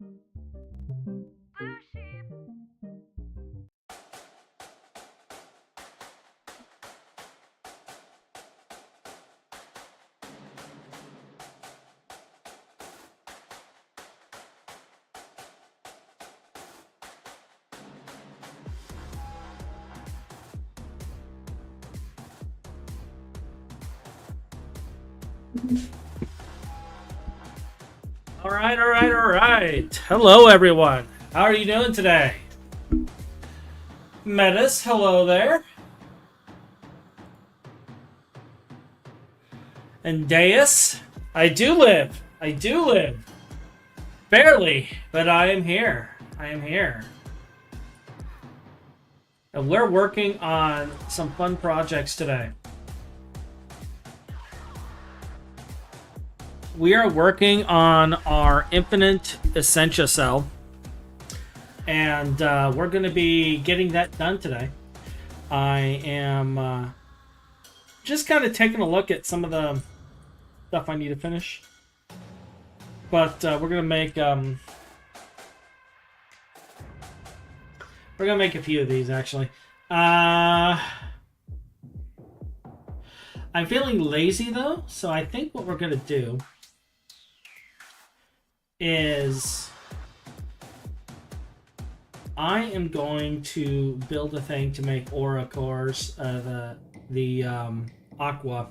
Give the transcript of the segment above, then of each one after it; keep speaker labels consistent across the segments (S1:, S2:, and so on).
S1: All right. Hello, everyone. How are you doing today? Metis, hello there. And Deus, I do live. Barely, but I am here. And we're working on some fun projects today. We are working on our infinite Essentia cell, and we're going to be getting that done today. I am just kind of taking a look at some of the stuff I need to finish, but we're going to make a few of these actually. I'm feeling lazy though, so I think what we're going to do is I am going to build a thing to make aura cores, the aqua.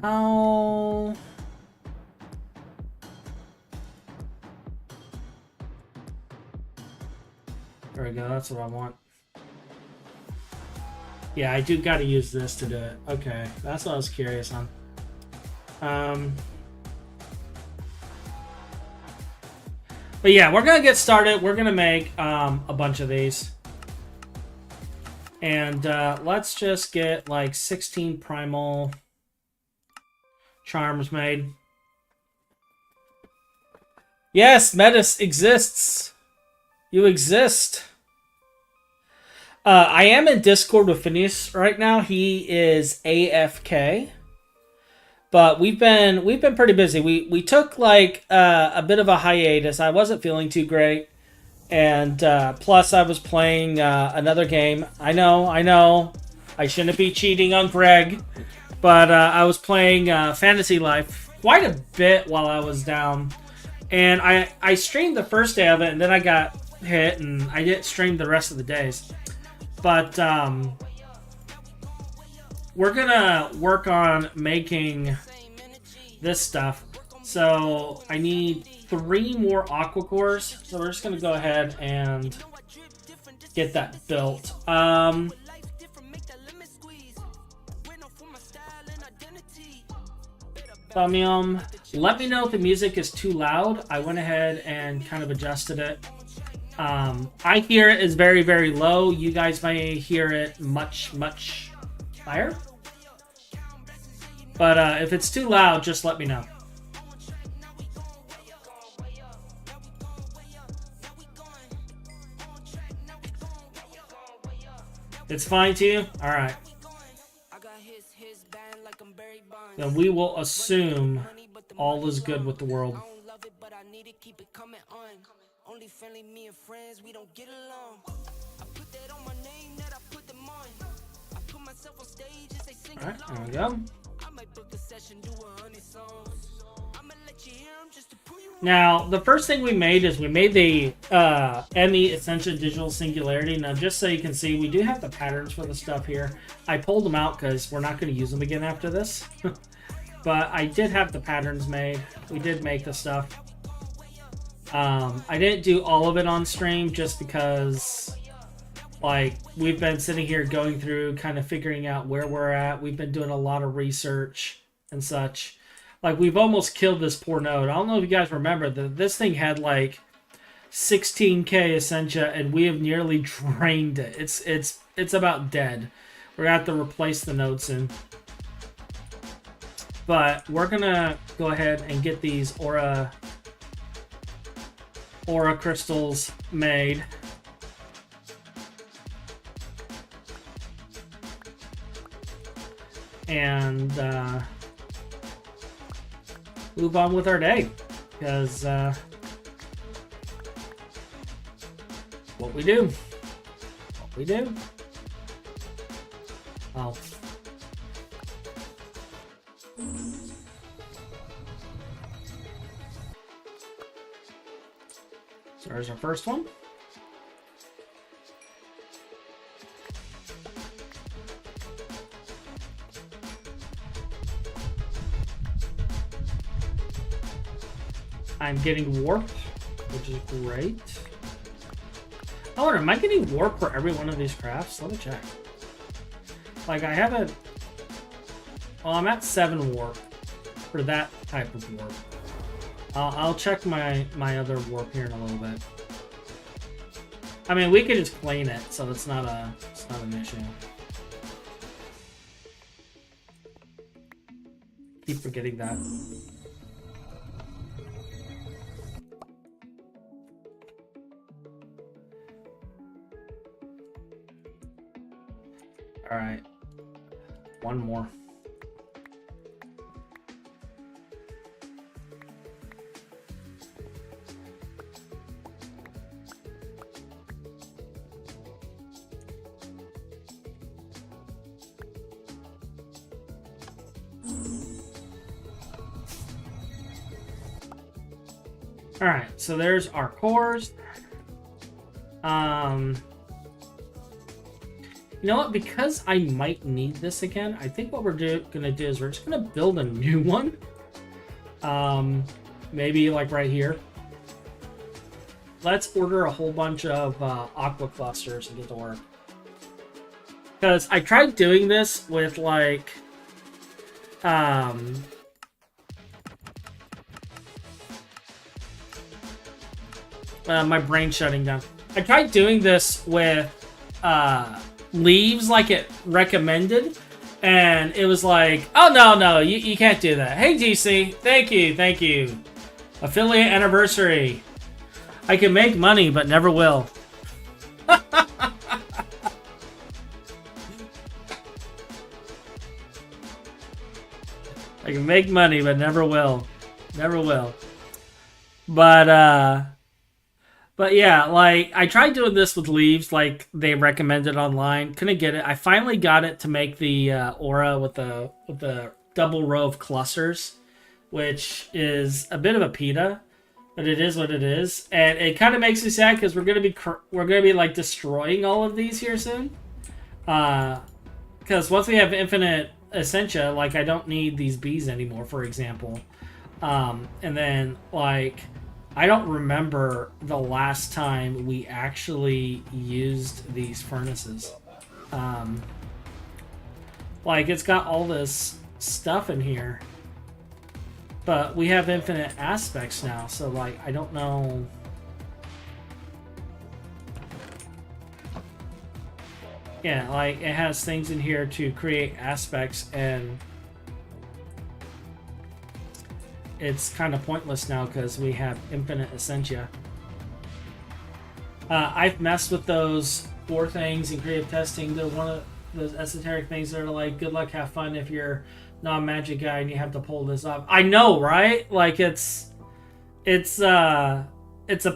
S1: How? There we go. That's what I want. Yeah, I do got to use this to do it. Okay, that's what I was curious on. But yeah, we're gonna get started. We're gonna make a bunch of these, and let's just get like 16 primal charms made. Yes, Metis exists. You exist. I am in Discord with Phineas right now. He is AFK. But we've been pretty busy. We took like a bit of a hiatus. I wasn't feeling too great, and plus I was playing another game. I know. I shouldn't be cheating on Greg, but I was playing Fantasy Life quite a bit while I was down, and I streamed the first day of it, and then I got hit, and I didn't stream the rest of the days. But we're gonna work on making this stuff. So I need 3 more aqua cores. So we're just gonna go ahead and get that built. Thumium, let me know if the music is too loud. I went ahead and kind of adjusted it. I hear it is very, very low. You guys may hear it much higher. But if it's too loud, just let me know. It's fine to you? Alright. Then we will assume all is good with the world. Only friendly me and friends, we don't get along. I put that on my name that I put them on. I put myself on stage and say sing along. There we go. I might book a session, do 100 songs. I'm gonna let you hear them just to prove you. Now, the first thing we made is we made the ME Essentia Digital Singularity. Now, just so you can see, we do have the patterns for the stuff here. I pulled them out because we're not going to use them again after this. But I did have the patterns made. We did make the stuff. I didn't do all of it on stream just because, like, we've been sitting here going through, kind of figuring out where we're at. We've been doing a lot of research and such. Like, we've almost killed this poor node. I don't know if you guys remember that this thing had like 16k Essentia, and we have nearly drained it. It's about dead. We're gonna have to replace the node soon. But we're gonna go ahead and get these aura crystals made. And
S2: move on with our day. Because, what we do. What we do. Oh. So there's our first one. I'm getting warped, which is great. I wonder, am I getting warped for every one of these crafts? Let me check. Like, I haven't... Well, I'm at 7 warp for that type of warp. I'll check my other warp here in a little bit. I mean, we could just plane it, so it's not an issue. Keep forgetting that. All right, one more. All right, so there's our cores. You know what? Because I might need this again, I think what we're gonna do is we're just gonna build a new one. Maybe like right here. Let's order a whole bunch of aqua clusters and get to work. Because I tried doing this with like my brain shutting down. I tried doing this with leaves like it recommended, and it was like, oh no, you can't do that. Hey DC, thank you. Affiliate anniversary. I can make money but never will. I can make money but never will. Never will. But yeah, like, I tried doing this with leaves like they recommended online. Couldn't get it. I finally got it to make the aura with the double row of clusters, which is a bit of a PETA, but it is what it is. And it kind of makes me sad because we're gonna be like destroying all of these here soon. Because once we have infinite Essentia, like, I don't need these bees anymore, for example. And then like, I don't remember the last time we actually used these furnaces. Like, it's got all this stuff in here, but we have infinite aspects now, so like, I don't know. Yeah, like, it has things in here to create aspects, and it's kind of pointless now because we have infinite Essentia. I've messed with those 4 things in creative testing. They're one of those esoteric things that are like, good luck, have fun if you're not a magic guy and you have to pull this off. I know, right? Like, it's a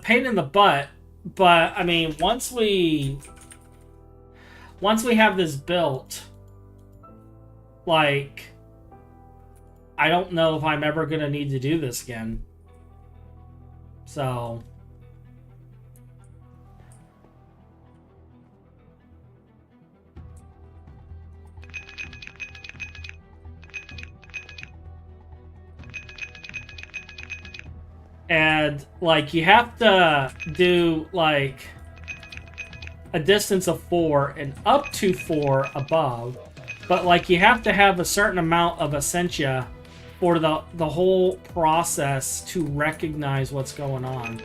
S2: pain in the butt, but I mean, once we have this built, like, I don't know if I'm ever going to need to do this again. So, and like, you have to do like a distance of 4 and up to 4 above, but like, you have to have a certain amount of Essentia for the whole process to recognize what's going on.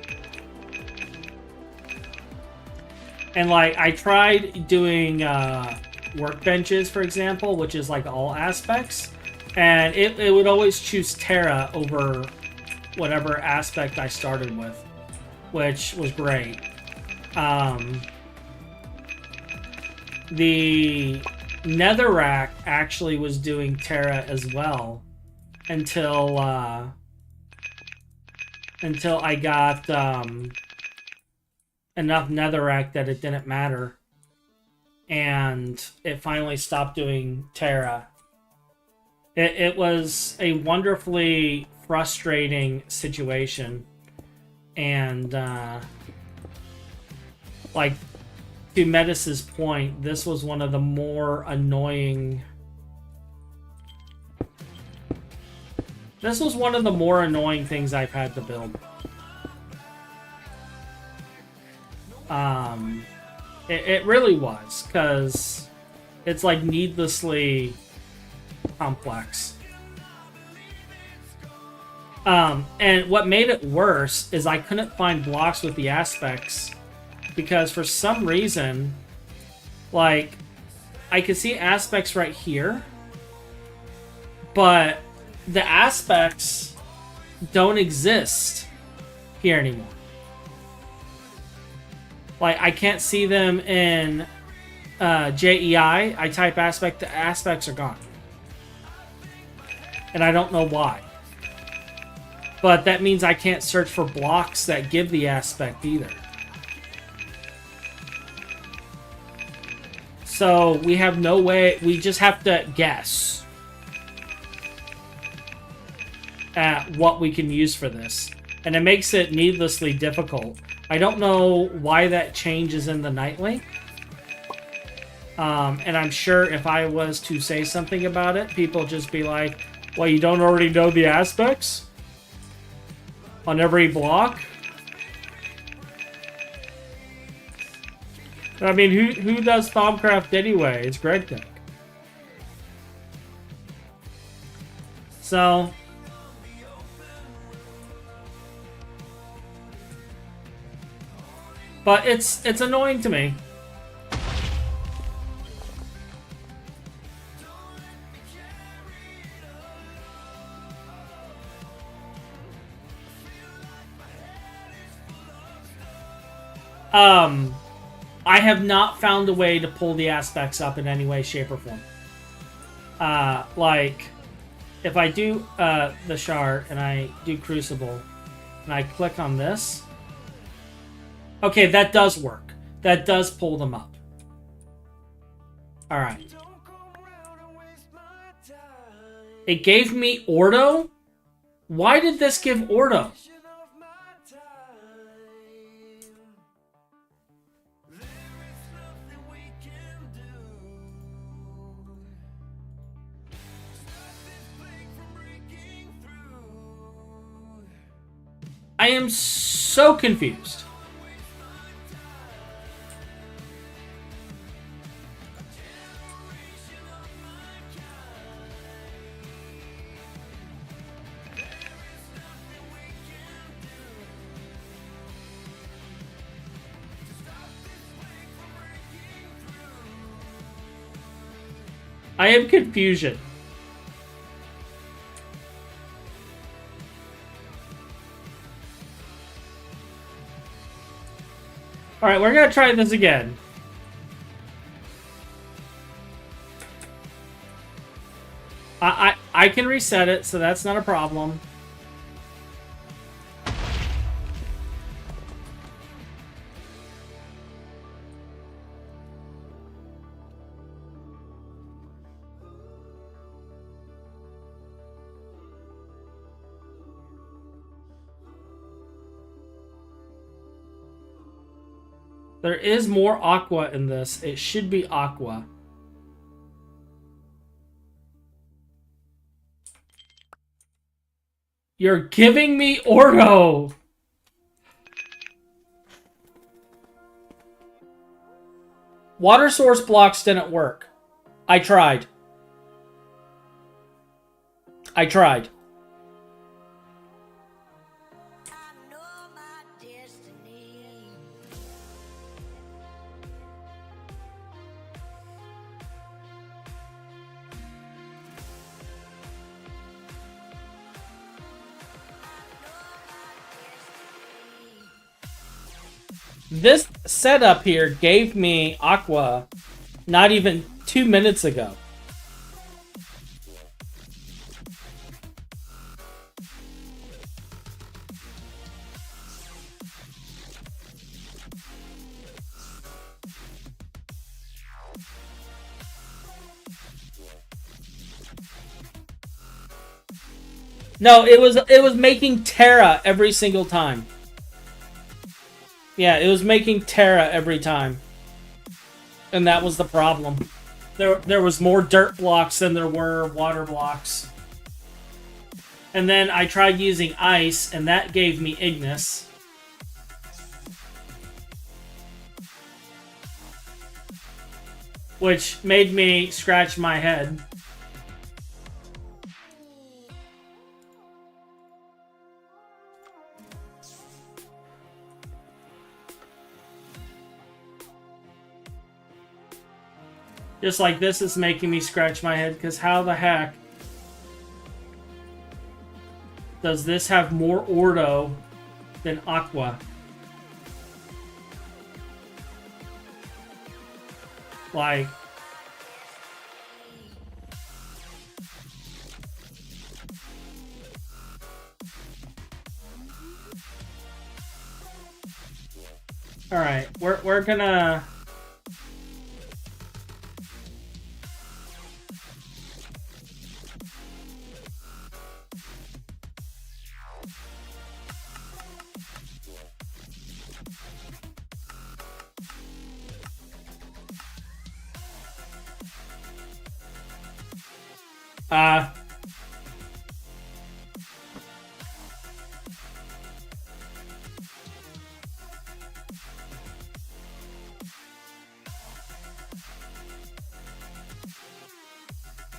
S2: And like, I tried doing workbenches, for example, which is like all aspects, and it would always choose Terra over whatever aspect I started with, which was great. The Netherrack actually was doing Terra as well, until until I got enough netherrack that it didn't matter. And it finally stopped doing Terra. It was a wonderfully frustrating situation. And, like, to Metis's point, this was one of the more annoying... This was one of the more annoying things I've had to build. It really was, because it's like needlessly complex. And what made it worse is I couldn't find blocks with the aspects, because for some reason, like, I could see aspects right here, but the aspects don't exist here anymore. Like, I can't see them in JEI. I type aspect, the aspects are gone. And I don't know why. But that means I can't search for blocks that give the aspect either. So we have no way, we just have to guess at what we can use for this. And it makes it needlessly difficult. I don't know why that changes in the Nightlink. And I'm sure if I was to say something about it, people just be like, well, you don't already know the aspects on every block? I mean, who does Thaumcraft anyway? It's Greg Tech. So... But it's annoying to me. I have not found a way to pull the aspects up in any way, shape, or form. Like, if I do the shard and I do Crucible and I click on this, okay, that does work. That does pull them up. Alright. It gave me Ordo? Why did this give Ordo? I am so confused. I am confusion. Alright, we're gonna try this again. I can reset it, so that's not a problem. There is more aqua in this. It should be aqua. You're giving me Ordo! Water source blocks didn't work. I tried. I tried. This setup here gave me aqua not even 2 minutes ago. No, it was making Terra every single time. Yeah, it was making Terra every time. And that was the problem. There was more dirt blocks than there were water blocks. And then I tried using ice, and that gave me Ignis. Which made me scratch my head. Just like this is making me scratch my head, because how the heck does this have more Ordo than Aqua? Like... Alright, we're gonna...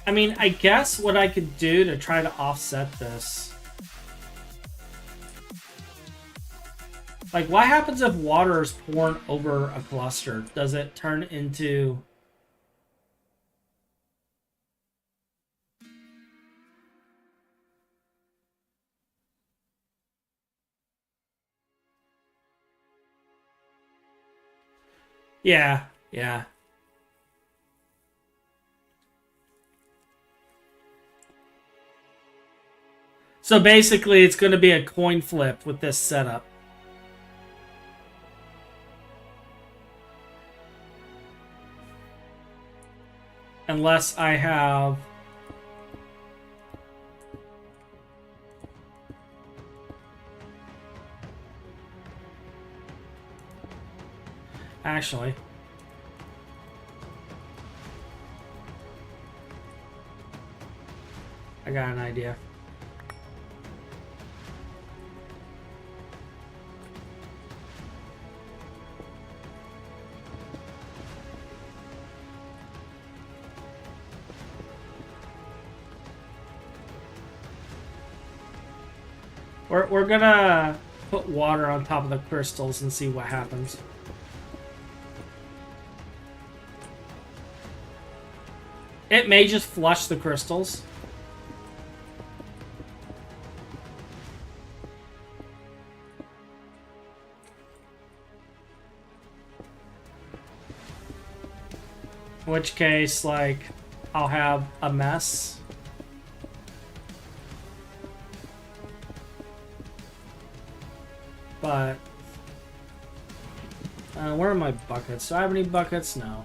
S2: I mean, I guess what I could do to try to offset this... Like, what happens if water is poured over a cluster? Does it turn into... Yeah, yeah. So basically, it's going to be a coin flip with this setup. Unless I have... Actually... I got an idea. We're gonna put water on top of the crystals and see what happens. It may just flush the crystals. In which case, like, I'll have a mess. But, where are my buckets? Do I have any buckets? No.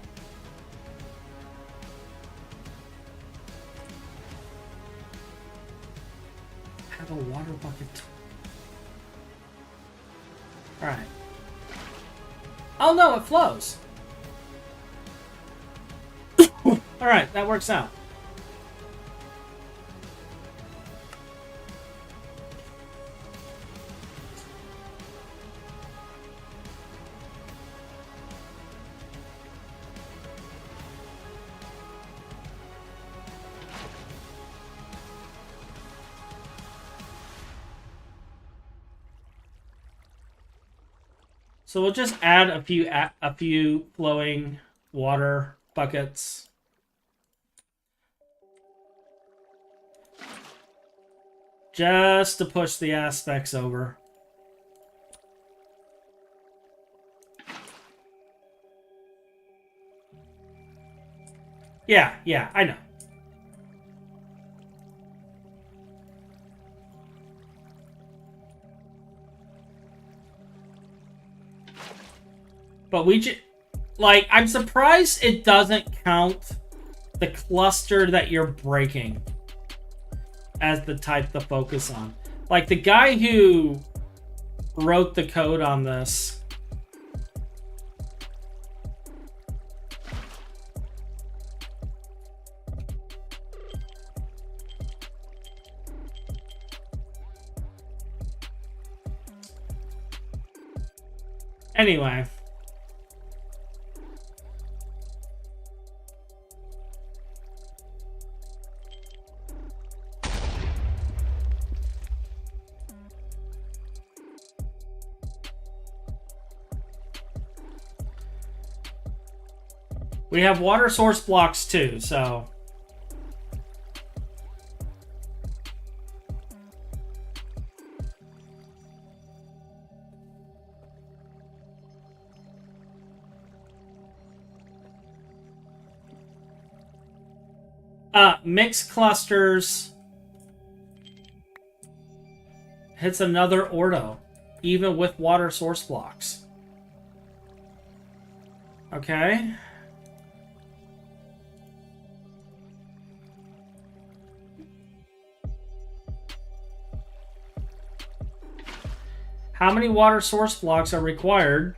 S2: I have a water bucket. Alright. Oh no, it flows. Alright, that works out. So we'll just add a few flowing water buckets. Just to push the aspects over. Yeah, I know. But like, I'm surprised it doesn't count the cluster that you're breaking. as the type to focus on. Like the guy who wrote the code on this. Anyway. We have water source blocks too, so. Mixed clusters hits another ordo, even with water source blocks. Okay. How many water source blocks are required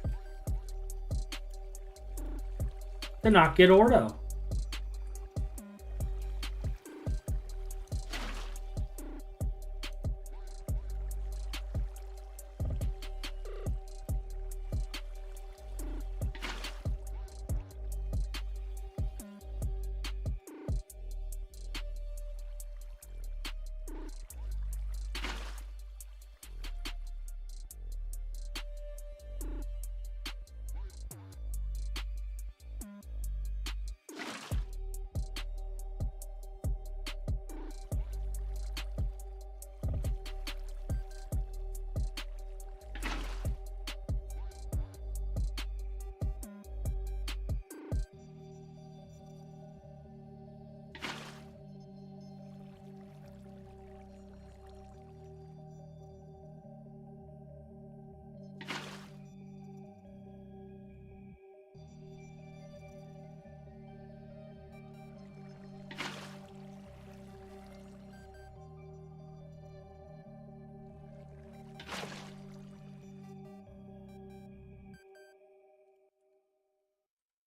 S2: to not get ordo?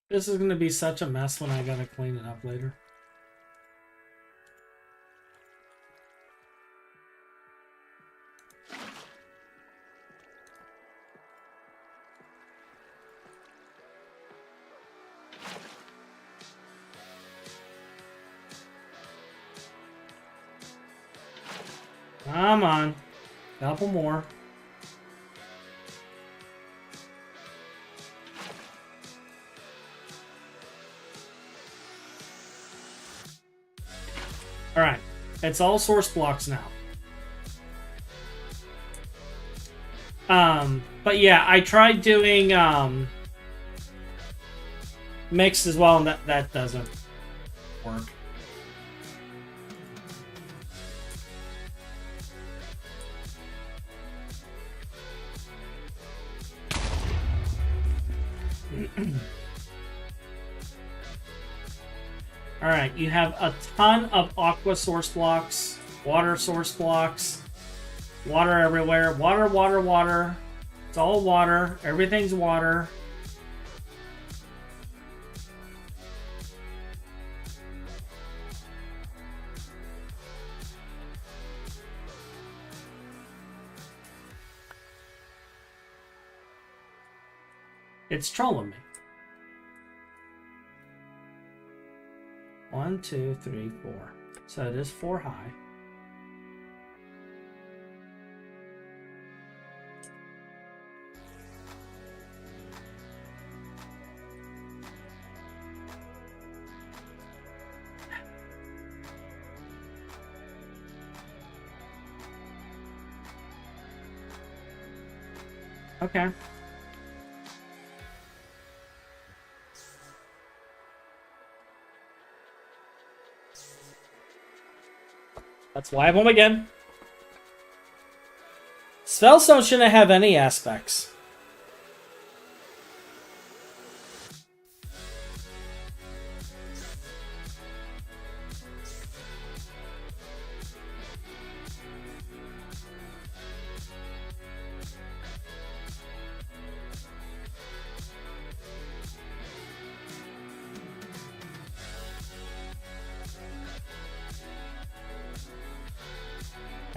S2: This is going to be such a mess when I gotta clean it up later. Come on. Couple more. Alright. It's all source blocks now. But yeah, I tried doing mixed as well, and that doesn't work. Alright, you have a ton of aqua source blocks, water source blocks, water everywhere, water, water, water. It's all water. Everything's water. It's trolling me. 1, 2, 3, 4. So it is 4 high. Okay. That's why I have them again. Spellstone shouldn't have any aspects.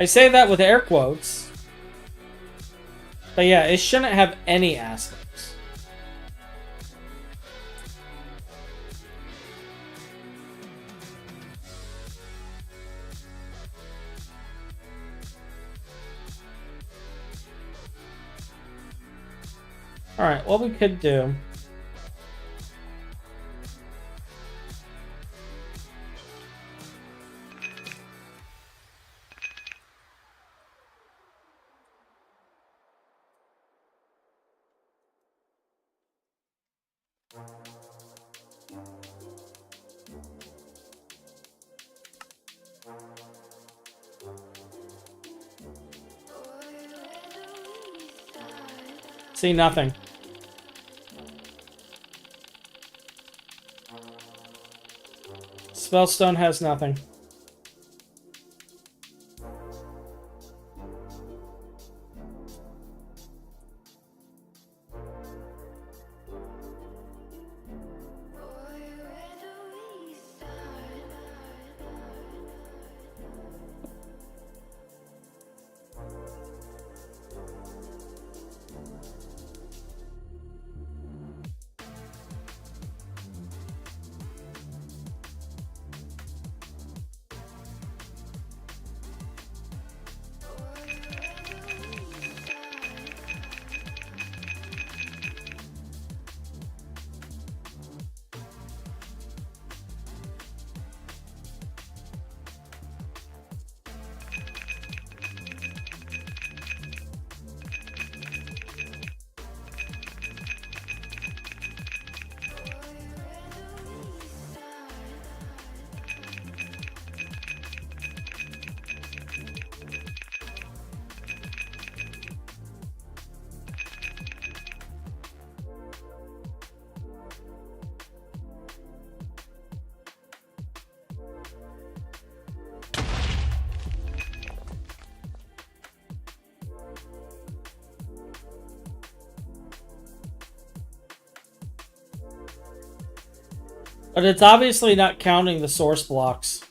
S2: I say that with air quotes. But yeah, it shouldn't have any aspects. Alright, what we could do... See nothing. Spellstone has nothing. But it's obviously not counting the source blocks.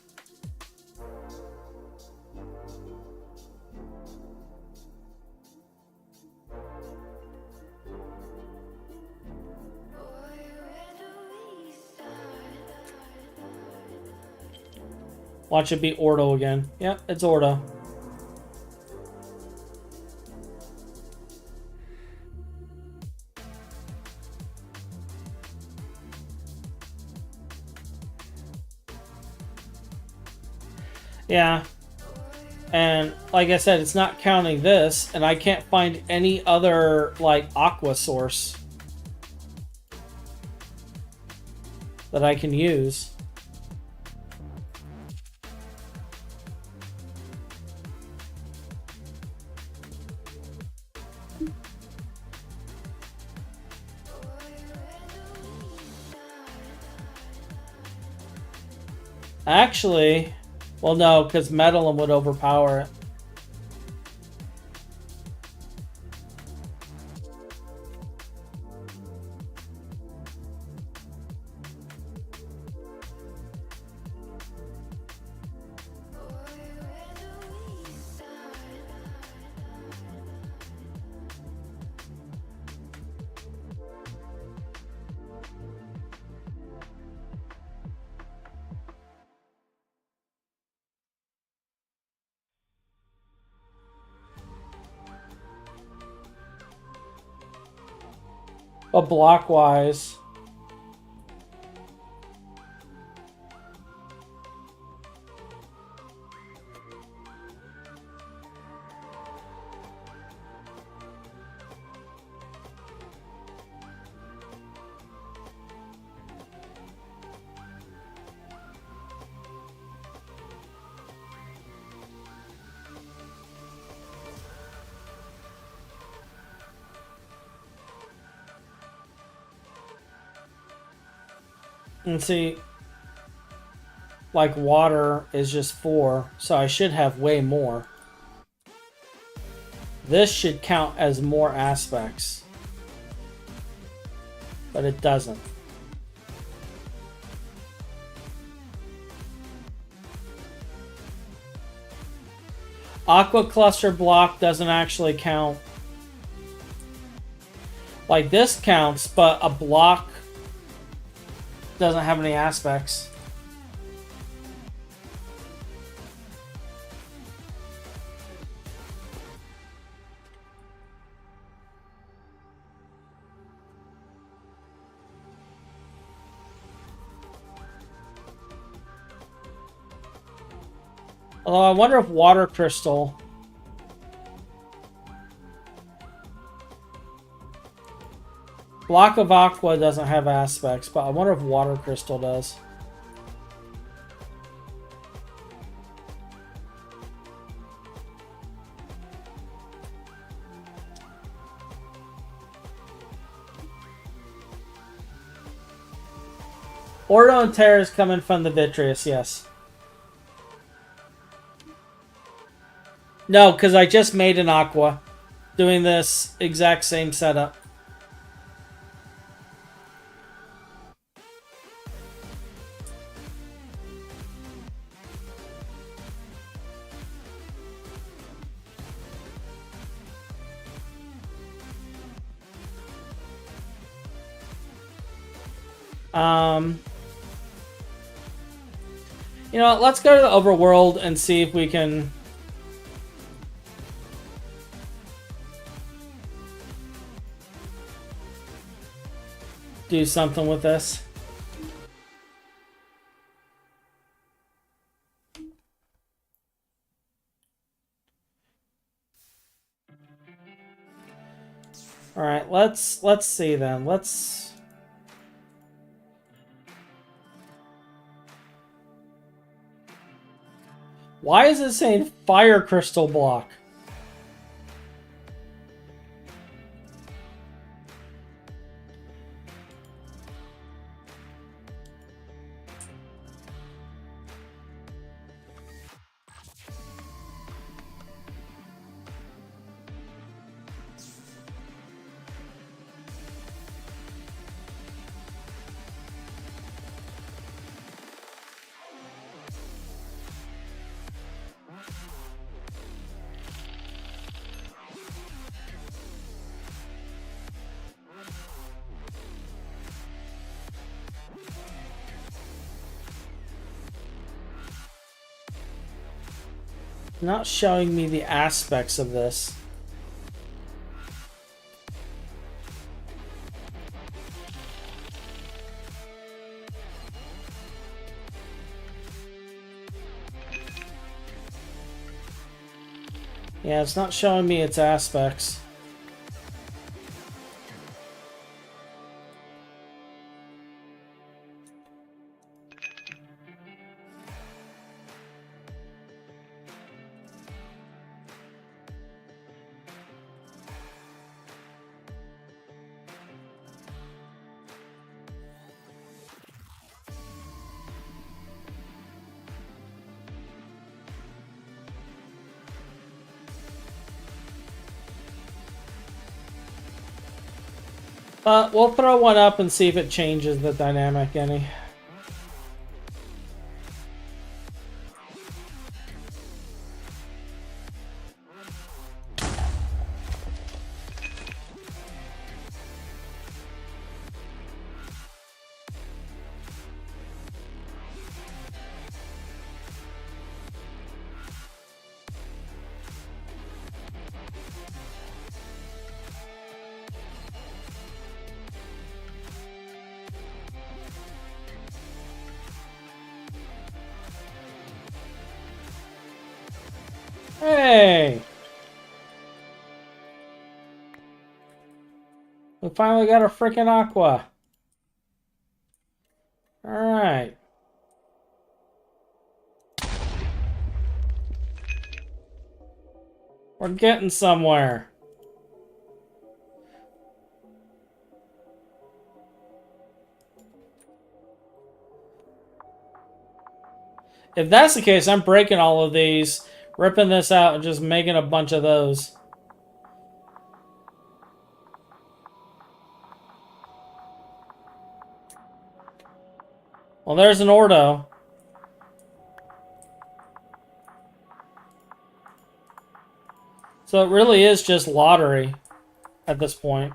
S2: Watch it be Ordo again. Yep, it's Ordo. Yeah. And like I said, it's not counting this, and I can't find any other like aqua source that I can use. Actually, well, no, because Metalum would overpower it. But block-wise... And see, like water is just 4, so I should have way more. This should count as more aspects, but it doesn't. Aqua cluster block doesn't actually count. Like this counts, but a block doesn't have any aspects. Although I wonder if water crystal... Block of aqua doesn't have aspects, but I wonder if water crystal does. Ordo and Terra is coming from the Vitreous, yes. No, because I just made an aqua. Doing this exact same setup. You know, let's go to the overworld and see if we can... do something with this. All right, let's see then. Why is it saying fire crystal block? Not showing me the aspects of this. Yeah, it's not showing me its aspects. We'll throw one up and see if it changes the dynamic any. Hey! We finally got a freaking aqua. Alright. We're getting somewhere. If that's the case, I'm breaking all of these, ripping this out, and just making a bunch of those. Well, there's an Ordo. So it really is just lottery at this point.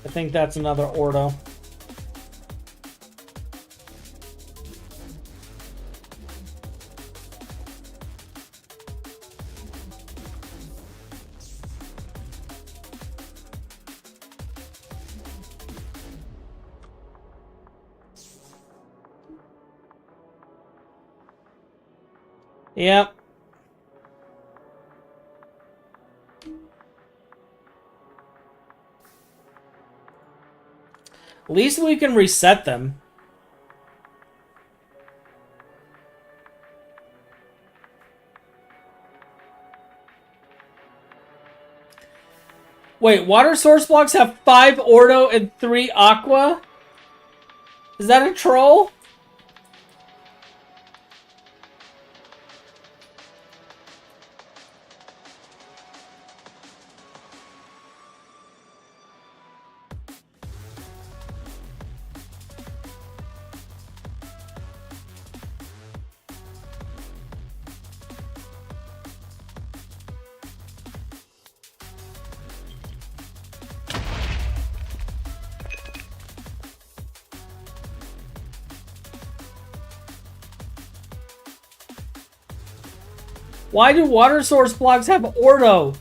S2: I think that's another Ordo. Yep. At least we can reset them. Wait, water source blocks have 5 Ordo and 3 Aqua? Is that a troll? Why do water source blocks have Ordo?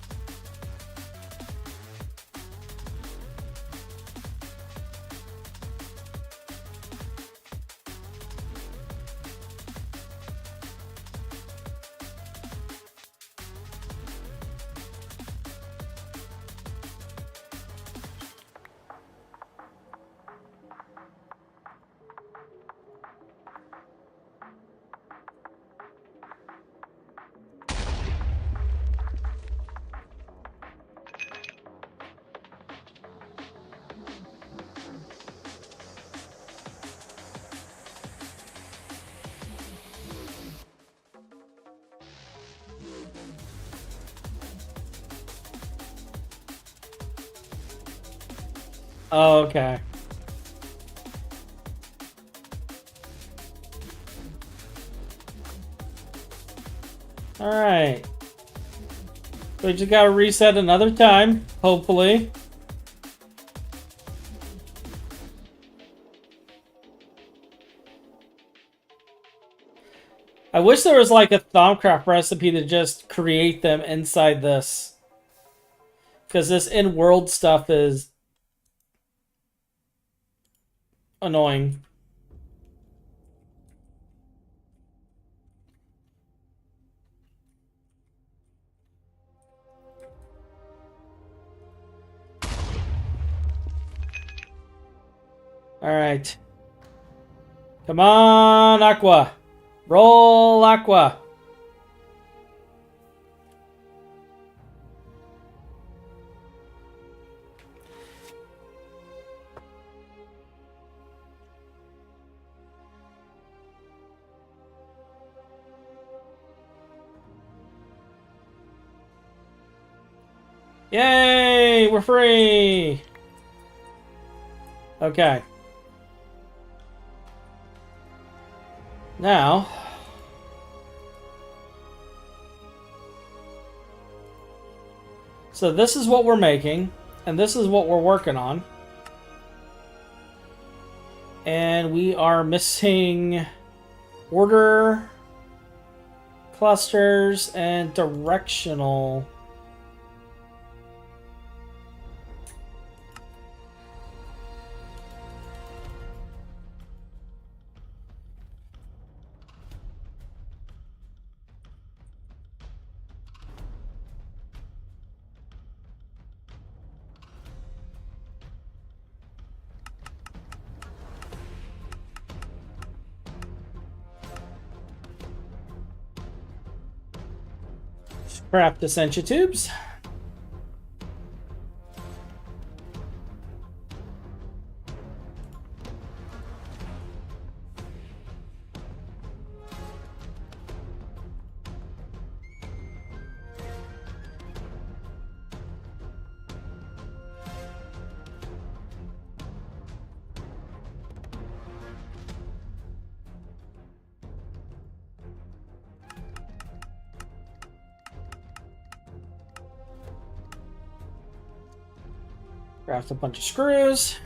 S2: Oh, okay. Alright. We just gotta reset another time, hopefully. I wish there was like a Thaumcraft recipe to just create them inside this. Because this in-world stuff is annoying. Alright. Come on, Aqua. Roll, Aqua. Yay! We're free! Okay. Now... So this is what we're making, and this is what we're working on. And we are missing order, clusters, and directional. Craft Essentia tubes. Craft a bunch of screws.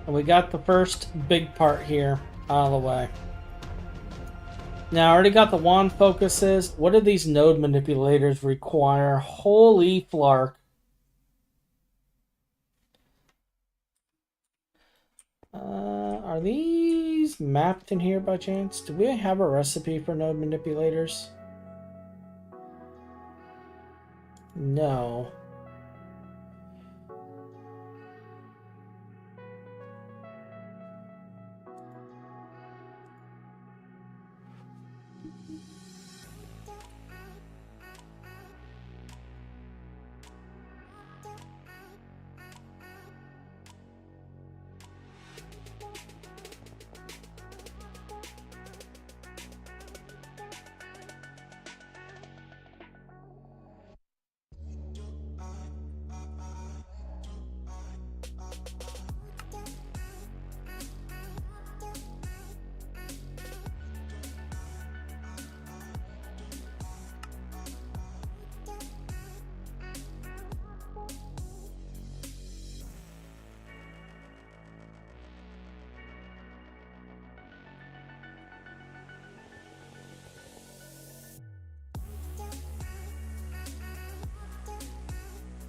S2: And we got the first big part here out of the way. Now, I already got the wand focuses. What do these node manipulators require? Holy flark. Are these mapped in here by chance? Do we have a recipe for node manipulators? No.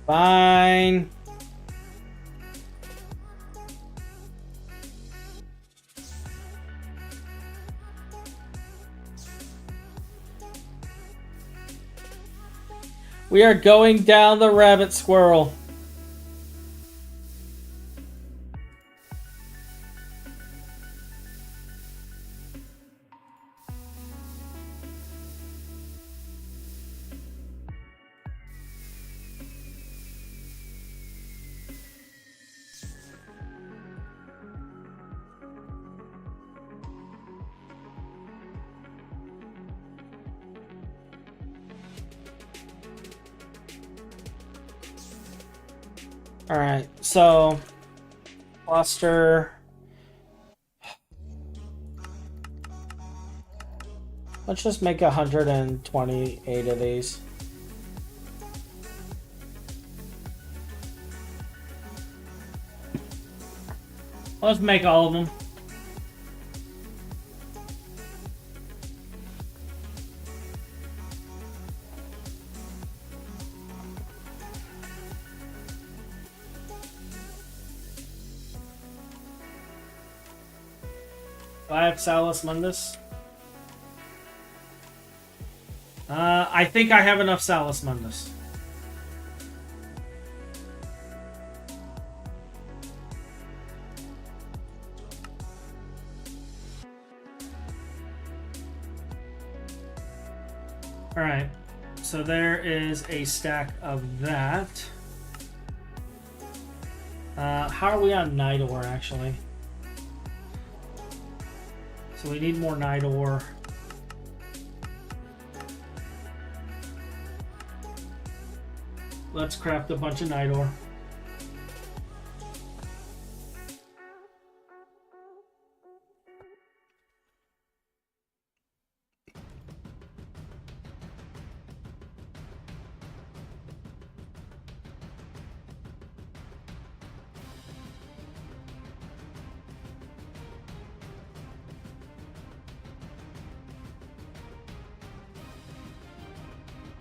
S2: Fine. We are going down the rabbit squirrel. All right, so cluster. Let's just make 128 of these. Let's make all of them. Do I have Salus Mundus? I think I have enough Salus Mundus. Alright, so there is a stack of that. How are we on Night Ore, actually? So we need more Night Ore. Let's craft a bunch of Night Ore.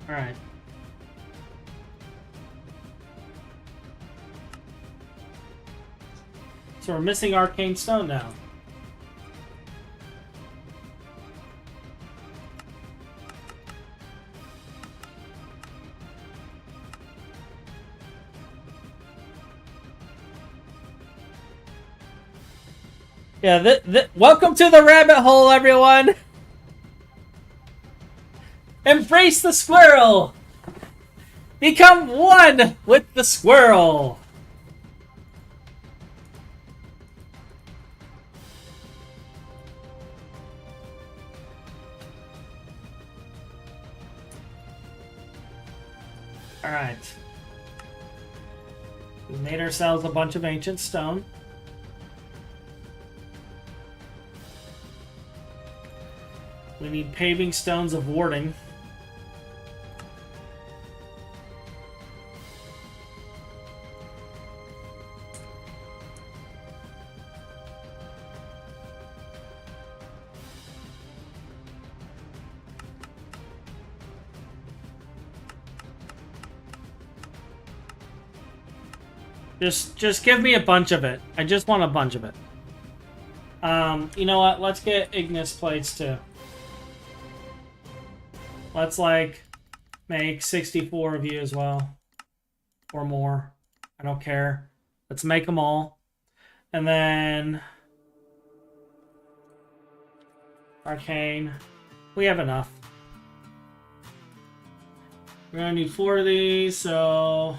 S2: Alright. So we're missing arcane stone now. Yeah, welcome to the rabbit hole, everyone! Embrace the squirrel! Become one with the squirrel! Alright. We made ourselves a bunch of ancient stone. We need paving stones of warding. Just give me a bunch of it. I just want a bunch of it. You know what? Let's get Ignis plates too. Let's like make 64 of you as well. Or more. I don't care. Let's make them all. And then arcane. We have enough. We're gonna need 4 of these, so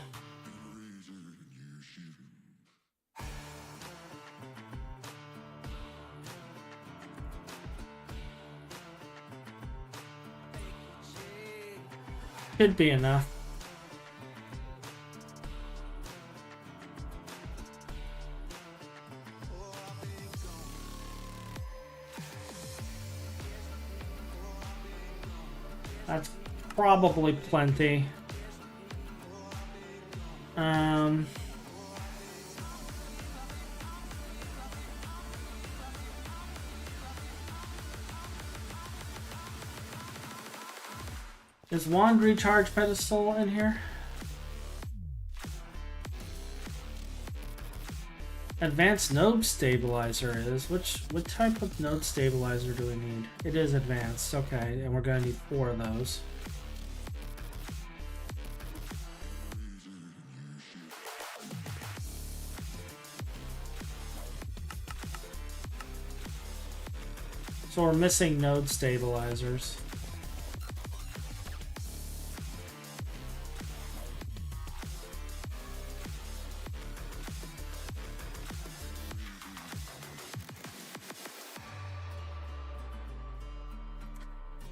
S2: should be enough. That's probably plenty. Is wand recharge pedestal in here? Advanced node stabilizer is. What type of node stabilizer do we need? It is advanced, okay, and we're gonna need 4 of those. So we're missing node stabilizers.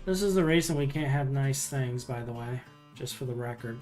S2: This is the reason we can't have nice things, by the way, just for the record.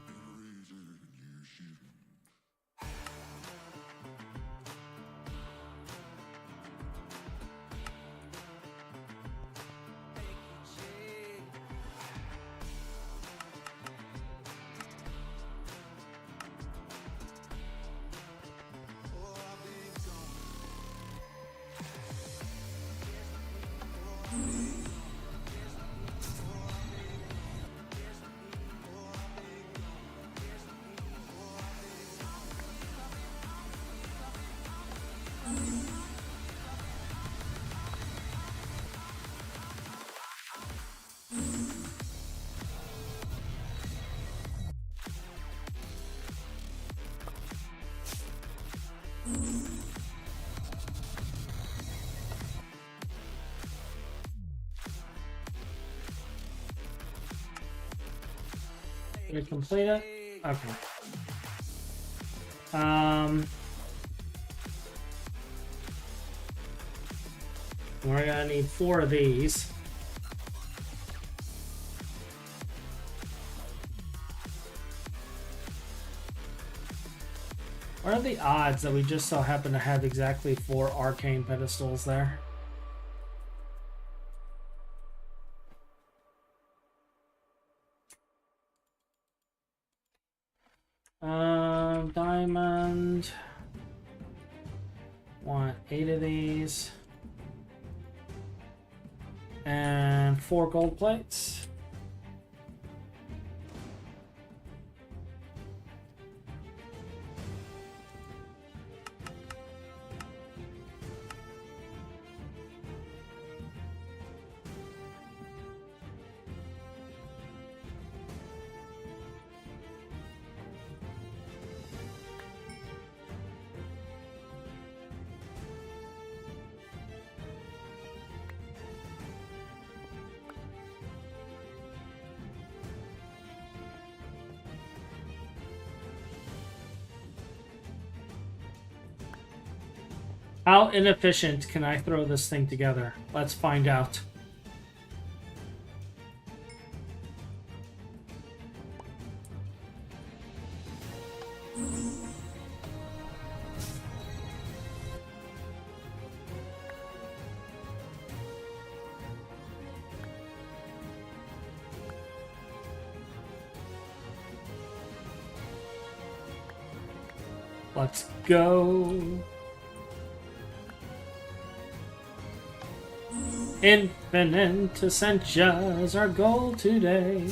S2: Did we complete it? Okay. We're gonna need 4 of these. What are the odds that we just so happen to have exactly 4 arcane pedestals there? Diamond. Want 8 of these. And 4 gold plates. How inefficient can I throw this thing together? Let's find out. Let's go. Infinite Essentia is our goal today.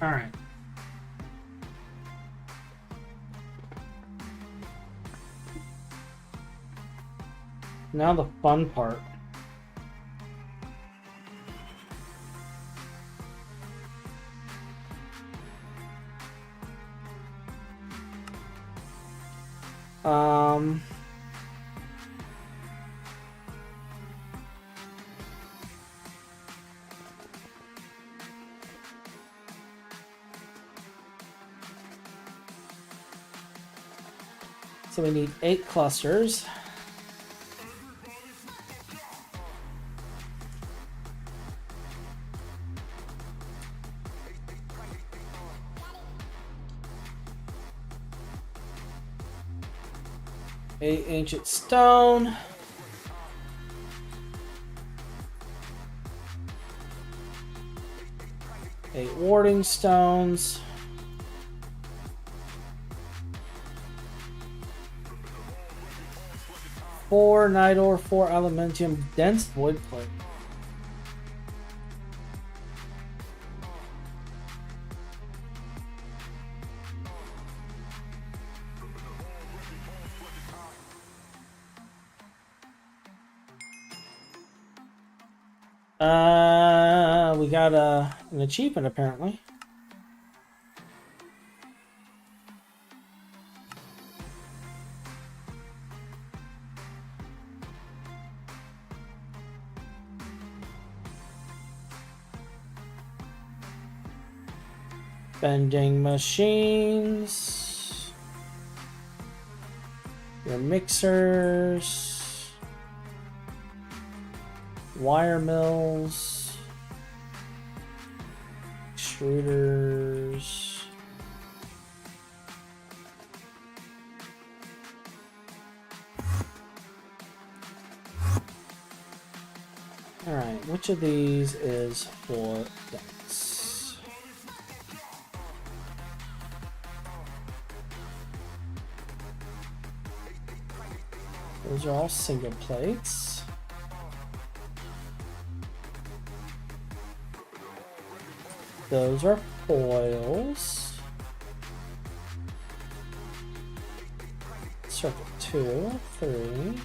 S2: All right. Now the fun part. So we need 8 clusters. Eight ancient stone. Eight warding stones. Four night ore, 4 elementium, dense void plate. We got an achievement apparently. Vending machines. Your mixers. Wire mills. Extruders. Alright, which of these is for dense? Those are all single plates. Those are foils. Circle 2, 3.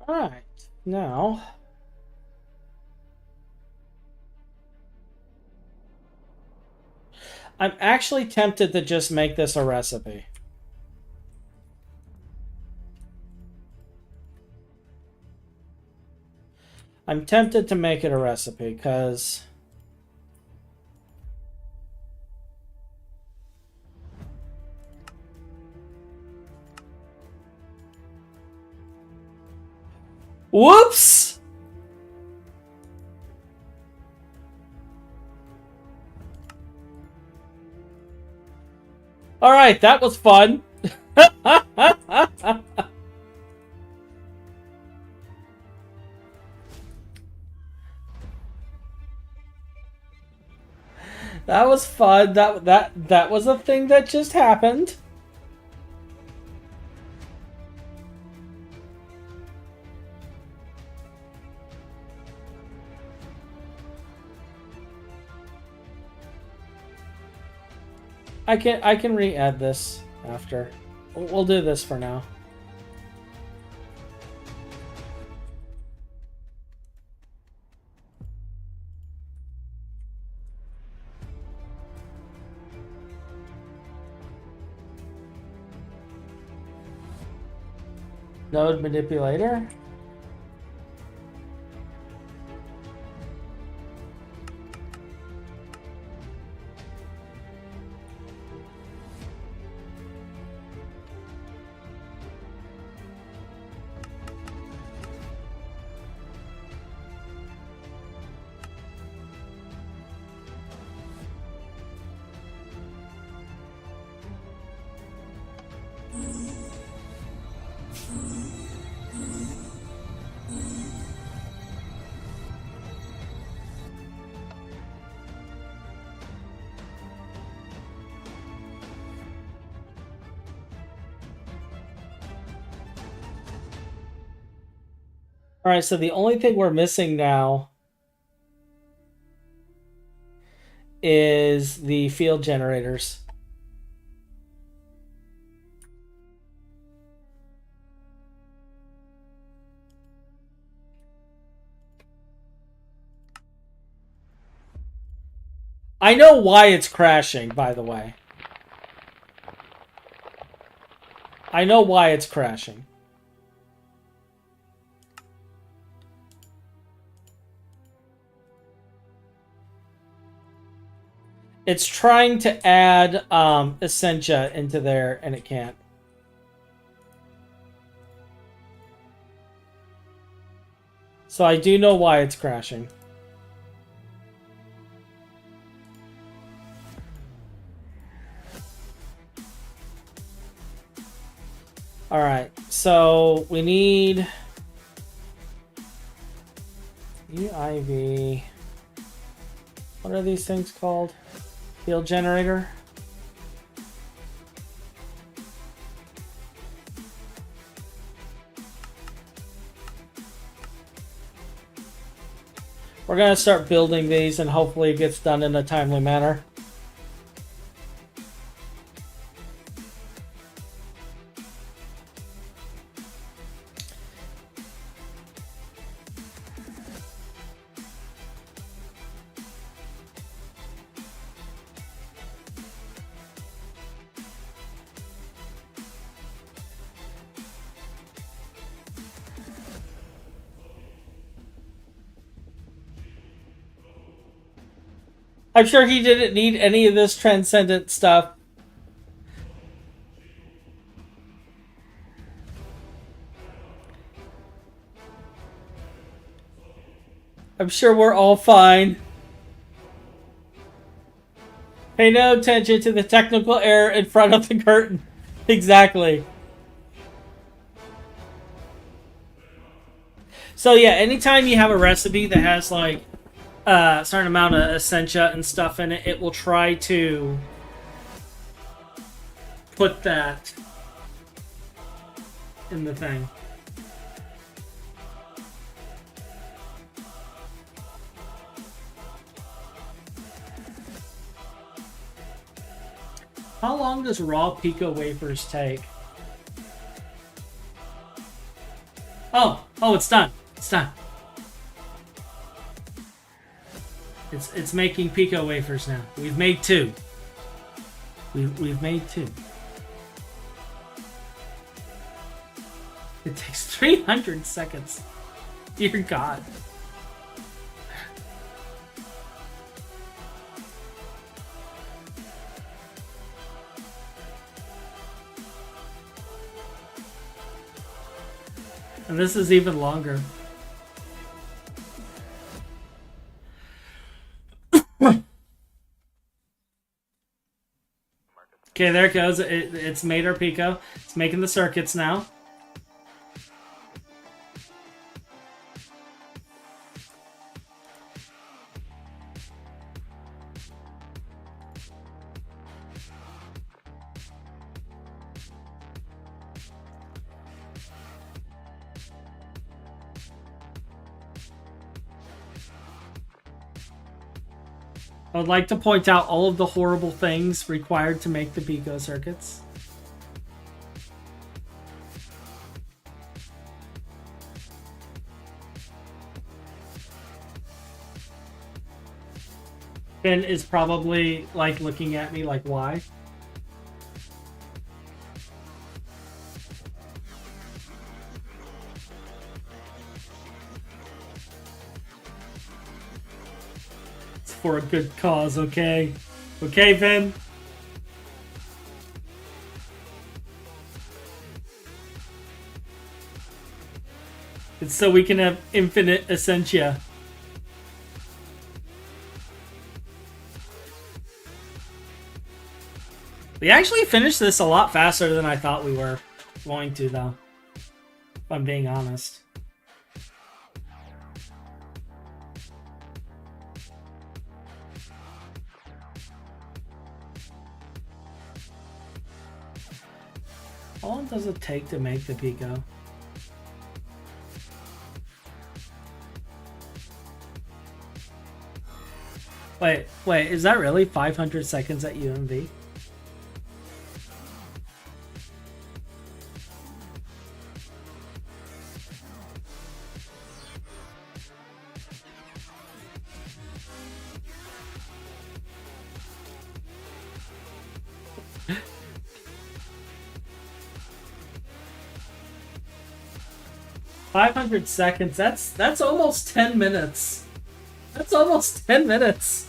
S2: Alright, now I'm actually tempted to just make this a recipe. I'm tempted to make it a recipe because whoops! All right, that was fun. That was fun. That was a thing that just happened. I can re-add this after. We'll do this for now. Node manipulator. All right, so the only thing we're missing now is the field generators. I know why it's crashing, by the way. I know why it's crashing. It's trying to add Essentia into there, and it can't. So I do know why it's crashing. Alright, so we need UIV. What are these things called? Field generator. We're going to start building these, and hopefully it gets done in a timely manner. I'm sure he didn't need any of this transcendent stuff. I'm sure we're all fine. Pay no attention to the technical error in front of the curtain. Exactly. So yeah, anytime you have a recipe that has like a certain amount of Essentia and stuff in it, it will try to put that in the thing. How long does raw pico wafers take? Oh, it's done. It's done. It's making pico wafers now. We've made two. We've made two. It takes 300 seconds. Dear God. And this is even longer. Okay, there it goes. It's made our Pico. It's making the circuits now. I would like to point out all of the horrible things required to make the Pico circuits. Phin is probably like looking at me like, why? For a good cause, okay? Okay, Phin? It's so we can have infinite Essentia. We actually finished this a lot faster than I thought we were going to, though. If I'm being honest. How long does it take to make the Pico? Wait, is that really 500 seconds at UMV? $500 seconds. That's almost 10 minutes. That's almost 10 minutes.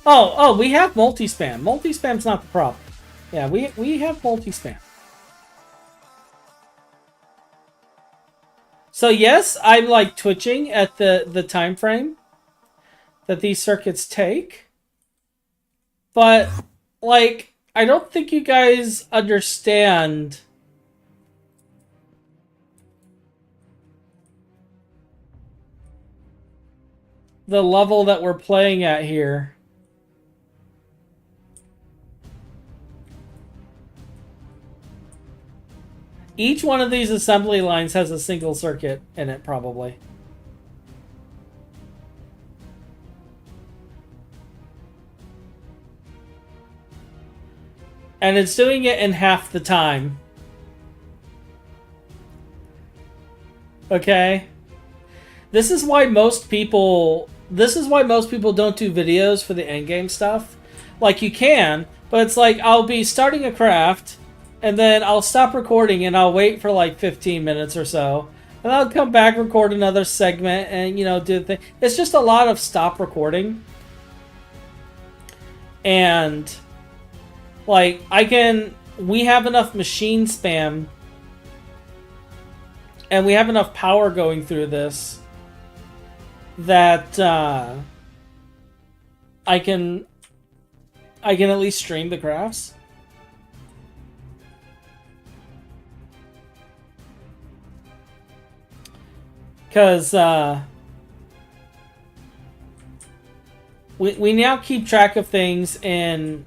S2: Oh, we have multi-spam. Multi-spam's not the problem. Yeah, we have multi-spam. So yes, I'm like twitching at the time frame that these circuits take. But like I don't think you guys understand the level that we're playing at here. Each one of these assembly lines has a single circuit in it, probably. And it's doing it in half the time. Okay? This is why most people don't do videos for the endgame stuff. Like, you can, but it's like, I'll be starting a craft, and then I'll stop recording and I'll wait for like 15 minutes or so. And I'll come back, record another segment, and, you know, do the thing. It's just a lot of stop recording. And, like, we have enough machine spam, and we have enough power going through this, that, I can at least stream the crafts. Because we now keep track of things in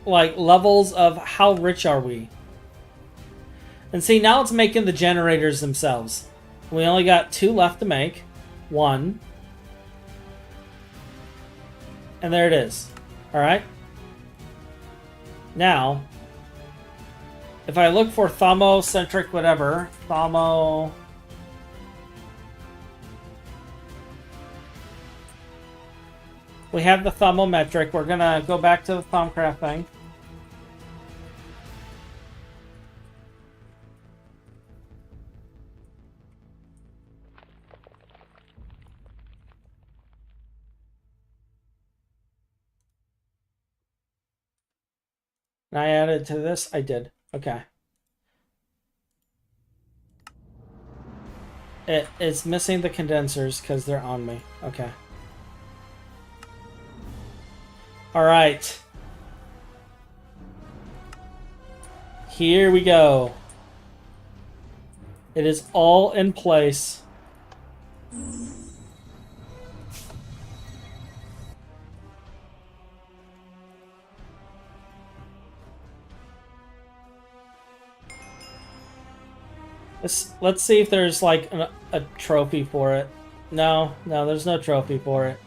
S2: like levels of how rich are we. And see, now it's making the generators themselves. We only got 2 left to make. 1. And there it is. Alright. Now, if I look for thermocentric whatever, we have the thermometric. We're gonna go back to the Thermcraft thing. And I added to this? I did. Okay. It's missing the condensers because they're on me. Okay. Alright. Here we go. It is all in place. Let's see if there's like a trophy for it. No, there's no trophy for it.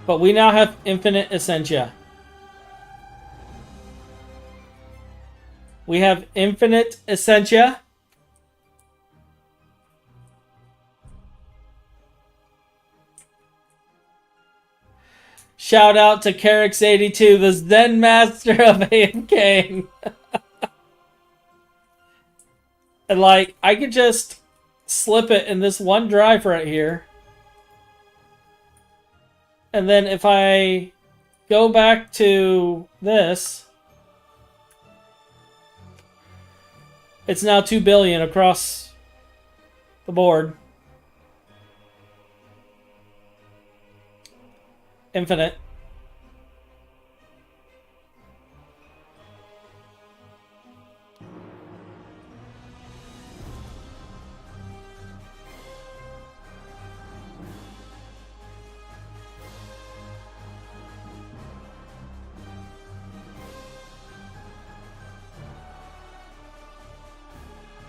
S2: But we now have infinite Essentia. We have infinite Essentia. Shout out to Carix82, the Zen master of AFK. And like, I could just slip it in this one drive right here. And then if I go back to this, it's now 2 billion across the board. Infinite.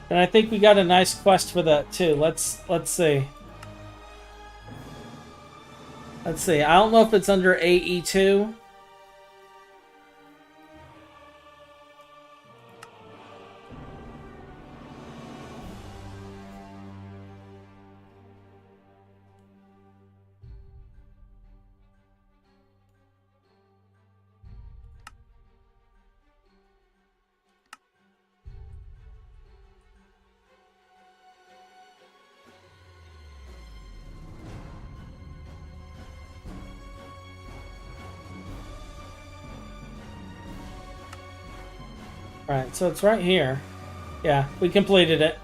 S2: And I think we got a nice quest for that too. Let's see. Let's see. I don't know if it's under AE2. Alright, so it's right here. Yeah, we completed it.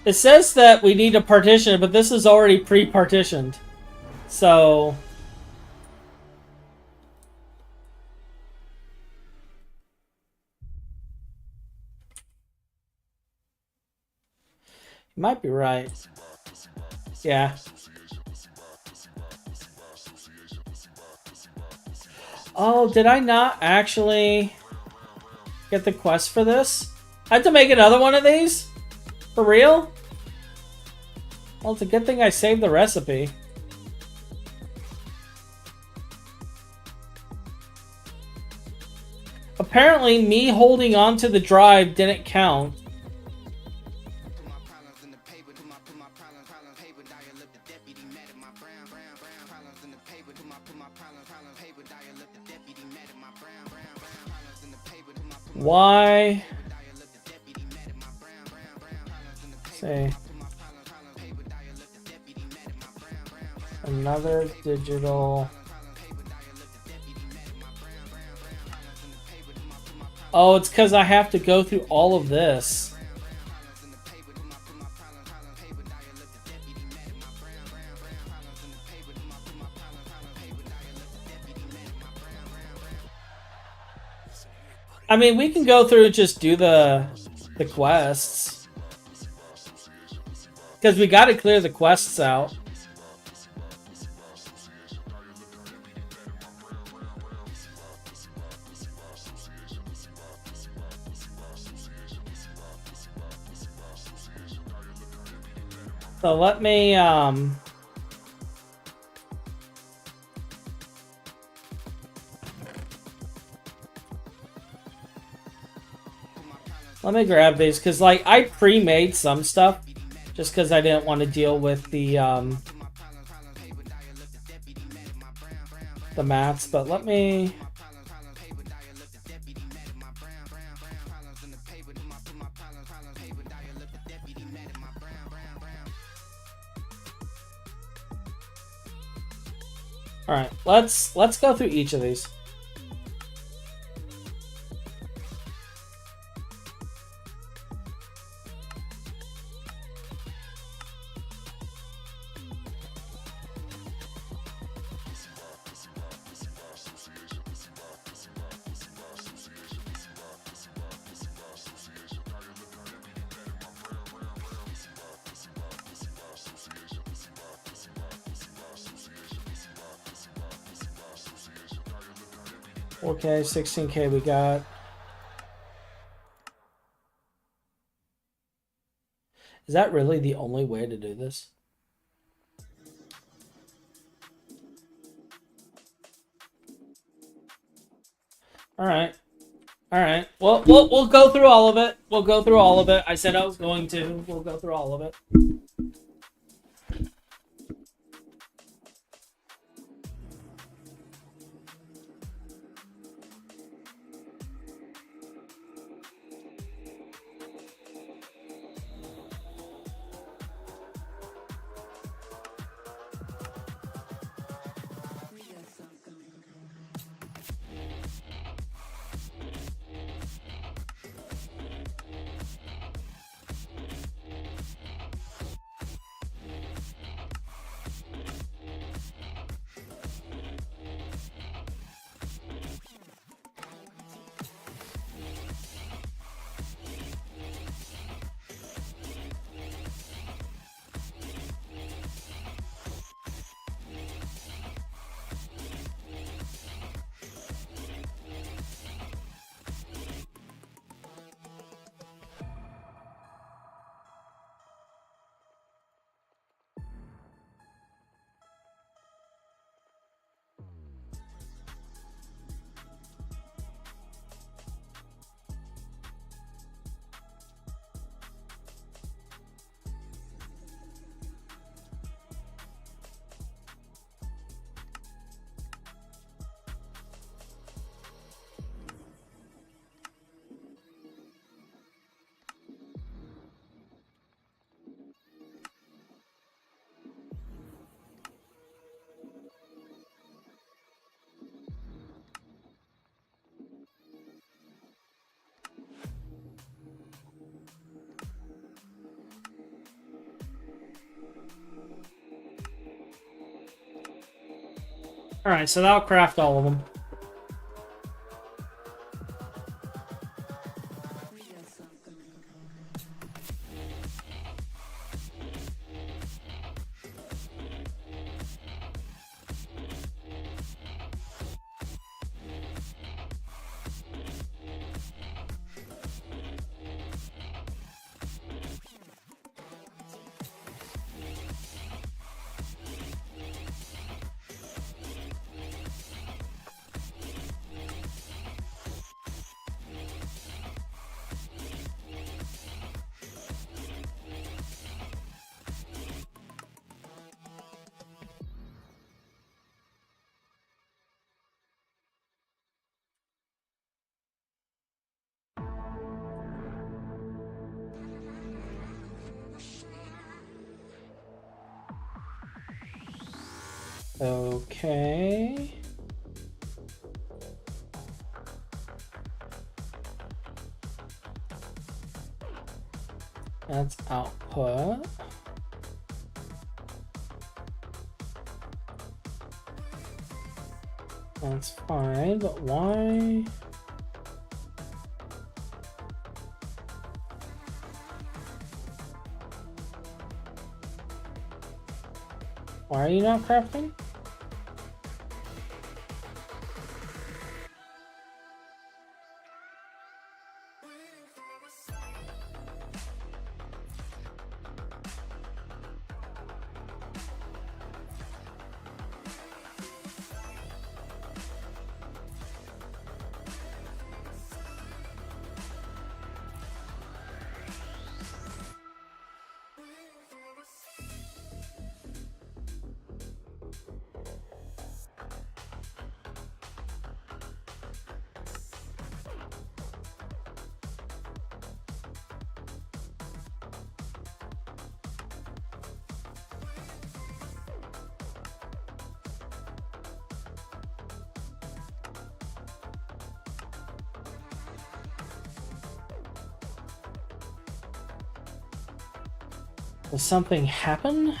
S2: It says that we need to partition it, but this is already pre-partitioned. So... you might be right. Yeah. Oh, did I not actually get the quest for this? I have to make another one of these? For real? Well, it's a good thing I saved the recipe. Apparently, me holding on to the drive didn't count. Why? Say another digital. Oh, it's because I have to go through all of this. I mean, we can go through and just do the quests. Because we got to clear the quests out. So let me Let me grab these, because, like, I pre-made some stuff just because I didn't want to deal with the mats, but let me... Alright, let's go through each of these. Okay, 16K we got. Is that really the only way to do this? All right. All right. Well, we'll go through all of it. We'll go through all of it. I said I was going to. We'll go through all of it. All right, so that'll craft all of them. Okay. That's output. That's fine, but why? Why are you not crafting? Will something happen?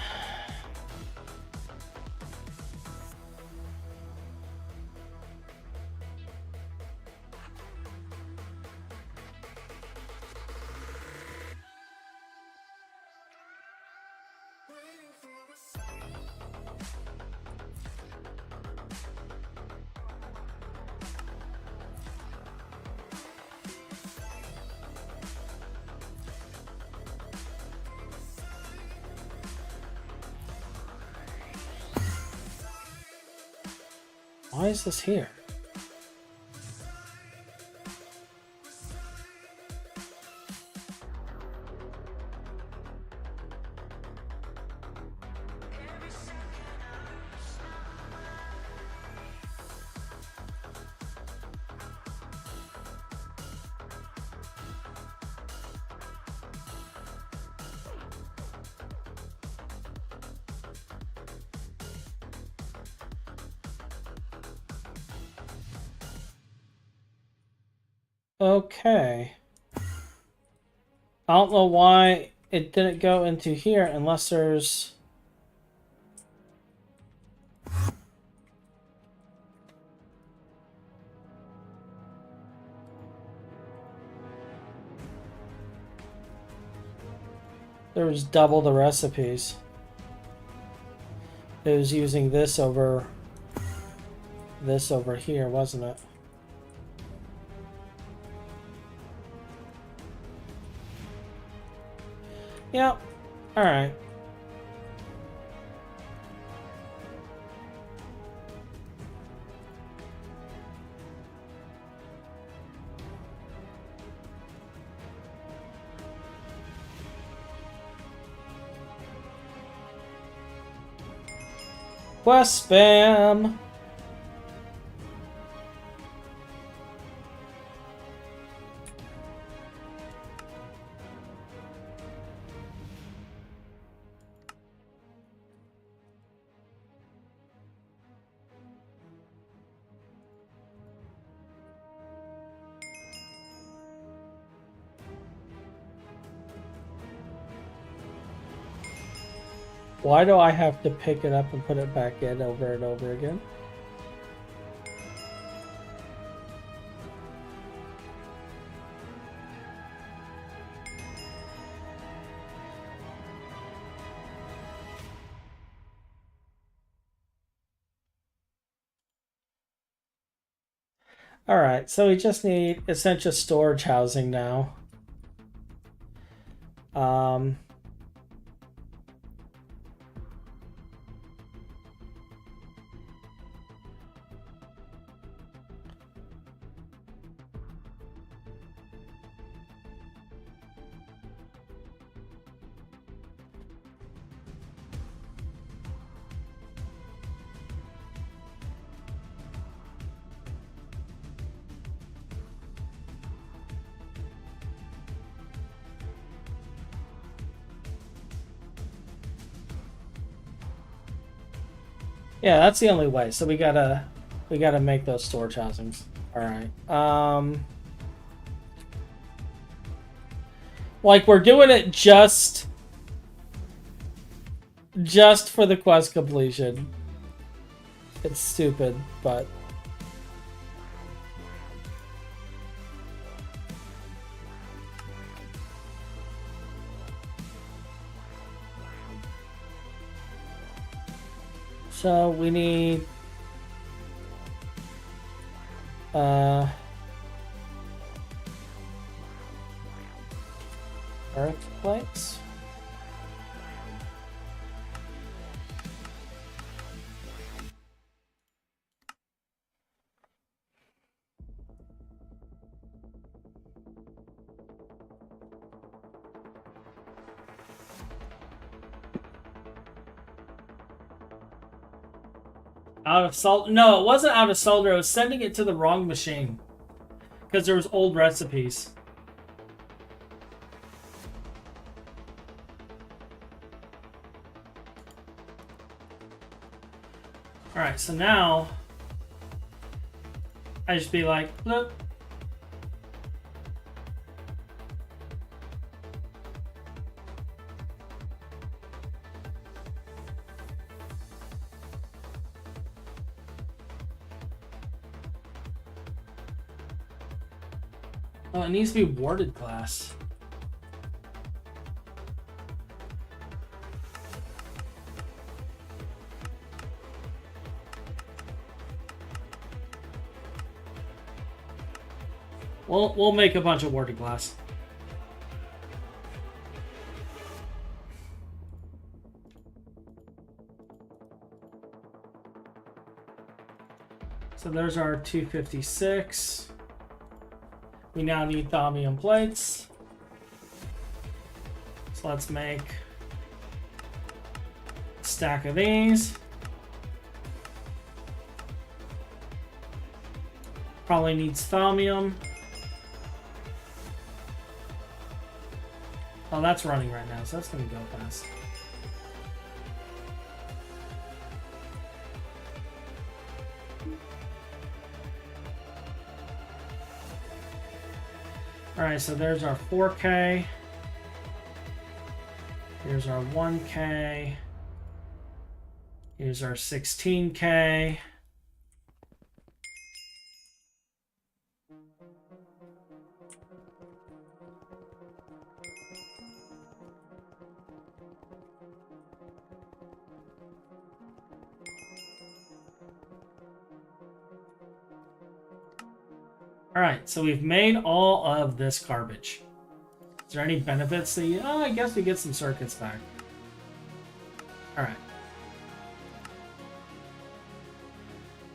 S2: Why is this here? Okay. I don't know why it didn't go into here unless there's... There was double the recipes. It was using this over here, wasn't it? Yep. All right. Quest spam. Why do I have to pick it up and put it back in over and over again? Alright, so we just need Essentia storage housing now. Yeah, that's the only way. So we gotta make those storage housings. All right. Like we're doing it just for the quest completion. It's stupid, but. So we need earth plates. Out of salt? No, it wasn't out of solder. I was sending it to the wrong machine because there was old recipes. All right, so now I just be like, look. Oh, it needs to be warded glass. We'll make a bunch of warded glass. So there's our 256. We now need thaumium plates. So let's make a stack of these. Probably needs thaumium. Oh, that's running right now, so that's going to go fast. Alright, so there's our 4K. Here's our 1K. Here's our 16K. Alright, so we've made all of this garbage. Is there any benefits to you? Oh, I guess we get some circuits back. Alright.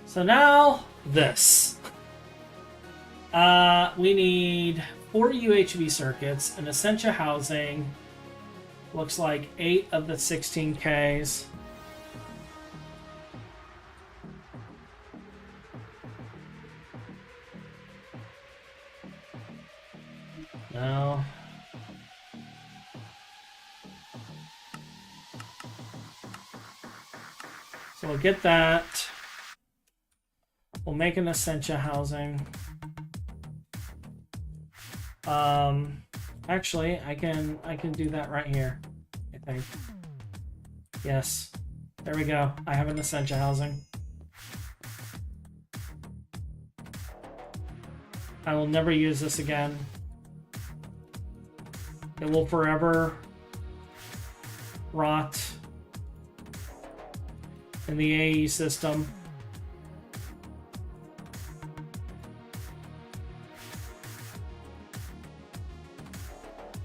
S2: So now, this. We need 4 UHV circuits, an Essentia housing. Looks like 8 of the 16Ks. No. So we'll get that. We'll make an Essentia housing. Actually, I can do that right here, I think. Yes. There we go. I have an Essentia housing. I will never use this again. It will forever rot in the AE system.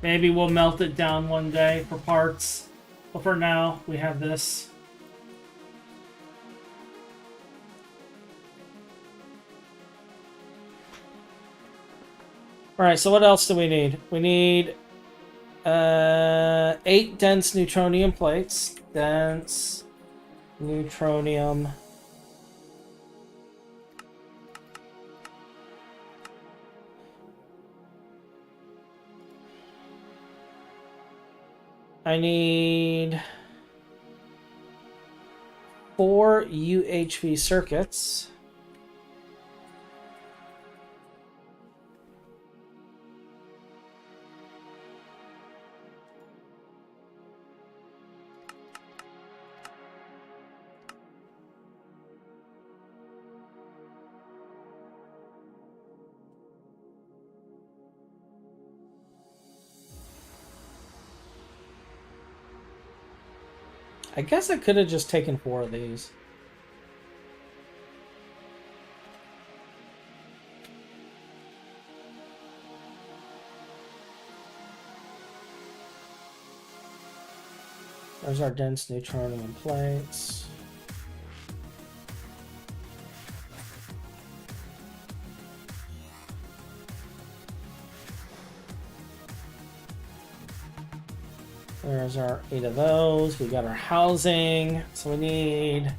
S2: Maybe we'll melt it down one day for parts, but for now, we have this. Alright, so what else do we need? We need 8 dense neutronium plates. Dense neutronium. I need 4 UHV circuits. I guess I could have just taken 4 of these. There's our dense neutronium plates. There's our 8 of those. We got our housing. So we need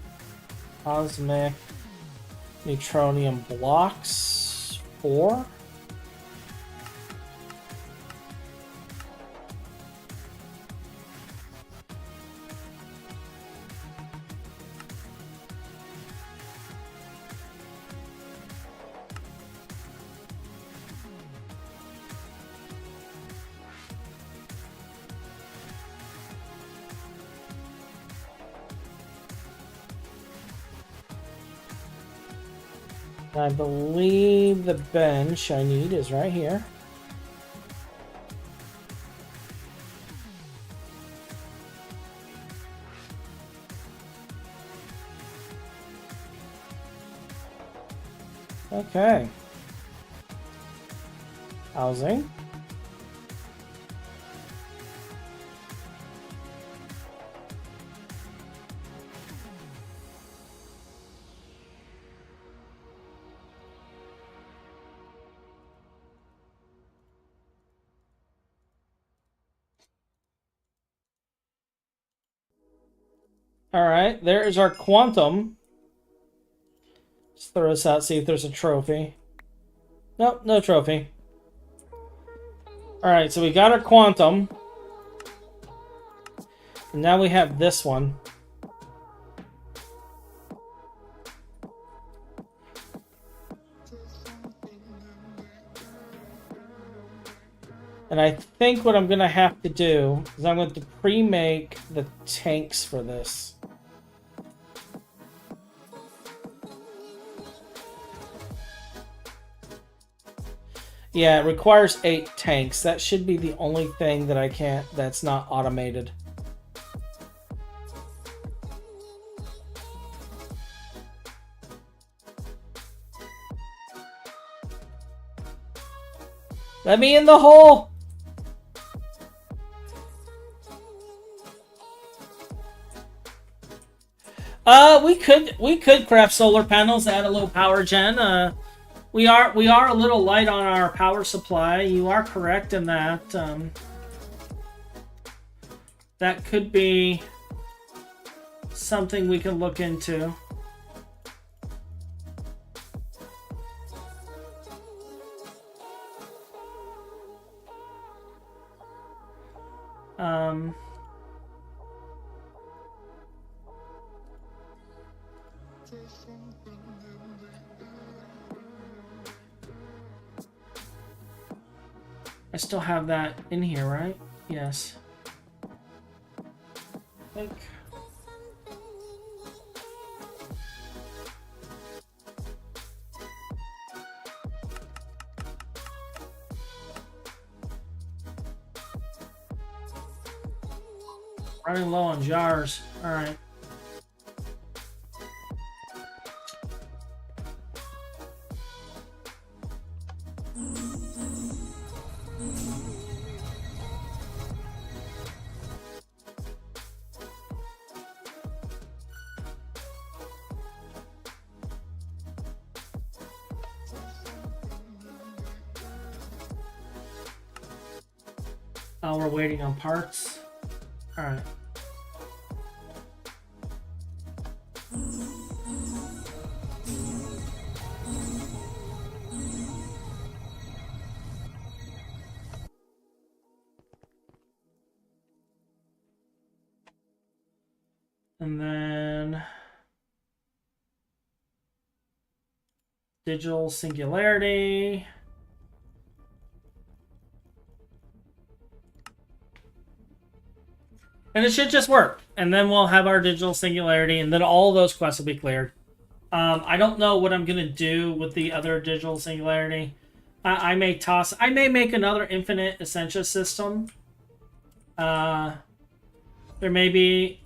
S2: cosmic neutronium blocks. 4. I believe the bench I need is right here. Okay. Housing. All right, there is our quantum. Let's throw this out, see if there's a trophy. Nope, no trophy. All right, so we got our quantum. And now we have this one. And I think what I'm going to have to do is I'm going to pre-make the tanks for this. Yeah, it requires 8 tanks. That should be the only thing that I can't, that's not automated. Let me in the hole! We could craft solar panels, add a little power gen. We are a little light on our power supply. You are correct in that. That could be something we can look into. I still have that in here, right? Yes. I think. Running low on jars. All right. Oh, we're waiting on parts. All right. And then digital singularity. And it should just work. And then we'll have our digital singularity, and then all those quests will be cleared. I don't know what I'm going to do with the other digital singularity. I may make another infinite Essentia system. There may be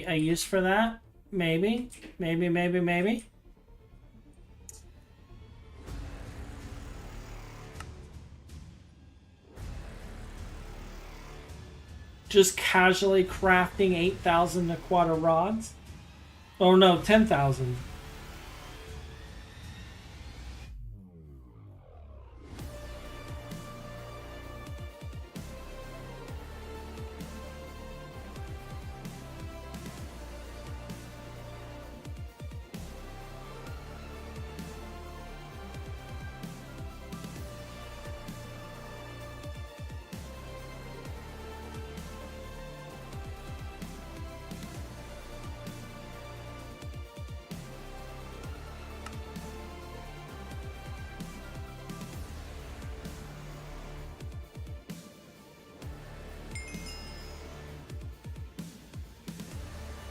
S2: a use for that. Maybe. Just casually crafting 8,000 Aquata rods? Oh no, 10,000.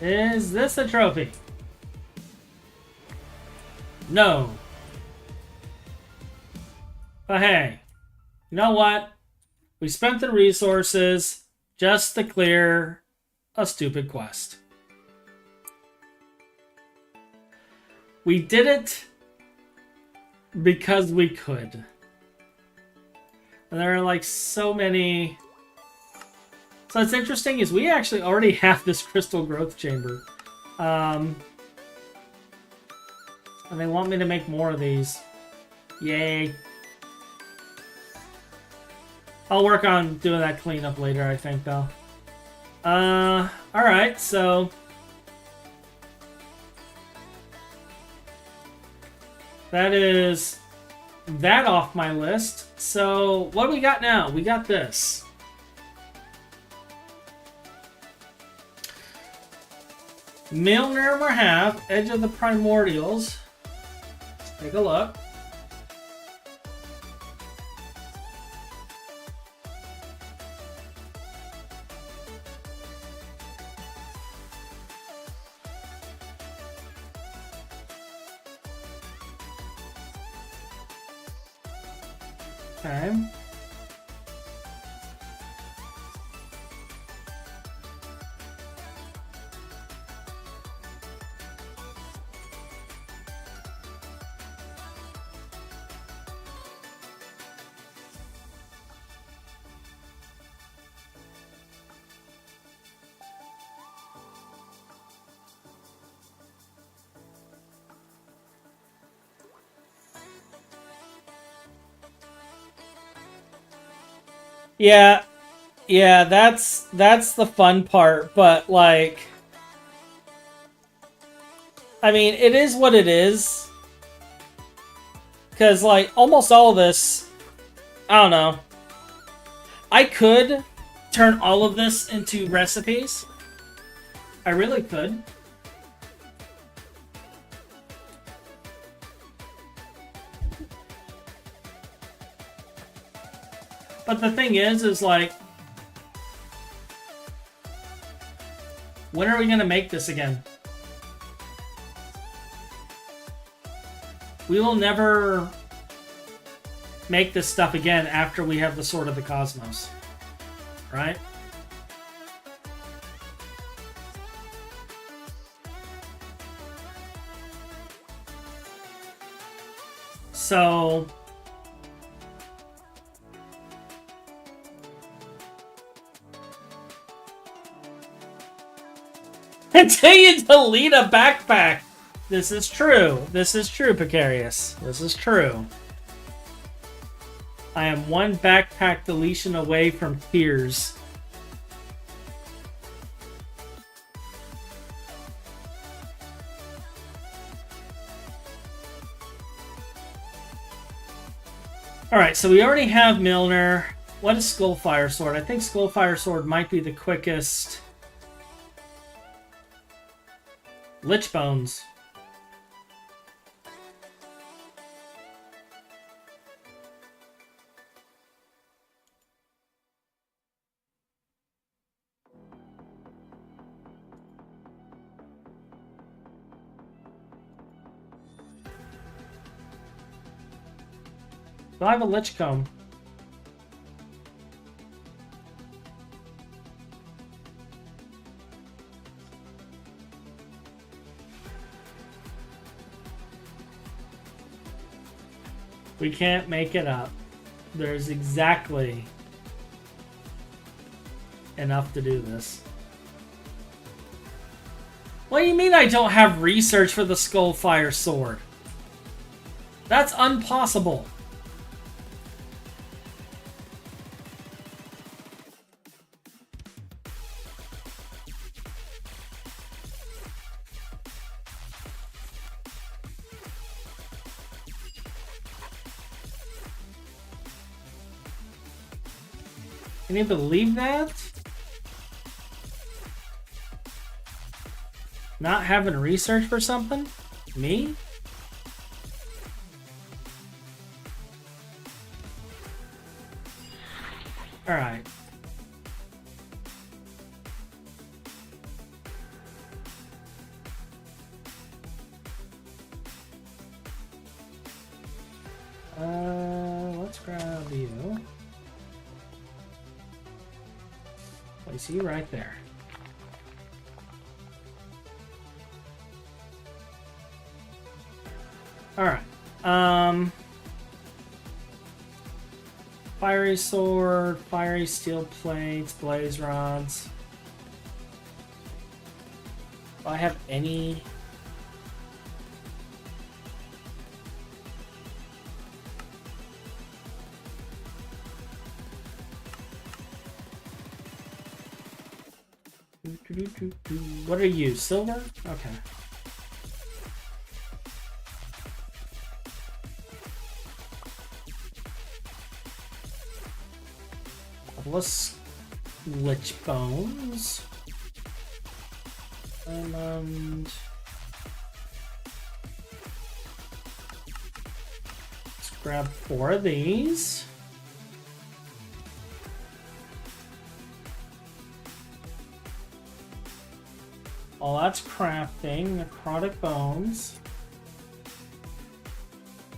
S2: Is this a trophy? No. But hey, you know what? We spent the resources just to clear a stupid quest. We did it because we could. And there are like so many. So what's interesting is we actually already have this crystal growth chamber. And they want me to make more of these. Yay. I'll work on doing that cleanup later, I think, though. Alright, so... that is that off my list. So, what do we got now? We got this. Milner we have, Edge of the Primordials. Let's take a look. Okay. Yeah, that's the fun part, but like, I mean, it is what it is. Because like, almost all of this, I don't know. I could turn all of this into recipes. I really could. But the thing is like, when are we going to make this again? We will never make this stuff again after we have the Sword of the Cosmos. Right? So... until you delete a backpack. This is true. This is true, Precarious. This is true. I am one backpack deletion away from tears. Alright, so we already have Milner. What is Skullfire Sword? I think Skullfire Sword might be the quickest. Lich Bones. Do I have a Lich Comb? We can't make it up. There's exactly enough to do this. What do you mean I don't have research for the Skullfire Sword? That's impossible. Can you believe that? Not having research for something? Me? Alright. Let's grab you. Place you right there. Alright. Fiery sword, fiery steel plates, blaze rods. Do I have any? What are you? Silver? Okay. Let's lich bones. And let's grab 4 of these. Oh, that's crafting. Necrotic bones.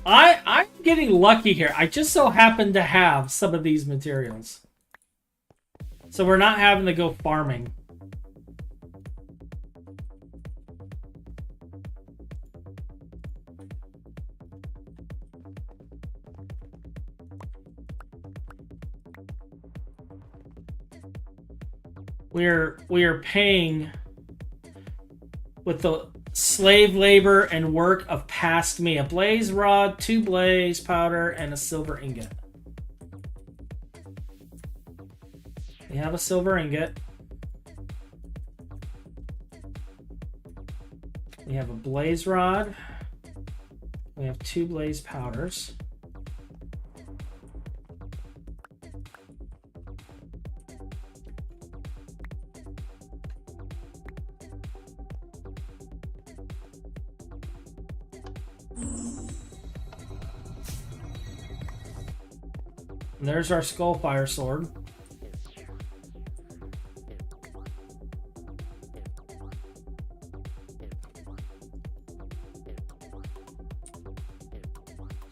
S2: I'm getting lucky here. I just so happen to have some of these materials. So we're not having to go farming. We are paying with the slave labor and work of past me. A blaze rod, 2 blaze powder, and a silver ingot. We have a silver ingot. We have a blaze rod. We have 2 blaze powders. And there's our Skullfire sword.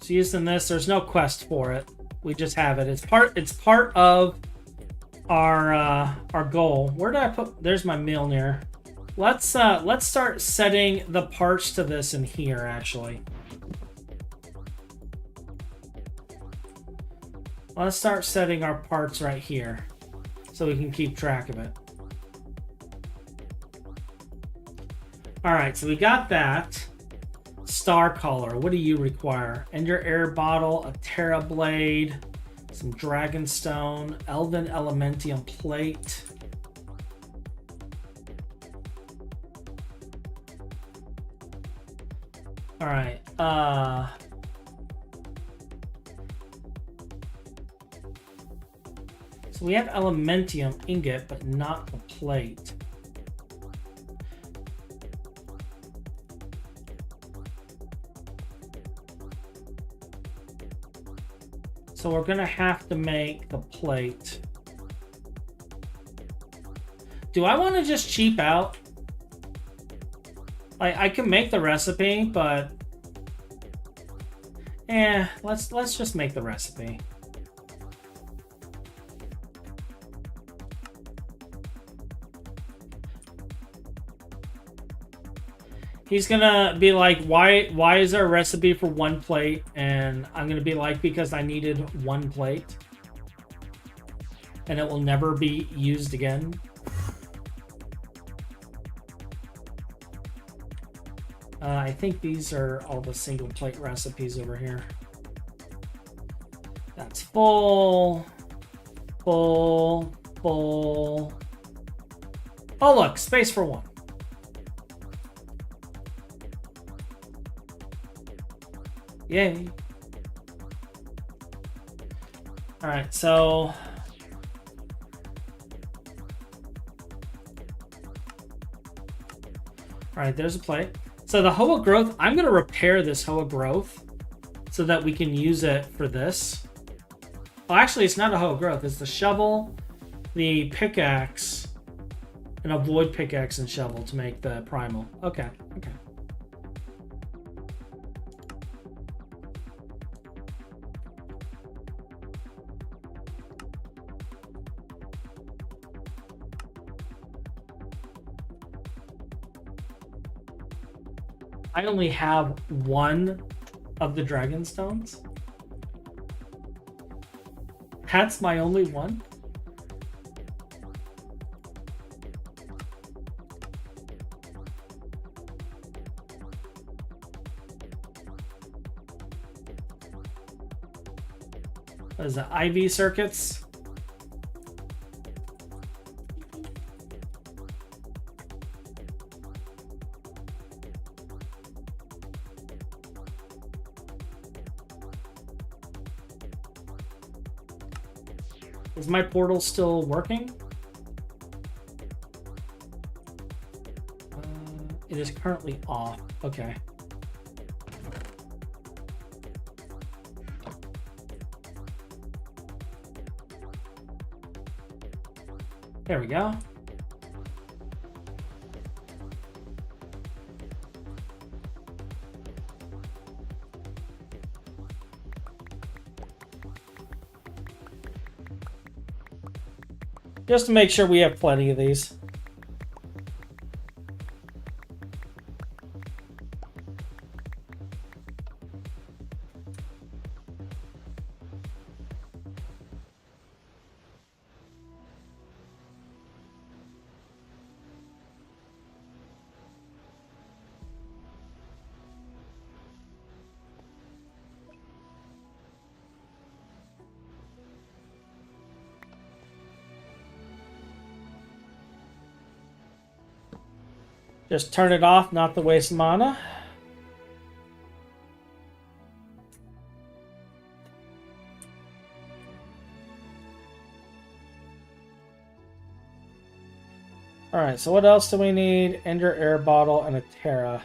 S2: So using this, there's no quest for it. We just have it. It's part of our goal. Where did I put? There's my Mjolnir. Let's start setting the parts to this in here actually. Let's start setting our parts right here so we can keep track of it. All right, so we got that. Star collar, what do you require? Ender air bottle, a Terra blade, some dragonstone, elven elementium plate. All right, so we have elementium ingot, but not the plate. So we're gonna have to make the plate. Do I want to just cheap out? I can make the recipe, but let's just make the recipe. He's gonna be like, why is there a recipe for 1 plate? And I'm gonna be like, because I needed 1 plate. And it will never be used again. I think these are all the single plate recipes over here. That's full, full, full. Oh look, space for 1. Yay. All right, so all right, there's a plate. So the Hoa growth, I'm going to repair this Hoa growth so that we can use it for this. Oh, actually, it's not a Hoa growth. It's the shovel, the pickaxe, and a void pickaxe and shovel to make the primal. Okay, okay. I only have 1 of the dragon stones. That's my only one? What is that, IV circuits? Is my portal still working? It is currently off. Okay. There we go. Just to make sure we have plenty of these. Just turn it off, not to waste mana. Alright, so what else do we need? Ender air bottle and a Terra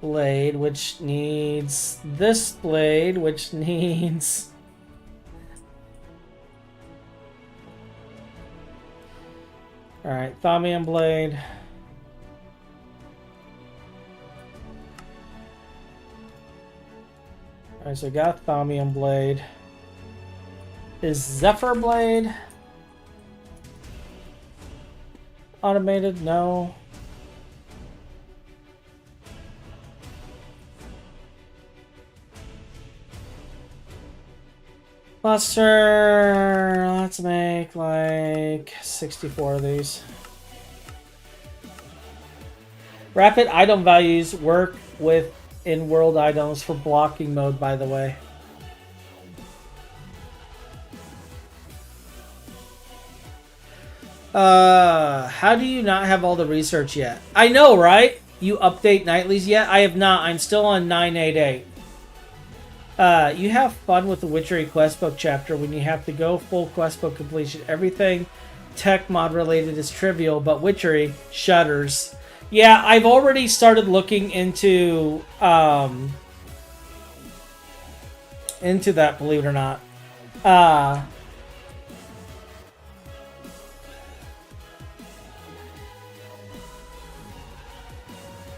S2: blade, which needs this blade, which needs... Alright, Thaumium blade. Alright, so we got Thaumium blade. Is Zephyr blade automated? No. Cluster. Let's make like 64 of these. Rapid item values work with in-world items for blocking mode, by the way. How do you not have all the research yet? I know, right? You update nightlies yet? I have not. I'm still on 988. You have fun with the Witchery questbook chapter when you have to go full questbook completion. Everything tech mod related is trivial, but Witchery shudders. Yeah, I've already started looking into that, believe it or not.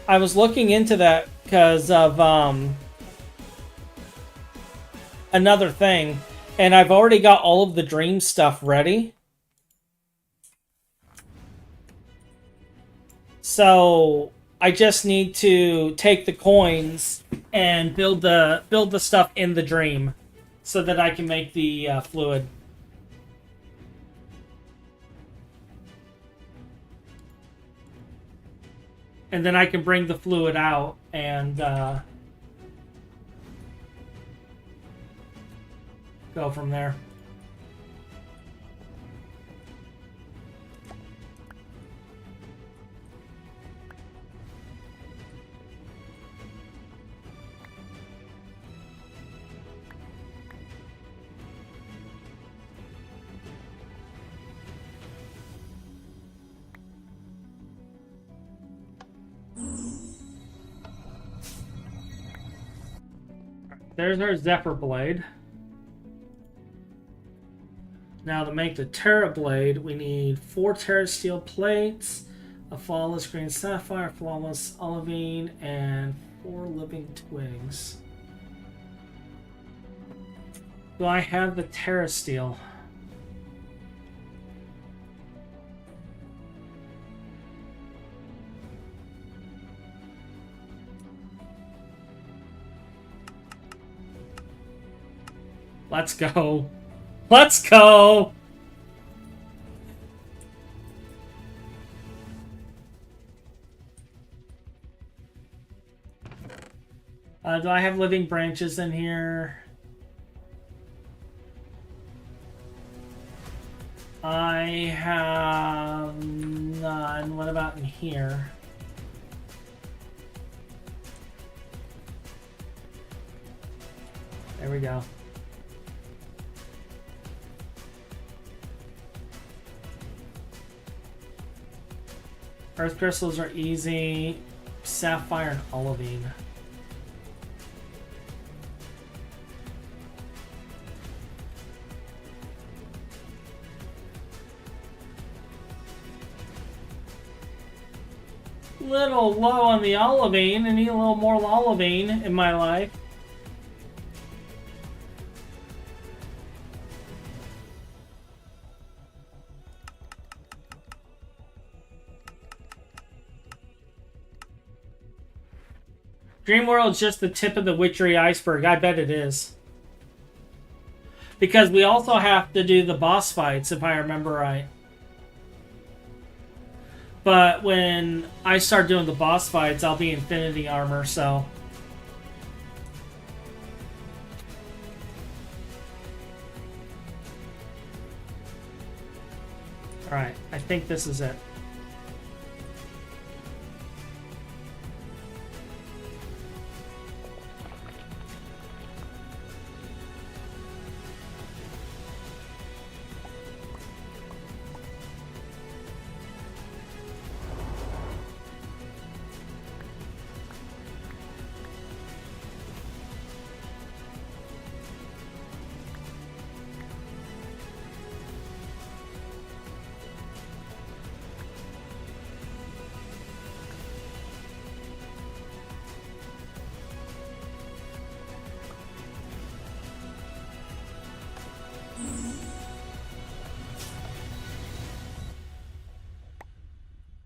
S2: I was looking into that because of another thing, and I've already got all of the dream stuff ready. So I just need to take the coins and build the stuff in the dream so that I can make the fluid. And then I can bring the fluid out and go from there. There's our Zephyr blade. Now to make the Terra blade, we need 4 Terra steel plates, a flawless green sapphire, flawless olivine, and 4 living twigs. Do I have the Terra steel? Let's go. Let's go! Do I have living branches in here? I have none. What about in here? There we go. Earth crystals are easy. Sapphire and olivine. Little low on the olivine. I need a little more olivine in my life. Dreamworld's just the tip of the witchery iceberg. I bet it is. Because we also have to do the boss fights, if I remember right. But when I start doing the boss fights, I'll be Infinity Armor, so... Alright, I think this is it.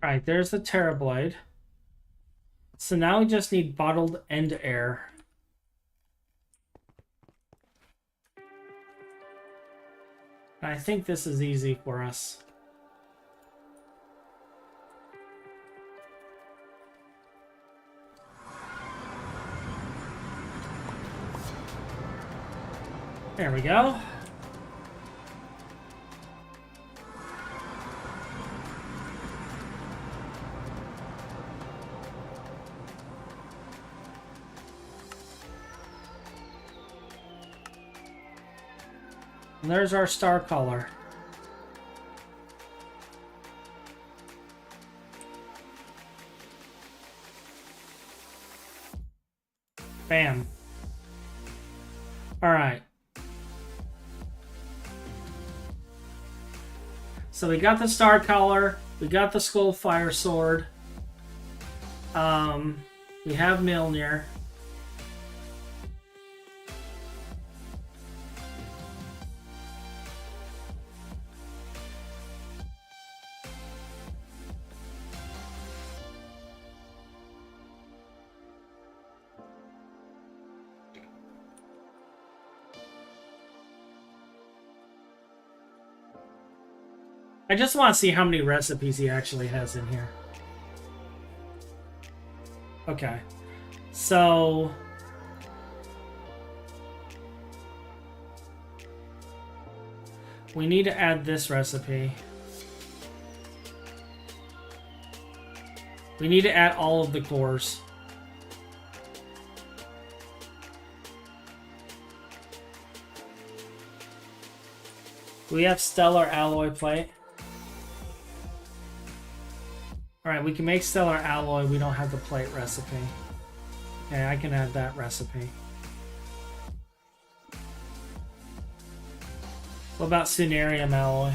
S2: Alright, there's the Terrorblade. So now we just need bottled end air. I think this is easy for us. There we go. And there's our star color. Bam. All right. So we got the star color. We got the skull fire sword. We have Mjolnir. I just want to see how many recipes he actually has in here. Okay. So... we need to add this recipe. We need to add all of the cores. We have stellar alloy plate. Alright, we can make stellar alloy. We don't have the plate recipe. Okay, I can add that recipe. What about Sunarium alloy?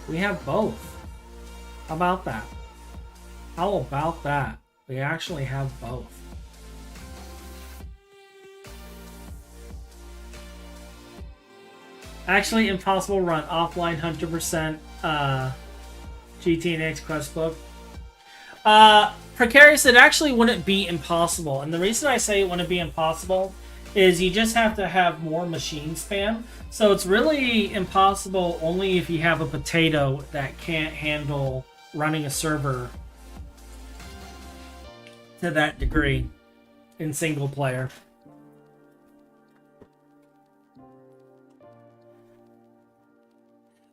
S2: We have both. How about that? How about that? We actually have both. Actually, impossible run. Offline 100% GTNX quest book. Precarious, it actually wouldn't be impossible. And the reason I say it wouldn't be impossible is you just have to have more machine spam. So it's really impossible only if you have a potato that can't handle running a server to that degree in single player.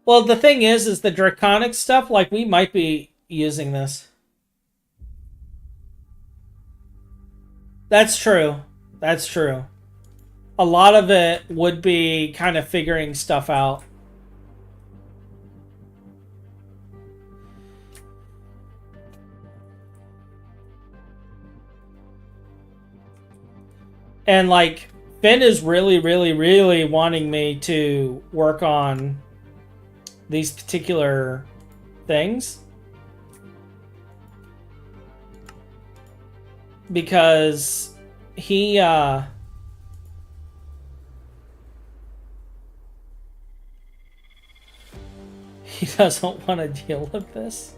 S2: Well, the thing is the draconic stuff, like, we might be using this. That's true. That's true. A lot of it would be kind of figuring stuff out. And, like, Phin is really, really, really wanting me to work on these particular things. Because he doesn't want to deal with this.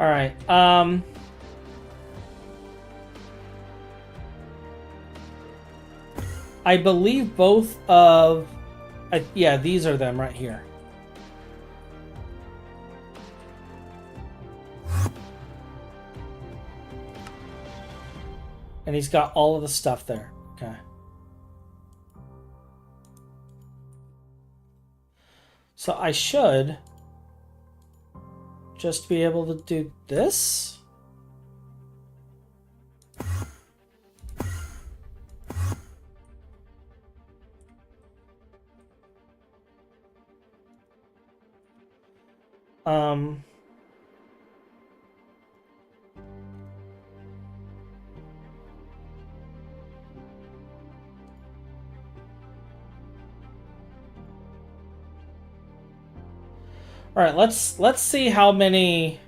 S2: All right. I believe both of... yeah, these are them right here. And he's got all of the stuff there. Okay. So I should just be able to do this. All right, let's see how many.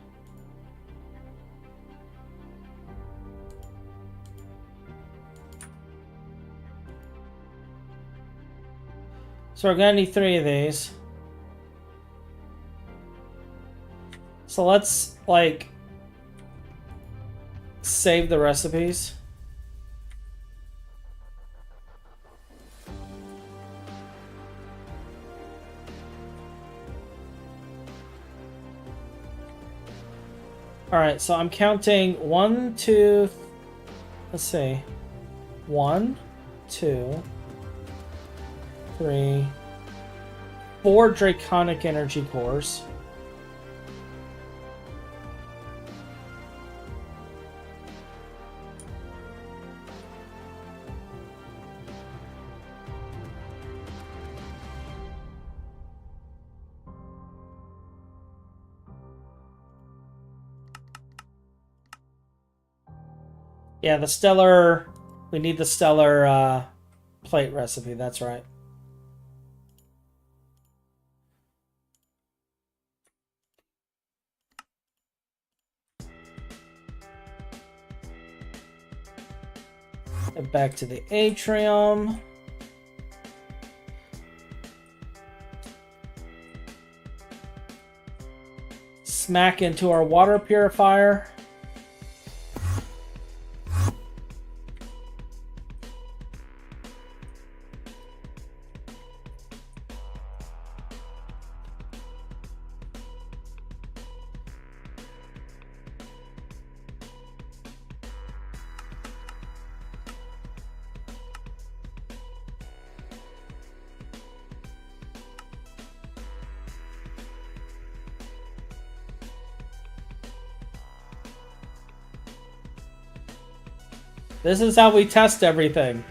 S2: So we're gonna need 3 of these. So let's, like, save the recipes. All right, so I'm counting 1, 2, let's see, 1, 2, 3, 4 draconic energy cores. Yeah, the stellar... We need the stellar plate recipe, that's right. Head back to the atrium. Smack into our water purifier. This is how we test everything.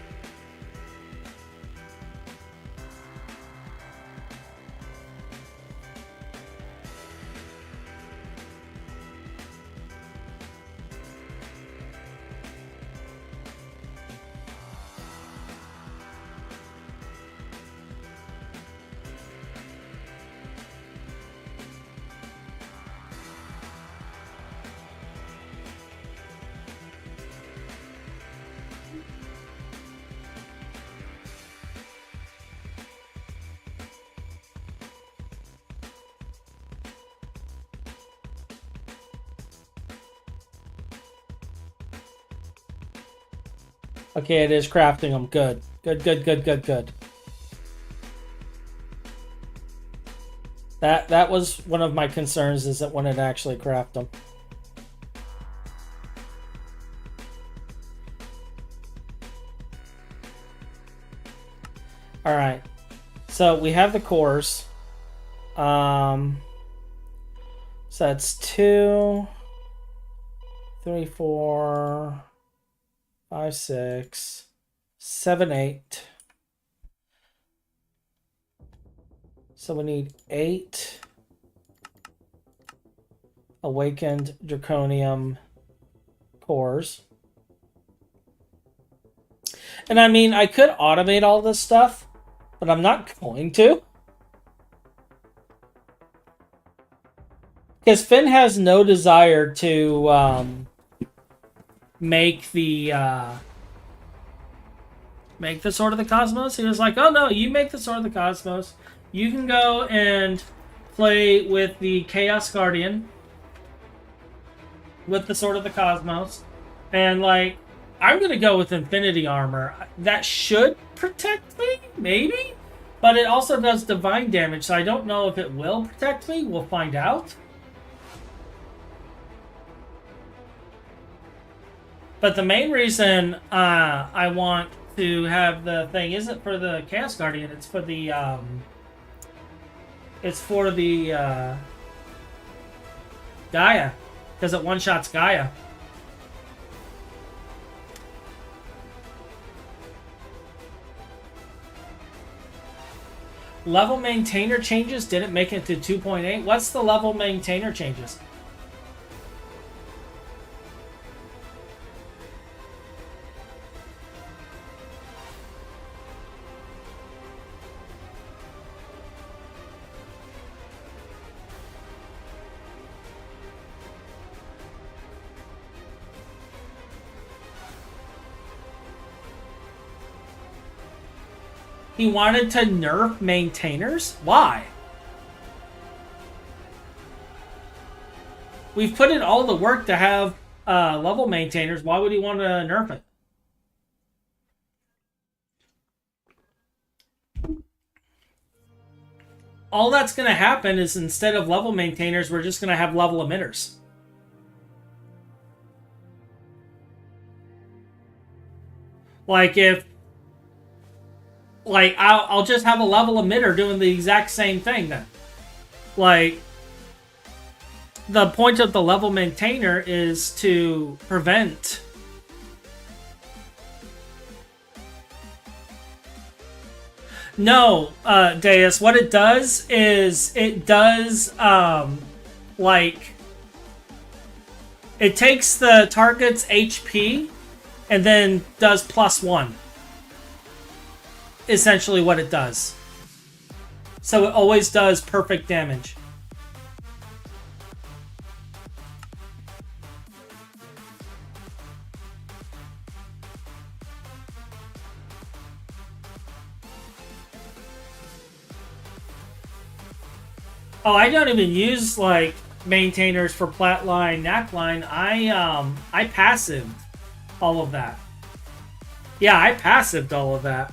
S2: Okay, it is crafting them. Good. Good, good, good, good, good. That was one of my concerns, is that when it actually craft them. Alright. So we have the cores. So that's 2, 3, 4, 5, 6, 7, 8. So we need 8 awakened draconium cores. And I mean, I could automate all this stuff, but I'm not going to. Because Phin has no desire to make the Sword of the Cosmos. He was like, oh no, you make the Sword of the Cosmos. You can go and play with the Chaos Guardian with the Sword of the Cosmos. And like, I'm going to go with Infinity Armor. That should protect me, maybe? But it also does divine damage, so I don't know if it will protect me. We'll find out. But the main reason I want to have the thing isn't for the Chaos Guardian. It's for the Gaia, because it one-shots Gaia. Level maintainer changes didn't make it to 2.8. What's the level maintainer changes? He wanted to nerf maintainers? Why? We've put in all the work to have level maintainers. Why would he want to nerf it? All that's going to happen is instead of level maintainers, we're just going to have level emitters. Like if... Like, I'll just have a level emitter doing the exact same thing then. Like, the point of the level maintainer is to prevent... No, Deus, what it does is it does, like... It takes the target's HP and then does +1. Essentially what it does. So it always does perfect damage. Oh, I don't even use like maintainers for Platline, Knackline. I passived all of that. Yeah, I passived all of that.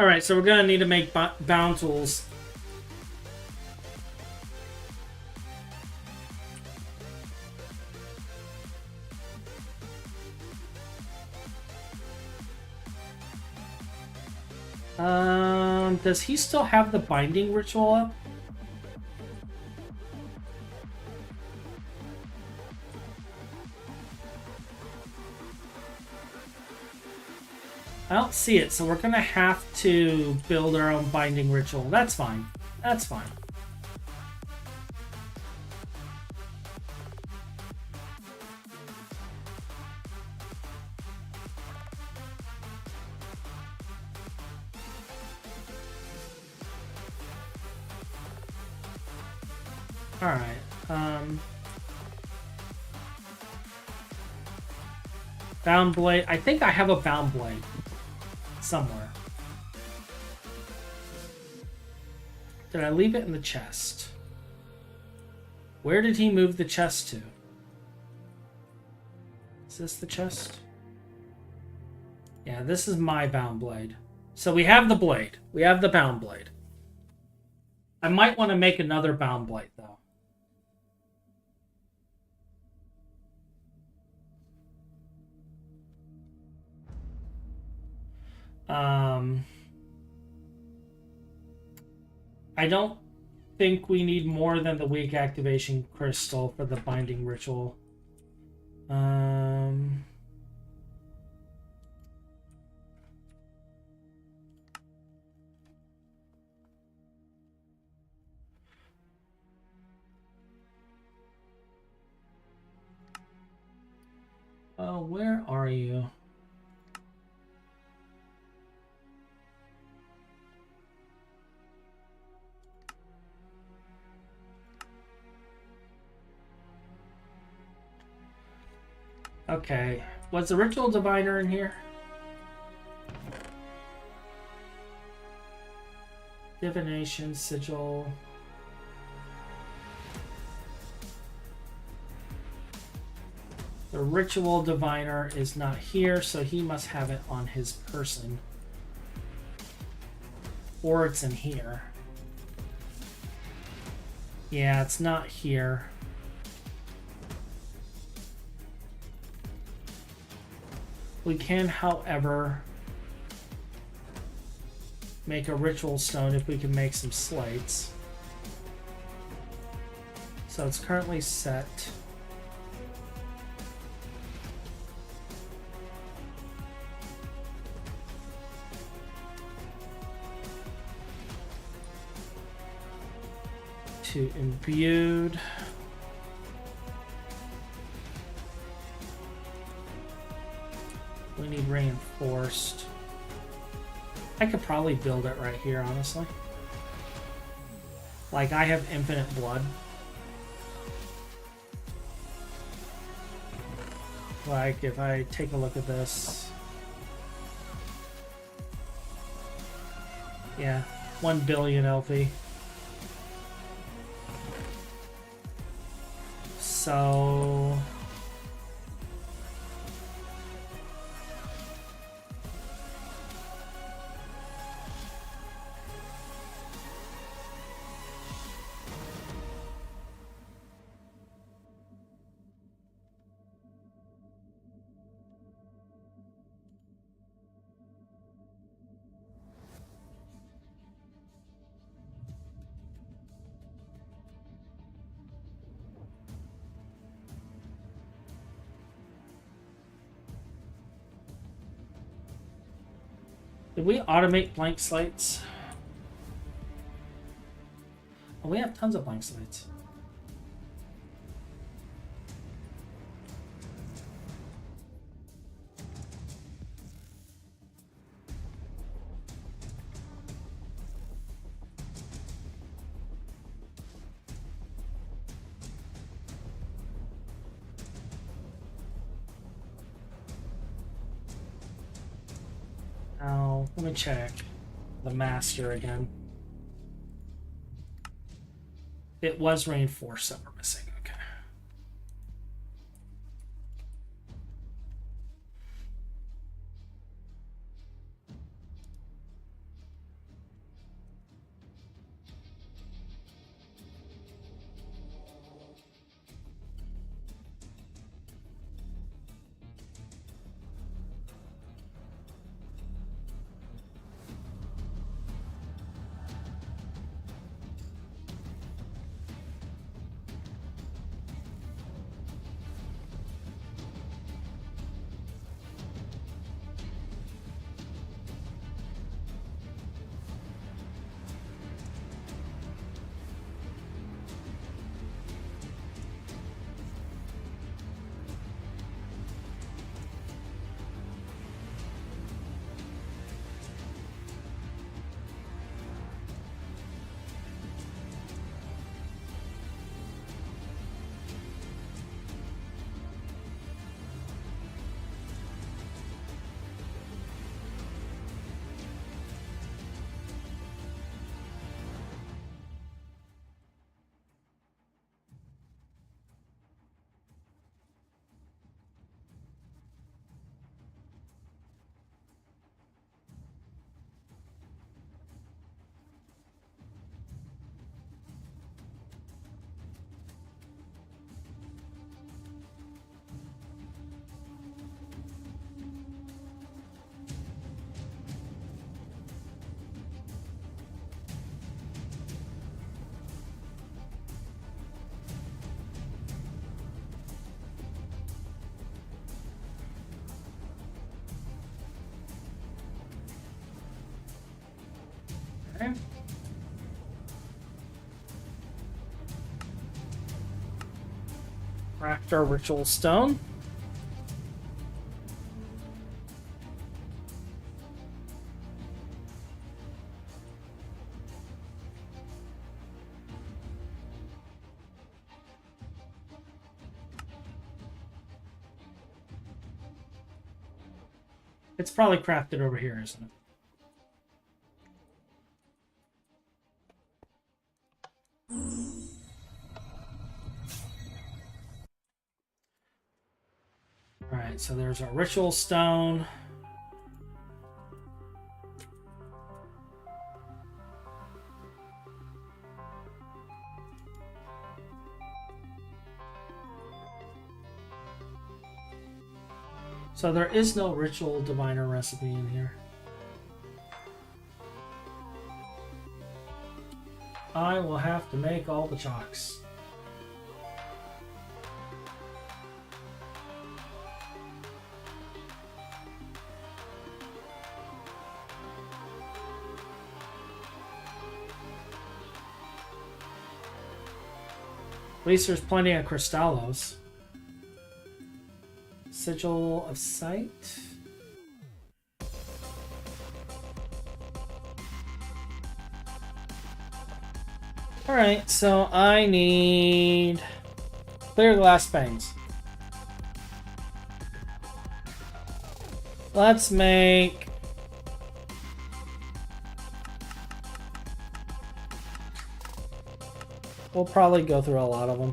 S2: Alright, so we're going to need to make bound tools. Does he still have the binding ritual up? I don't see it, so we're going to have to build our own binding ritual. That's fine. That's fine. Alright. Bound blade. I think I have a bound blade somewhere. Did I leave it in the chest? Where did he move the chest to? Is this the chest? Yeah, this is my bound blade. So we have the blade. We have the bound blade. I might want to make another bound blade, though. I don't think we need more than the weak activation crystal for the binding ritual. Oh, where are you? Okay, was the ritual diviner in here? Divination, sigil. The ritual diviner is not here, so he must have it on his person. Or it's in here. Yeah, it's not here. We can, however, make a ritual stone if we can make some slates. So it's currently set. To imbued. We need reinforced. I could probably build it right here, honestly. Like, I have infinite blood. Like, if I take a look at this. Yeah, 1 billion LP. So... Did we automate blank slates? Oh, we have tons of blank slates. Let me check the master again. It was reinforced that we're missing. Okay. Craft our ritual stone. It's probably crafted over here, isn't it? Alright, so there's our ritual stone. So there is no ritual diviner recipe in here. I will have to make all the chalks. At least there's plenty of crystallos. Sigil of Sight. Alright, so I need clear glass panes. Let's make we'll probably go through a lot of them.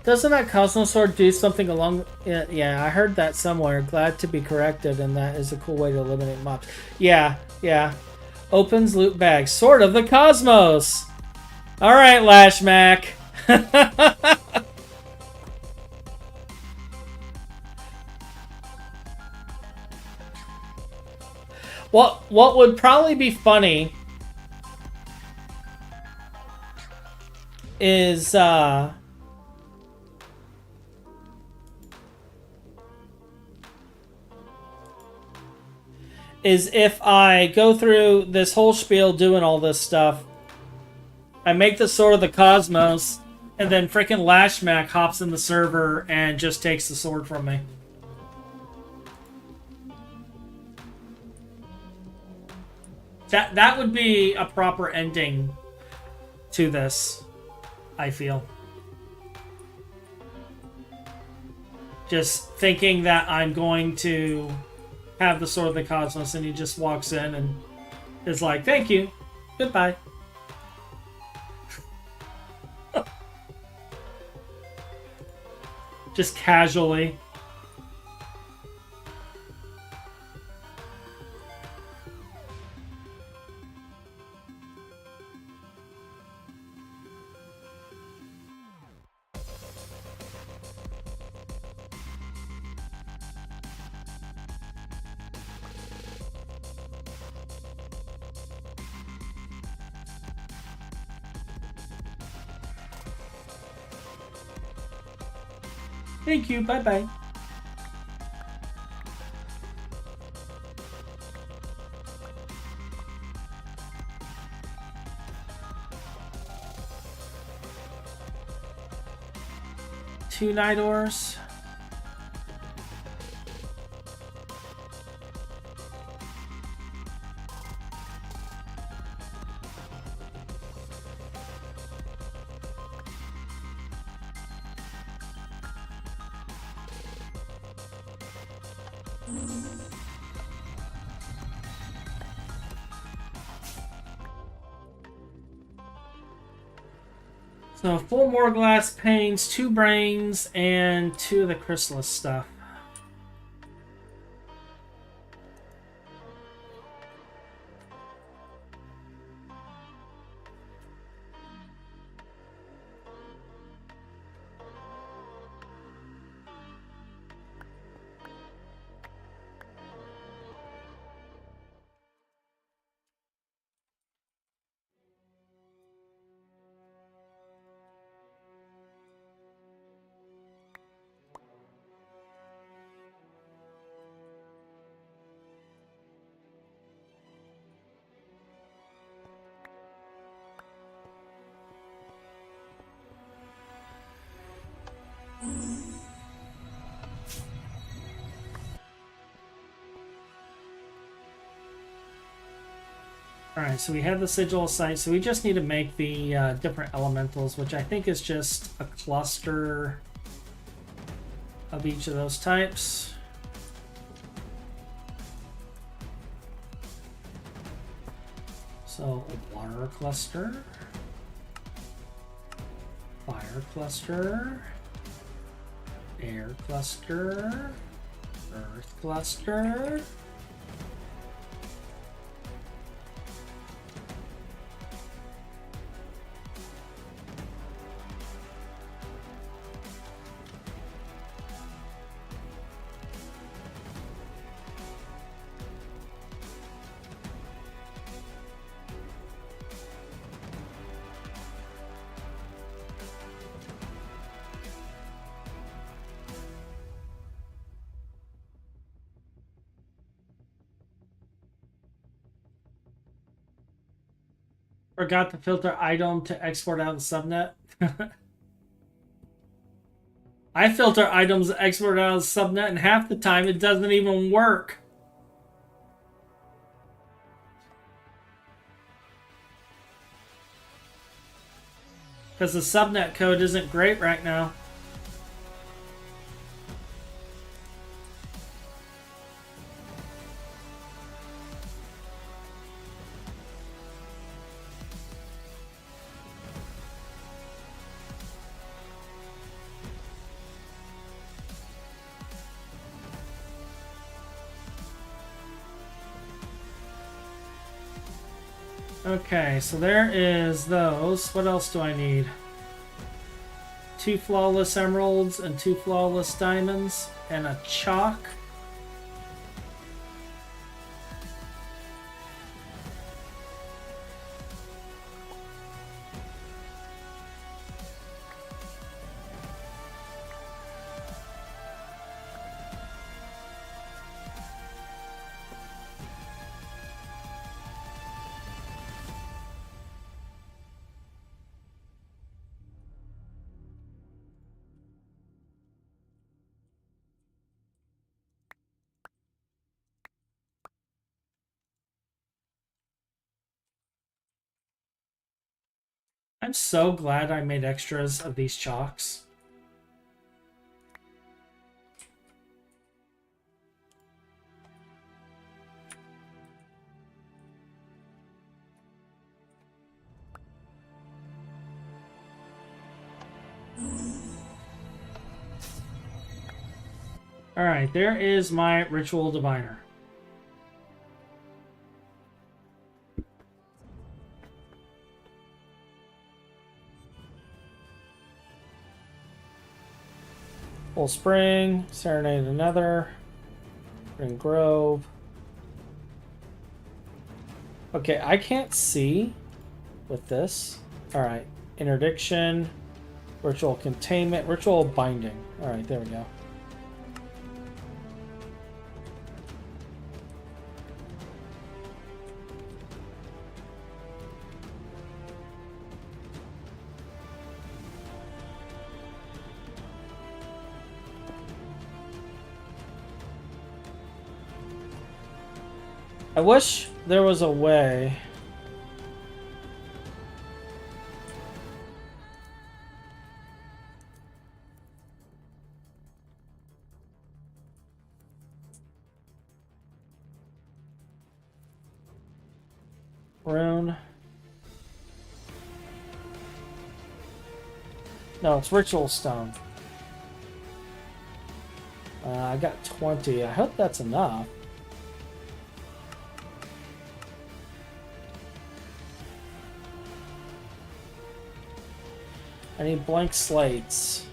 S2: Doesn't that Cosmo Sword do something along... Yeah, I heard that somewhere. Glad to be corrected, and that is a cool way to eliminate mobs. Yeah. Opens loot bag. Sword of the Cosmos! Alright, Lashmac. What would probably be funny is if I go through this whole spiel doing all this stuff, I make the Sword of the Cosmos, and then freaking Lashmac hops in the server and just takes the sword from me. That would be a proper ending to this, I feel. Just thinking that I'm going to have the Sword of the Cosmos, and he just walks in and is like, thank you, goodbye. Just casually. Thank you, bye-bye. Two Night Ores. So 4 more glass panes, 2 brains, and 2 of the chrysalis stuff. Alright, so we have the sigil of sight, so we just need to make the different elementals, which I think is just a cluster of each of those types. So, a water cluster, fire cluster, air cluster, earth cluster. Forgot to filter item to export out of the subnet. I filter items to export out of the subnet, and half the time it doesn't even work. Because the subnet code isn't great right now. Okay, so there is those. What else do I need? 2 flawless emeralds and 2 flawless diamonds and a chalk. I'm so glad I made extras of these chalks. Alright, there is my ritual diviner. Full Spring, Serenade Another, Green Grove. Okay, I can't see with this. Alright, Interdiction, Ritual Containment, Ritual Binding. Alright, there we go. I wish there was a way. Rune. No, it's Ritual Stone. I got 20. I hope that's enough. I need blank slates.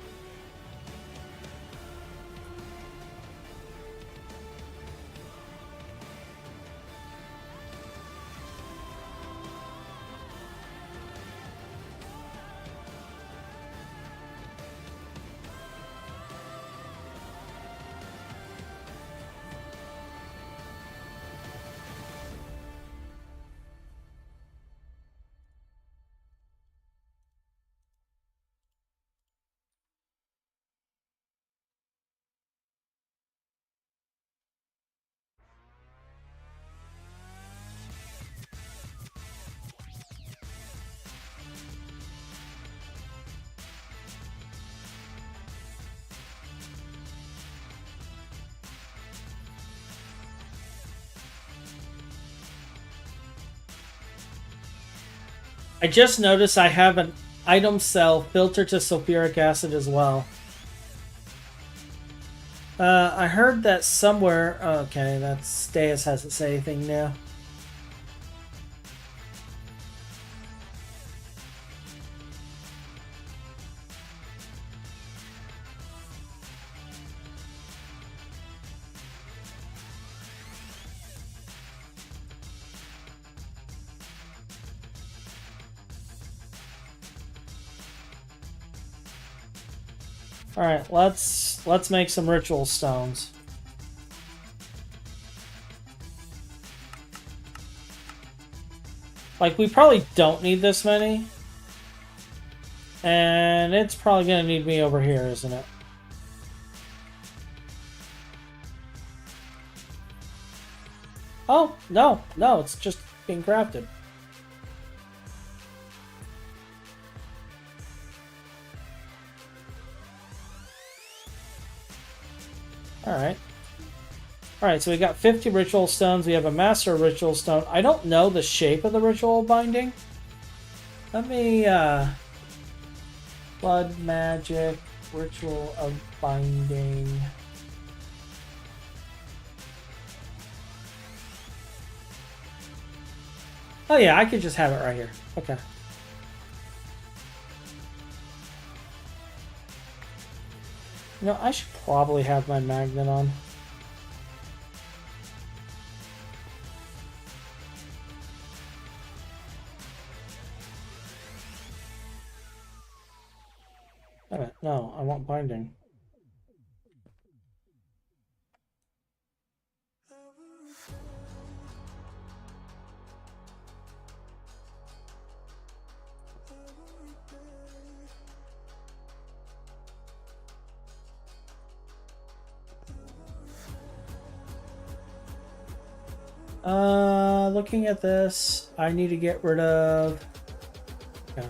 S2: I just noticed I have an item cell filter to sulfuric acid as well. I heard that somewhere... Okay, that's... Deus hasn't said anything new. All right, let's make some ritual stones. Like, we probably don't need this many. And it's probably gonna need me over here, isn't it? Oh, no, it's just being crafted. Alright, so we got 50 ritual stones. We have a master ritual stone. I don't know the shape of the ritual binding. Let me, blood magic, ritual of binding. Oh yeah, I could just have it right here. Okay. You know, I should probably have my magnet on. No, I want binding. Looking at this, I need to get rid of... Okay.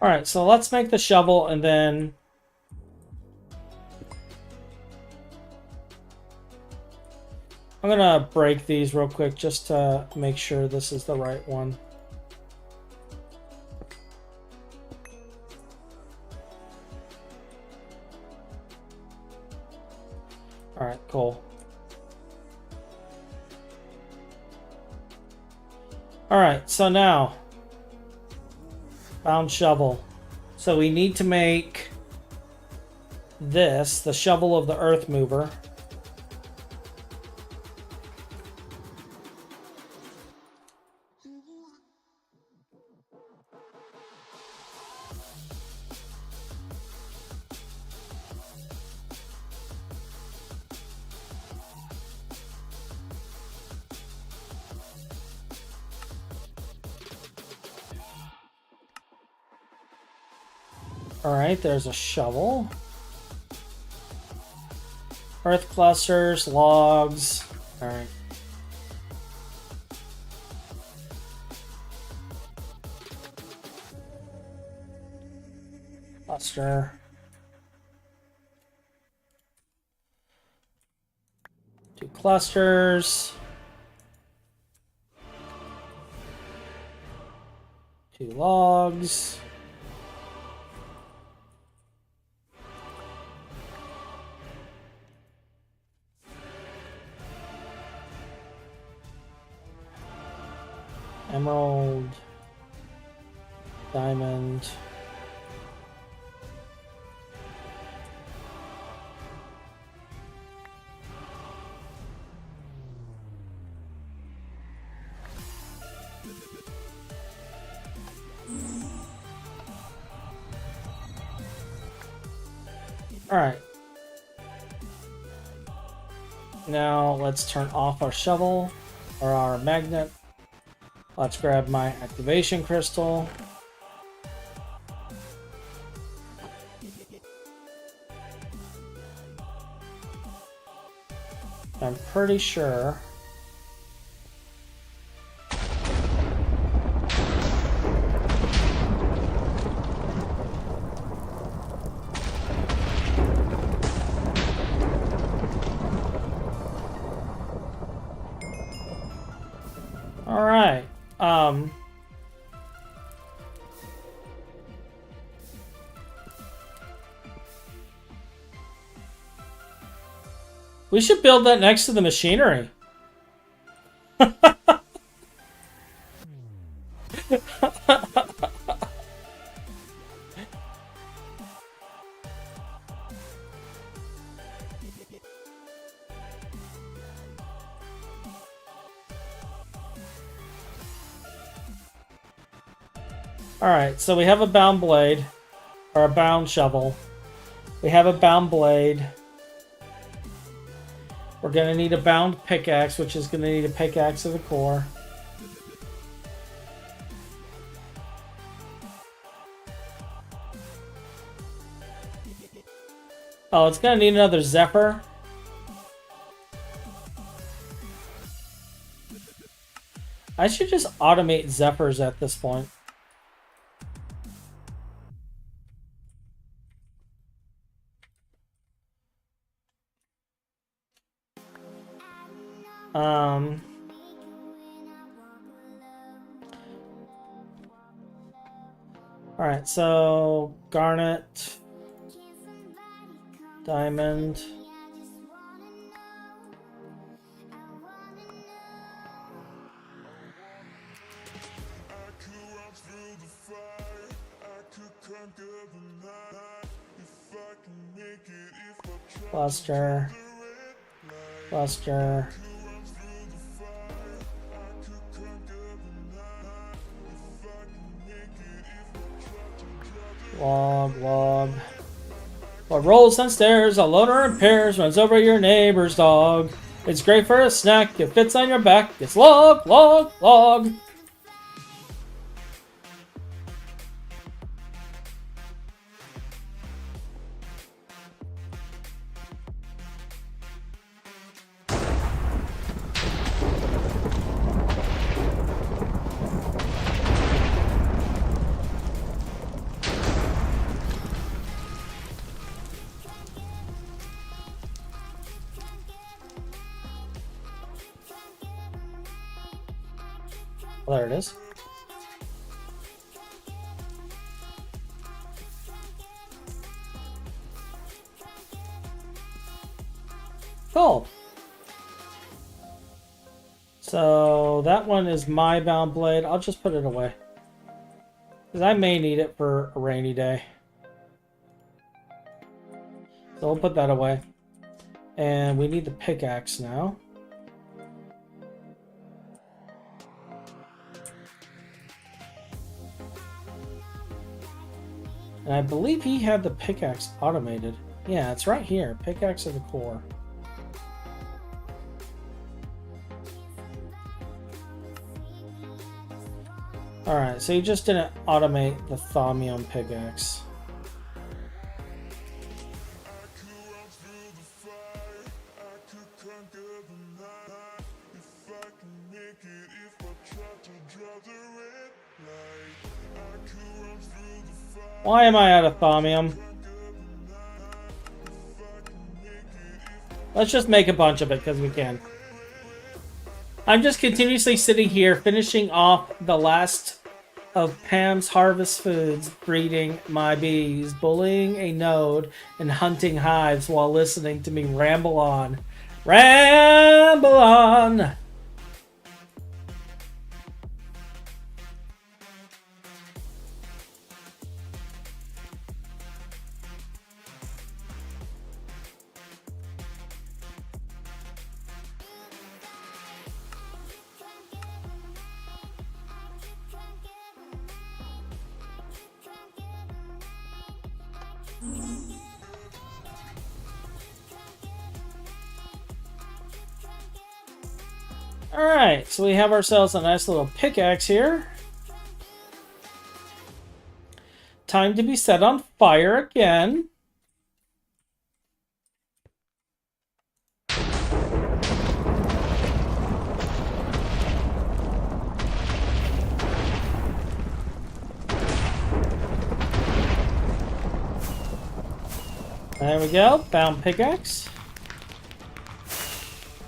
S2: Alright, so let's make the shovel and then... I'm gonna break these real quick just to make sure this is the right one. Alright, cool. Alright, so now... Found shovel. So we need to make this, the shovel of the earth mover. Alright, there's a shovel. Earth clusters, logs. Alright. Cluster. Two clusters. Two logs. Emerald, diamond, all right. Now let's turn off our shovel or our magnet. Let's grab my activation crystal. I'm pretty sure. All right. We should build that next to the machinery. Alright, so we have a bound blade, or a bound shovel. We have a bound blade. We're going to need a bound pickaxe, which is going to need a pickaxe of the core. Oh, it's going to need another Zephyr. I should just automate Zephyrs at this point. Alright, so garnet, diamond, cluster, cluster. Log. What rolls downstairs, a loner in pairs, runs over your neighbor's dog. It's great for a snack, it fits on your back. It's log. Well, there it is. Cool. So that one is my bound blade. I'll just put it away, because I may need it for a rainy day. So we'll put that away. And we need the pickaxe now. And I believe he had the pickaxe automated. Yeah, it's right here. Pickaxe of the core. Alright, so you just didn't automate the thaumium pickaxe. Why am I out of thaumium? Let's just make a bunch of it because we can. I'm just continuously sitting here finishing off the last of Pam's harvest foods, breeding my bees, bullying a node, and hunting hives while listening to me ramble on. Ramble on! Alright, so we have ourselves a nice little pickaxe here. Time to be set on fire again. There we go, found pickaxe.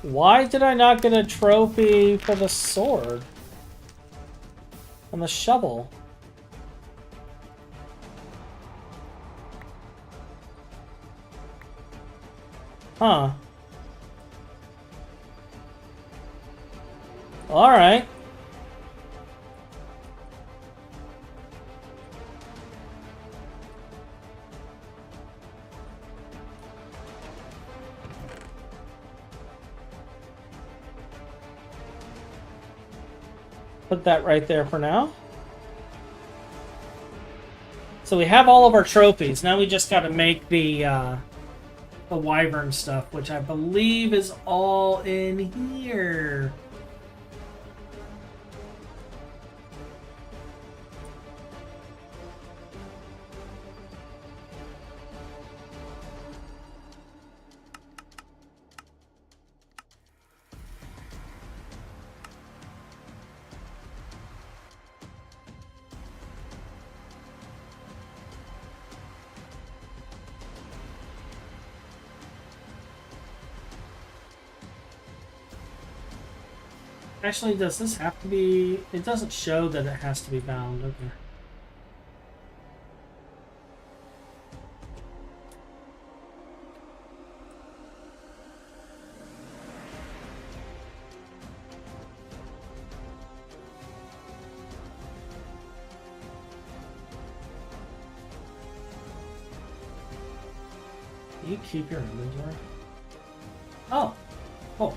S2: Why did I not get a trophy for the sword? And the shovel? Huh. Alright. Put that right there for now. So we have all of our trophies. Now we just got to make the wyvern stuff, which I believe is all in here. Actually, does this have to be... It doesn't show that it has to be bound. Okay. Do you keep your inventory? Oh. Oh.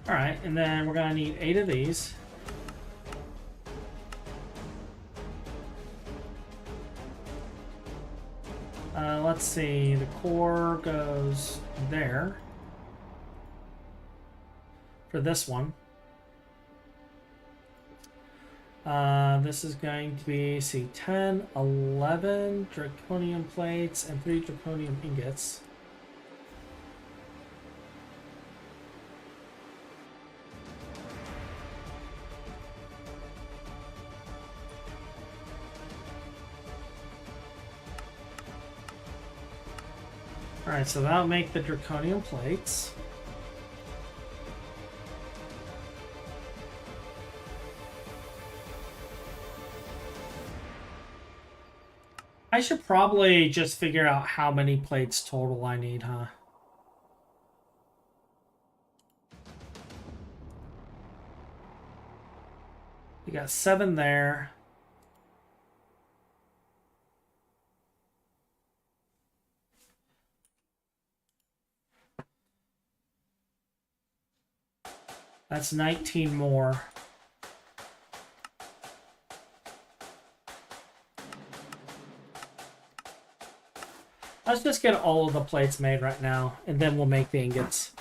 S2: Alright, and then we're gonna need 8 of these. Let's see, the core goes there for this one. This is going to be, see, 10, 11 draconium plates and 3 draconium ingots. Alright, so that'll make the draconium plates. I should probably just figure out how many plates total I need, huh? You got 7 there. That's 19 more. Let's just get all of the plates made right now, and then we'll make the ingots.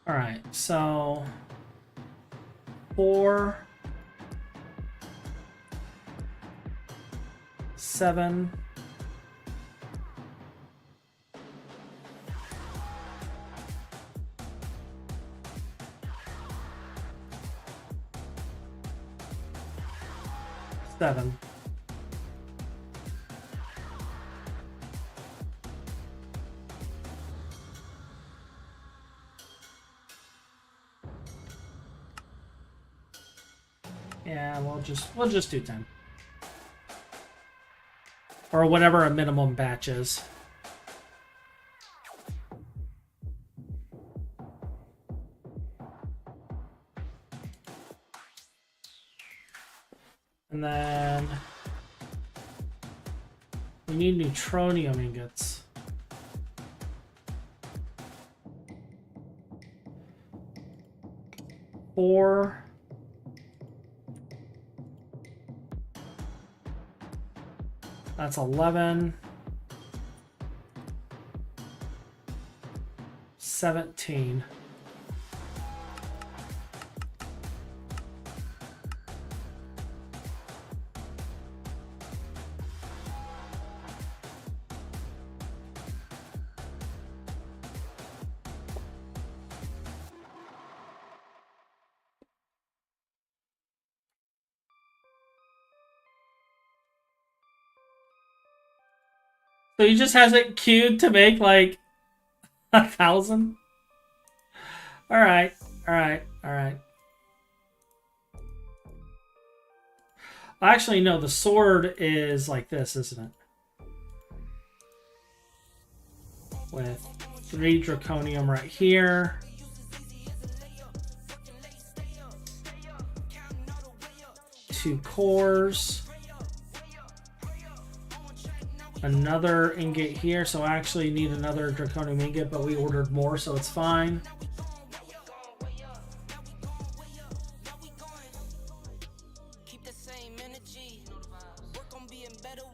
S2: All right, so 4, 7, 7. Yeah, we'll just do 10. Or whatever a minimum batch is. And then we need neutronium ingots. Four. That's 11. 17. So he just has it queued to make like 1,000? Alright, alright, alright. Actually, no, the sword is like this, isn't it? With 3 draconium right here. Two cores. Another ingot here, so I actually need another draconium ingot, but we ordered more, so it's fine.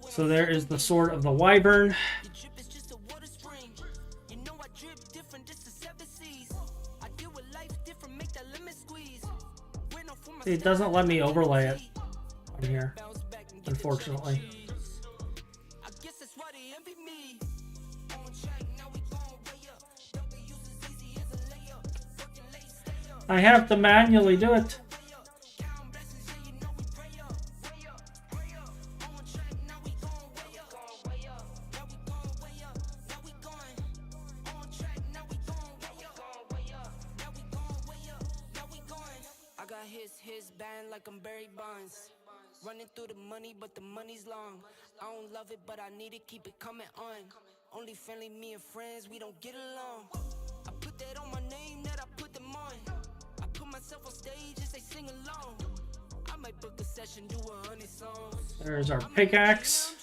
S2: So there is the sword of the wyvern. It doesn't let me overlay it on here, unfortunately. I have to manually do it.
S1: Running through the money, but the money's long. I don't love it, but I need it, keep it coming on. Only friendly, me and friends, we don't get along. I put that on my name, that I put them on. I put myself on stage as they sing along. I might book a session, do 100 songs.
S2: There's our pickaxe.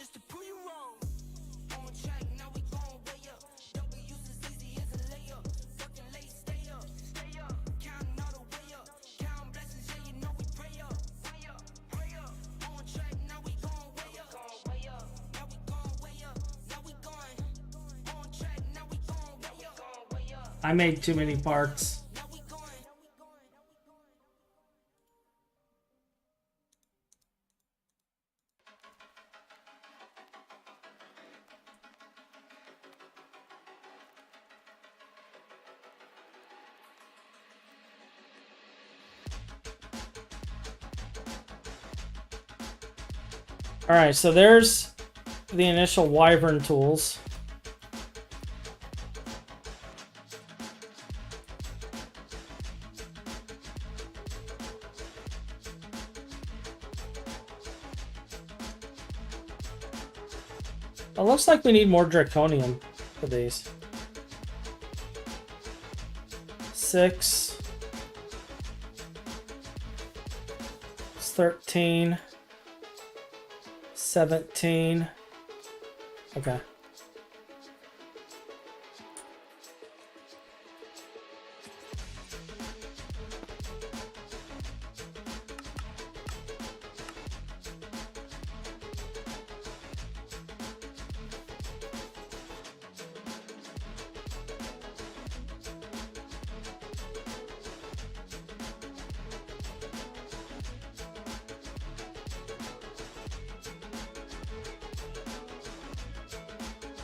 S2: I made too many parts. All right, so there's the initial wyvern tools. It looks like we need more draconium for these. 6. It's 13. 17. Okay.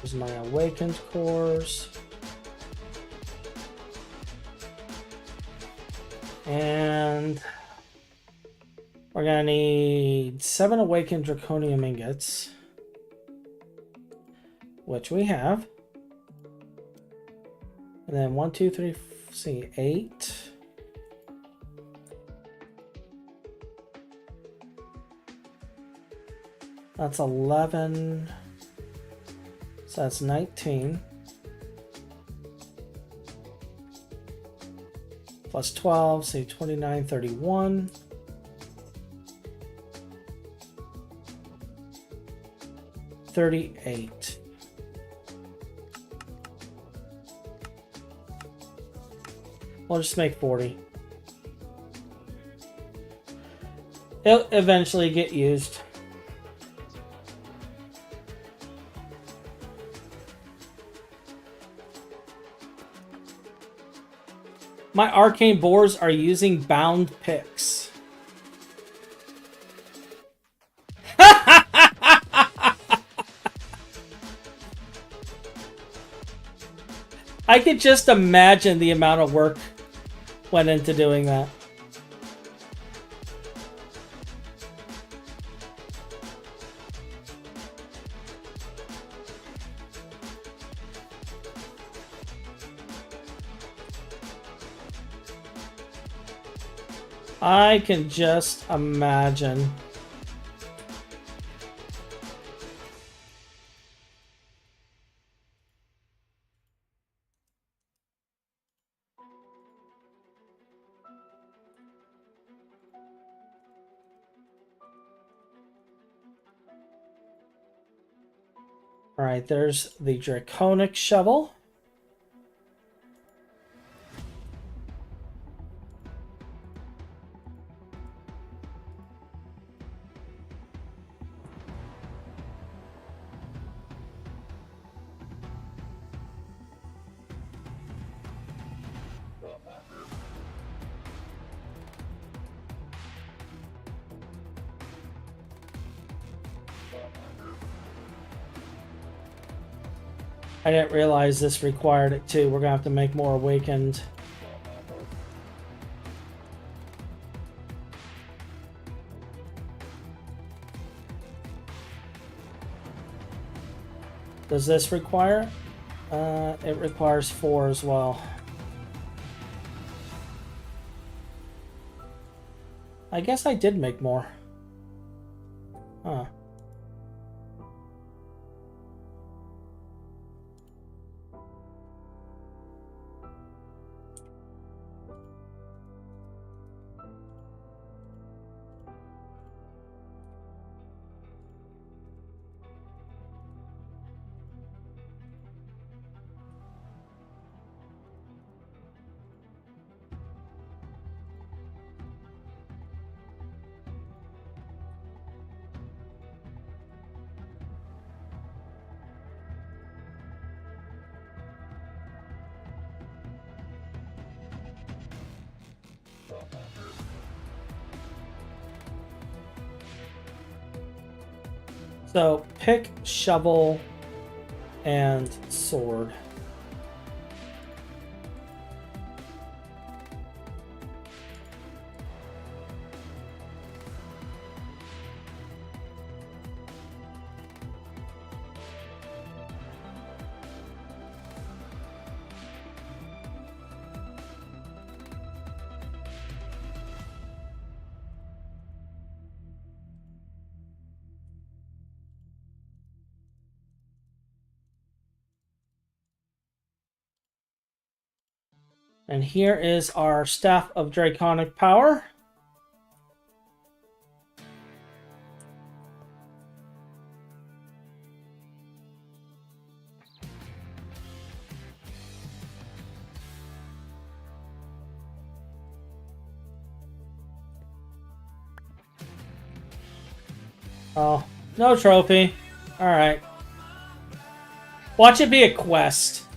S2: Here's my awakened cores. And we're gonna need 7 awakened draconium ingots, which we have. And then 1, 2, 3, see, 8. That's 11. So that's 19. Plus 12, say 29, 31. 38. We'll just make 40. It'll eventually get used. My arcane boars are using bound picks. I could just imagine the amount of work went into doing that. I can just imagine. All right, there's the draconic shovel. I didn't realize this required it too. We're gonna have to make more awakened. Does this require? It requires 4 as well. I guess I did make more. Huh. So pick, shovel, and sword. And here is our Staff of Draconic Power. Oh, no trophy. All right. Watch it be a quest.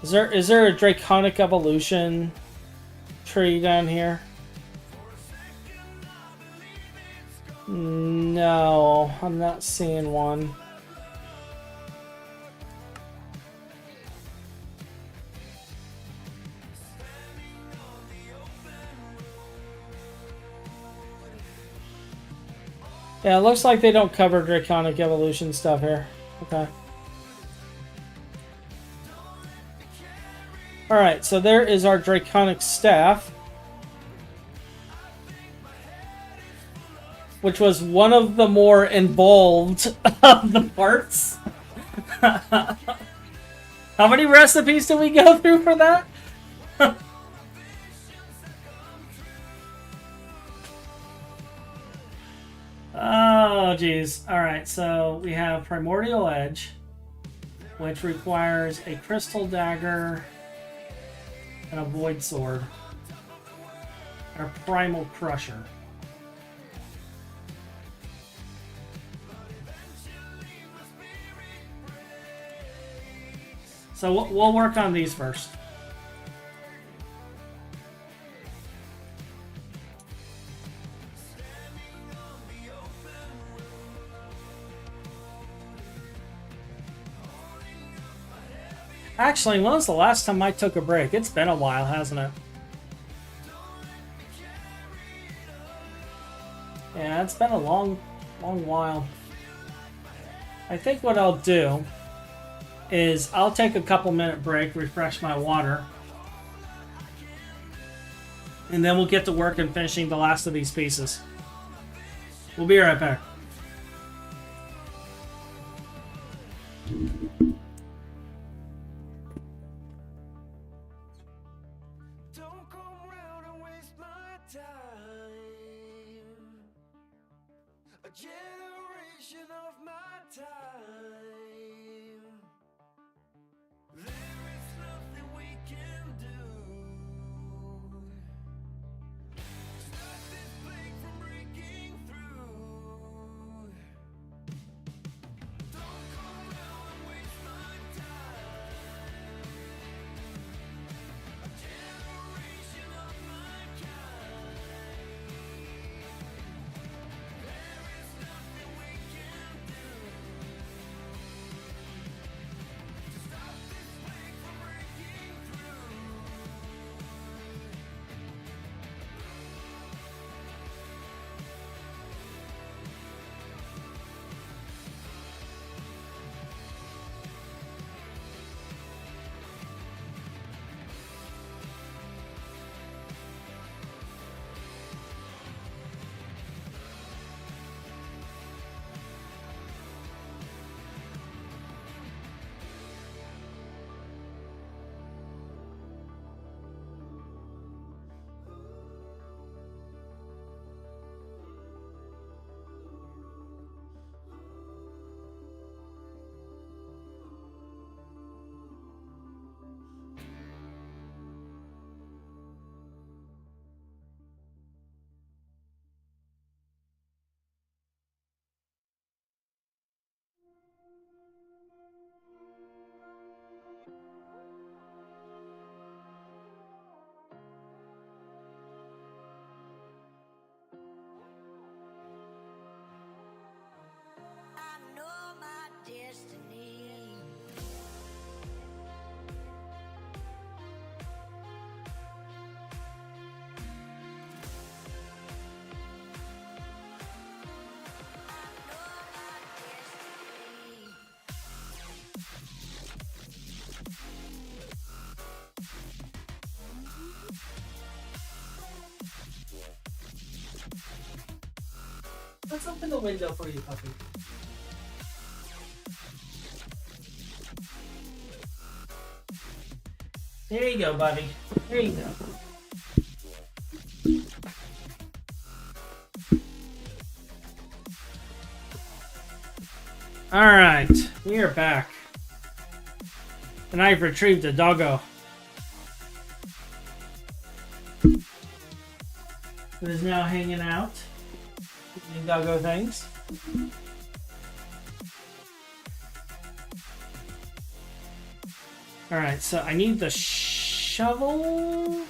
S2: Is there a draconic evolution tree down here? No, I'm not seeing one. Yeah, it looks like they don't cover draconic evolution stuff here. Okay. Alright, so there is our draconic staff. Which was one of the more involved of the parts. How many recipes did we go through for that? Oh, jeez. anyways, alright, so we have Primordial Edge, which requires a Crystal Dagger and a Void Sword. Our Primal Crusher. So we'll work on these first. Actually, when was the last time I took a break? It's been a while, hasn't it? Yeah, it's been a long while. I think what I'll do is I'll take a couple-minute break, refresh my water, and then we'll get to work in finishing the last of these pieces. We'll be right back.
S1: Generation of my time. There is nothing we can do. Stop this plague from breaking through. Don't come around and waste my time. A generation of my kind. There is nothing we can do to stop this plague from breaking through. I know my destiny.
S2: Let's open the window for you, puppy. There you go, buddy. There you go. Alright, we are back. And I've retrieved a doggo. It is now hanging out. Doing doggo things. Alright, so I need the shovel.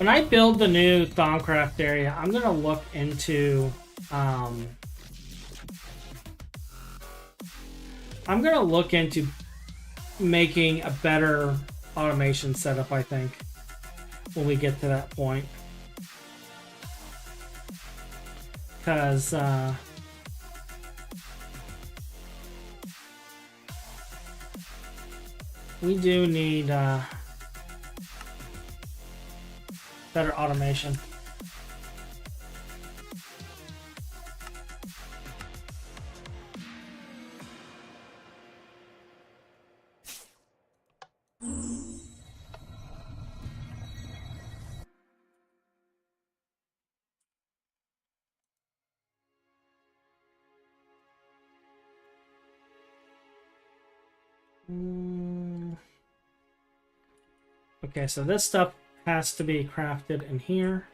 S2: When I build the new Thaumcraft area, I'm gonna look into making a better automation setup, I think, when we get to that point. Because we do need better automation. Okay, so this stuff has to be crafted in here.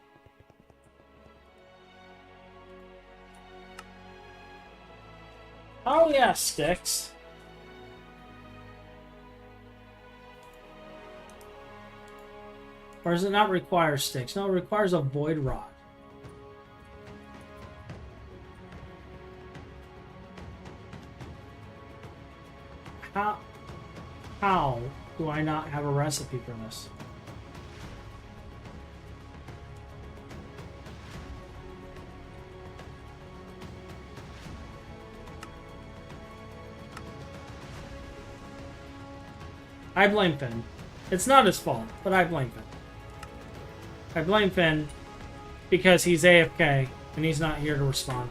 S2: Oh yeah, sticks. Or does it not require sticks? No, it requires a void rod. How do I not have a recipe for this? I blame Phin. It's not his fault, but I blame Phin. I blame Phin because he's AFK and he's not here to respond.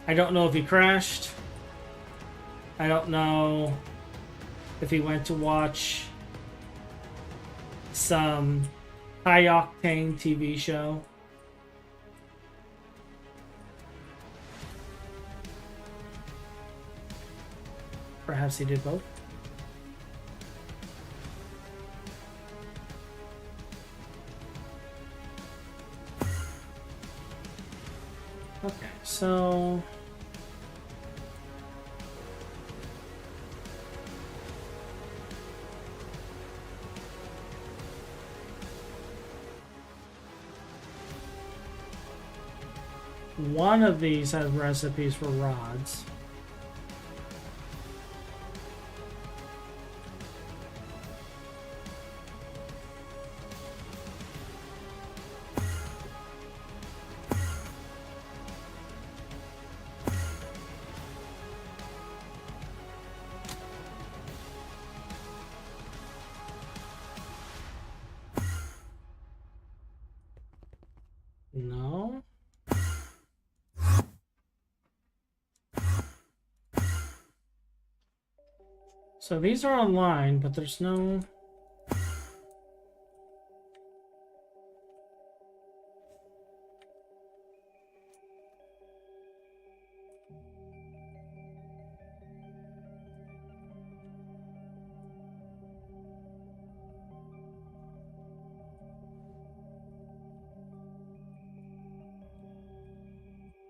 S2: I don't know if he crashed. I don't know if he went to watch some high-octane TV show. Perhaps he did both. Okay, so one of these has recipes for rods. No. So these are online, but there's no...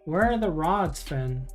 S2: Where are the rods, Phin?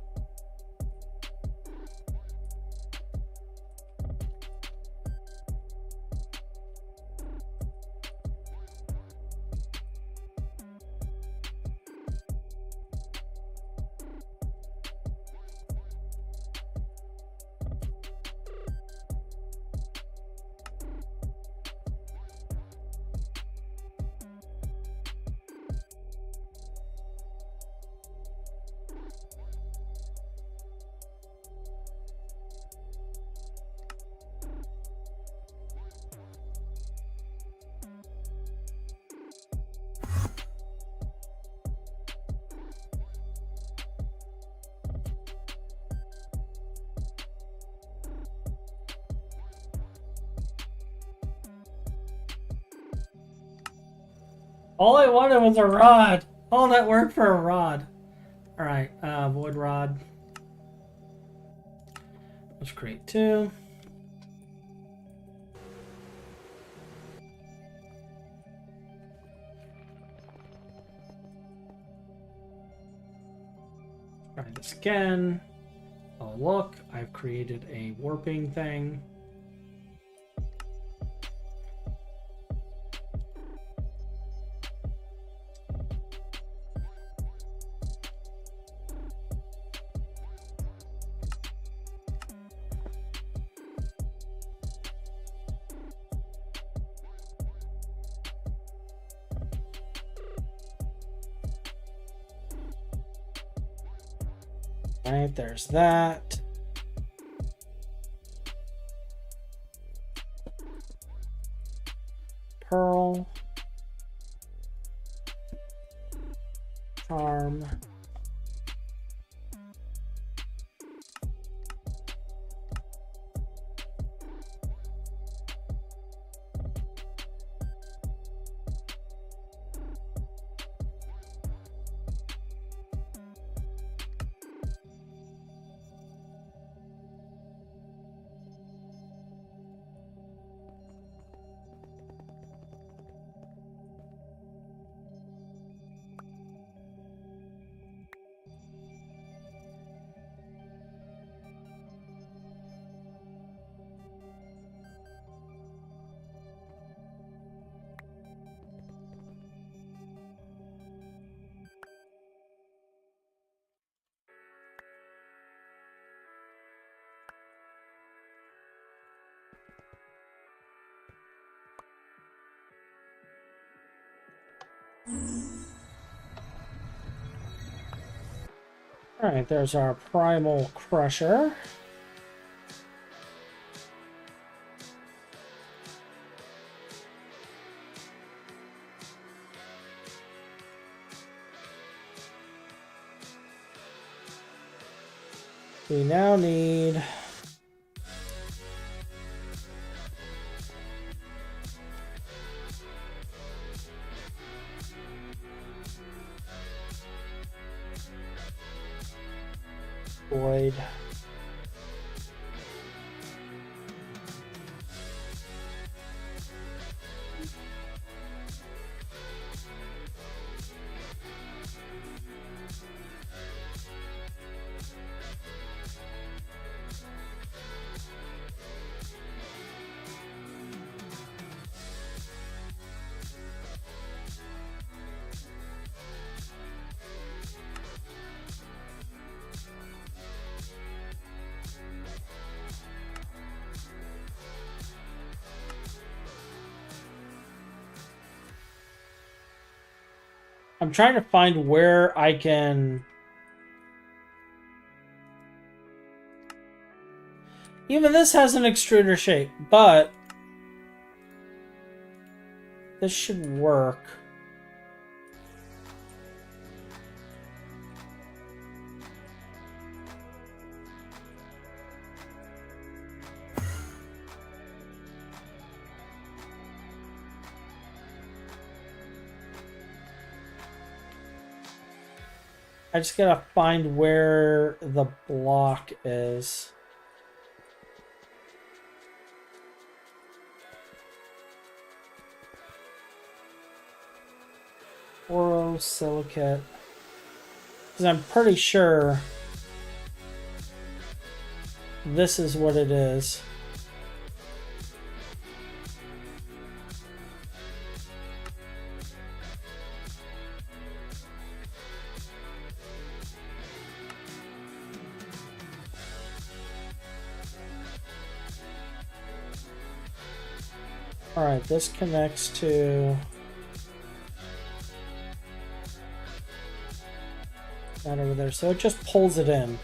S2: All I wanted was a rod. All that work for a rod. Alright, void rod. Let's create 2. Try this again. Oh look, I've created a warping thing. Right, there's that. Pearl. Charm. Alright, there's our primal crusher. We now need void. I'm trying to find where I can... Even this has an extruder shape, but this should work. I just gotta find where the block is. Borosilicate. Because I'm pretty sure this is what it is. Alright, this connects to that over there, so it just pulls it in.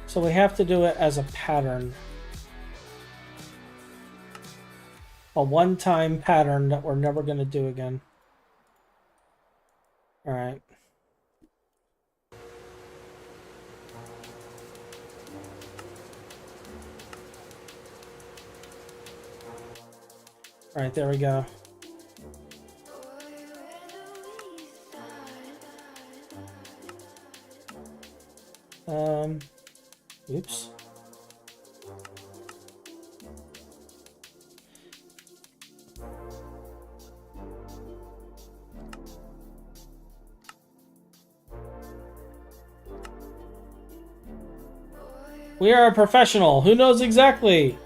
S2: So we have to do it as a pattern. A one-time pattern that we're never going to do again. All right. All right, there we go. Oops. We are a professional who knows exactly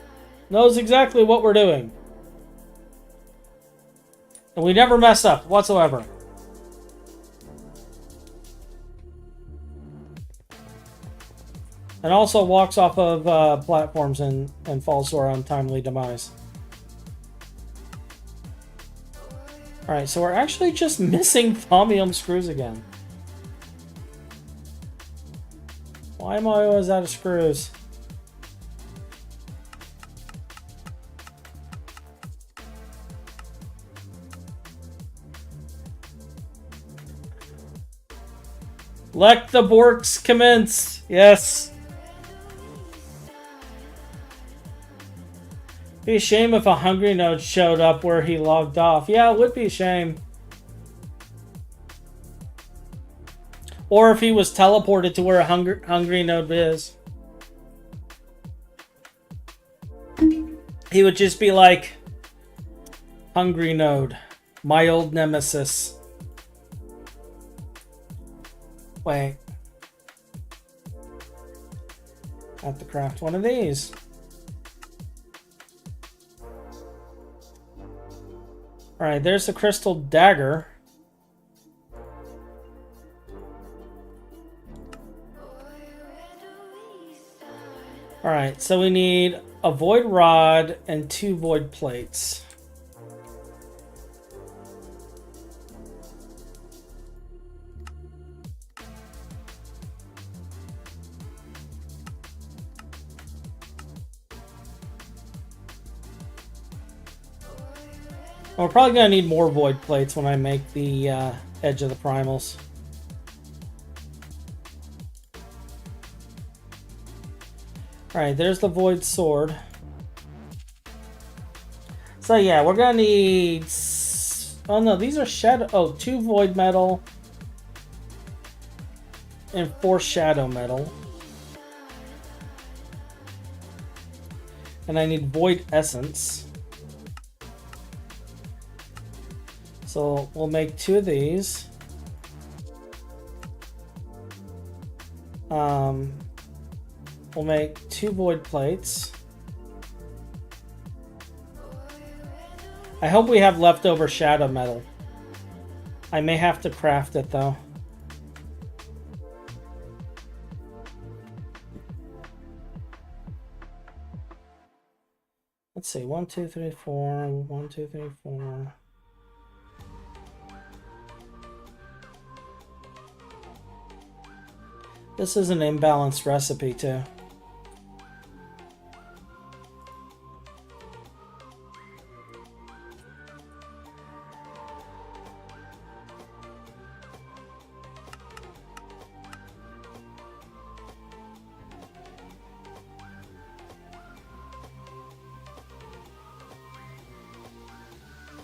S2: what we're doing. And we never mess up whatsoever. And also walks off of platforms and falls to our untimely demise. Alright, so we're actually just missing thaumium screws again. Why am I always out of screws? Let the Borks commence! Yes! Be a shame if a hungry node showed up where he logged off. Yeah, it would be a shame. Or if he was teleported to where a hungry node is. He would just be like, hungry node, my old nemesis. Wait. I have to craft one of these. Alright, there's the crystal dagger. Alright, so we need a void rod and 2 void plates. We're probably going to need more void plates when I make the edge of the primals. Alright, there's the void sword. So yeah, we're going to need... Oh no, these are shadow... Oh, 2 void metal. And 4 shadow metal. And I need void essence. So we'll make 2 of these. We'll make 2 void plates. I hope we have leftover shadow metal. I may have to craft it though. Let's see, 1, 2, 3, 4, 1, 2, 3, 4. This is an imbalanced recipe too.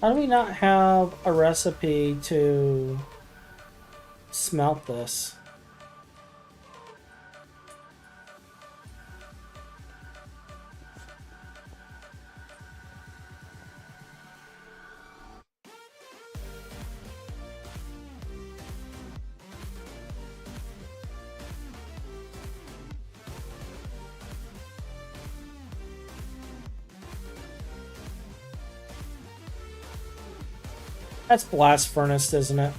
S2: How do we not have a recipe to smelt this? That's blast furnace, isn't it?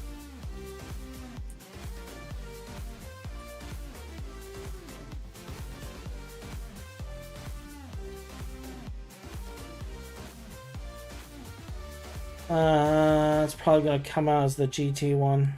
S2: It's probably going to come out as the GT one.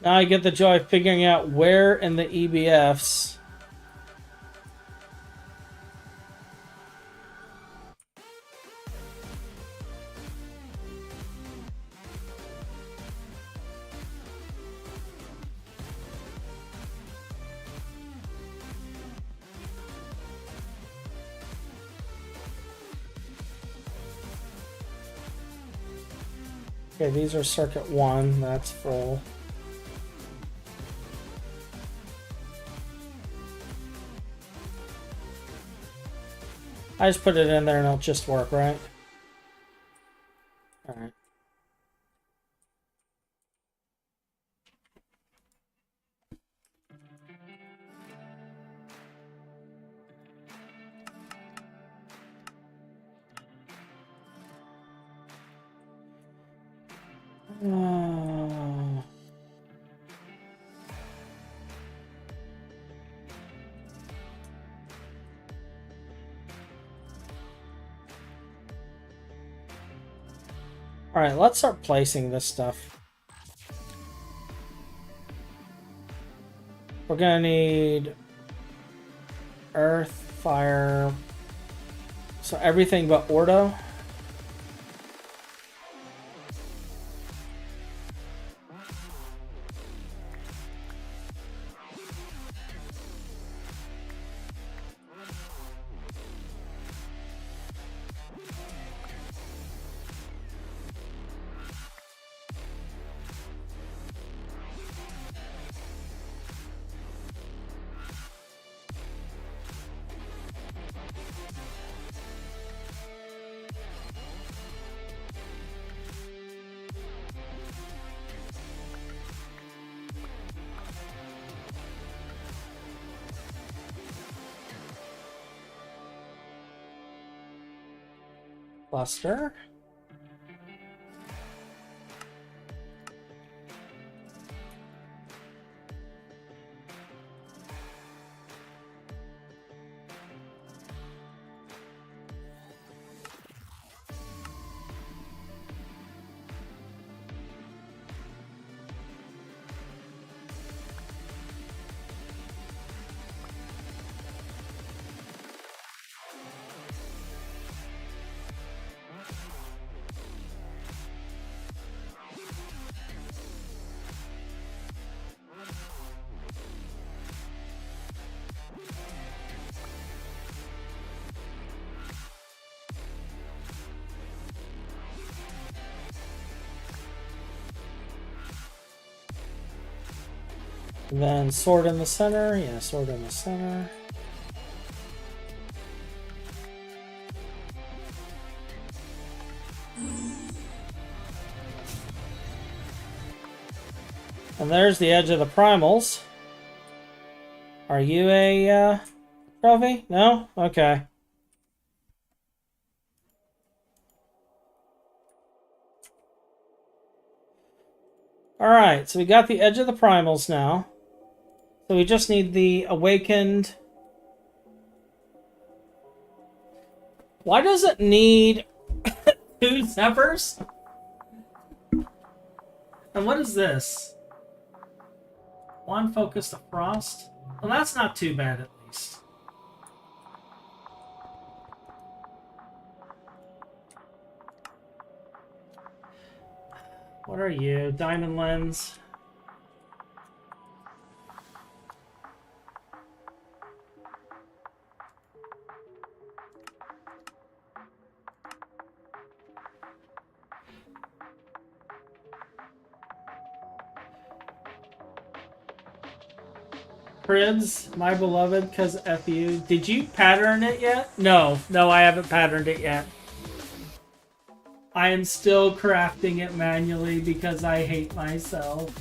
S2: Now I get the joy of figuring out where in the EBFs Okay, these are circuit 1. That's full. I just put it in there and it'll just work, right? All right. All right, let's start placing this stuff. We're gonna need earth, fire, so everything but ordo. Cluster. And then sword in the center. Yeah, sword in the center. And there's the edge of the primals. Are you a trophy? No? Okay. Alright, so we got the edge of the primals now. So we just need the awakened. Why does it need 2 Zephyrs? And what is this? 1 focus to frost? Well, that's not too bad at least. What are you? Diamond lens. Cribs, my beloved, cause F you. Did you pattern it yet? No, I haven't patterned it yet. I am still crafting it manually because I hate myself.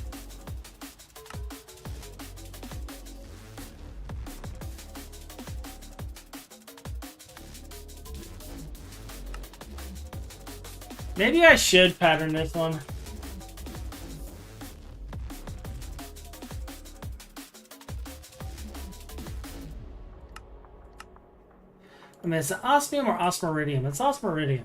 S2: Maybe I should pattern this one. I mean, is it osmium or osmiridium? It's osmiridium.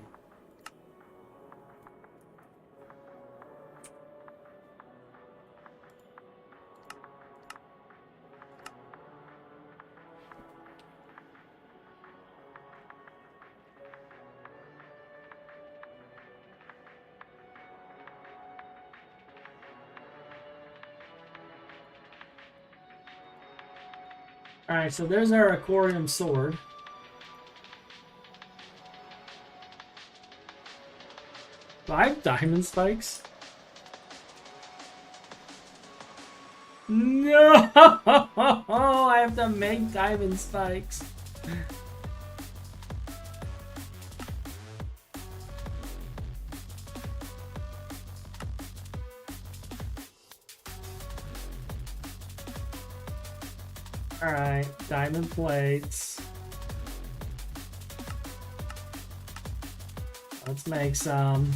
S2: Alright, so there's our aquarium sword. 5 diamond spikes? No! I have to make diamond spikes. Alright, diamond plates. Let's make some.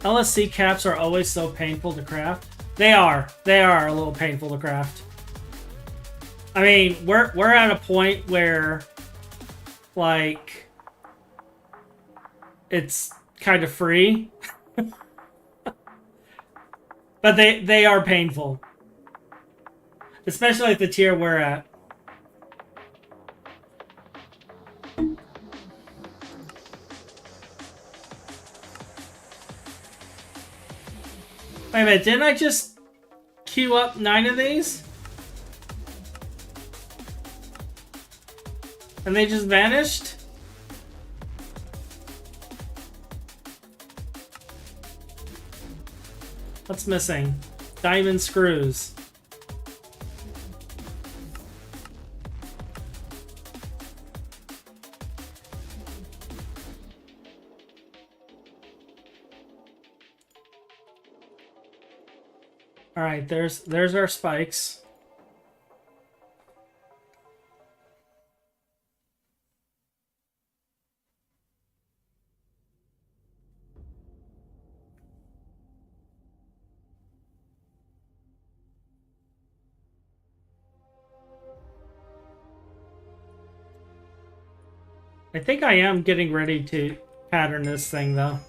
S2: LSC caps are always so painful to craft. They are. They are a little painful to craft. I mean, we're at a point where, like, it's kind of free. But they are painful. Especially at the tier we're at. Wait a minute, didn't I just queue up 9 of these? And they just vanished? What's missing? Diamond screws. All right, there's our spikes. I think I am getting ready to pattern this thing, though.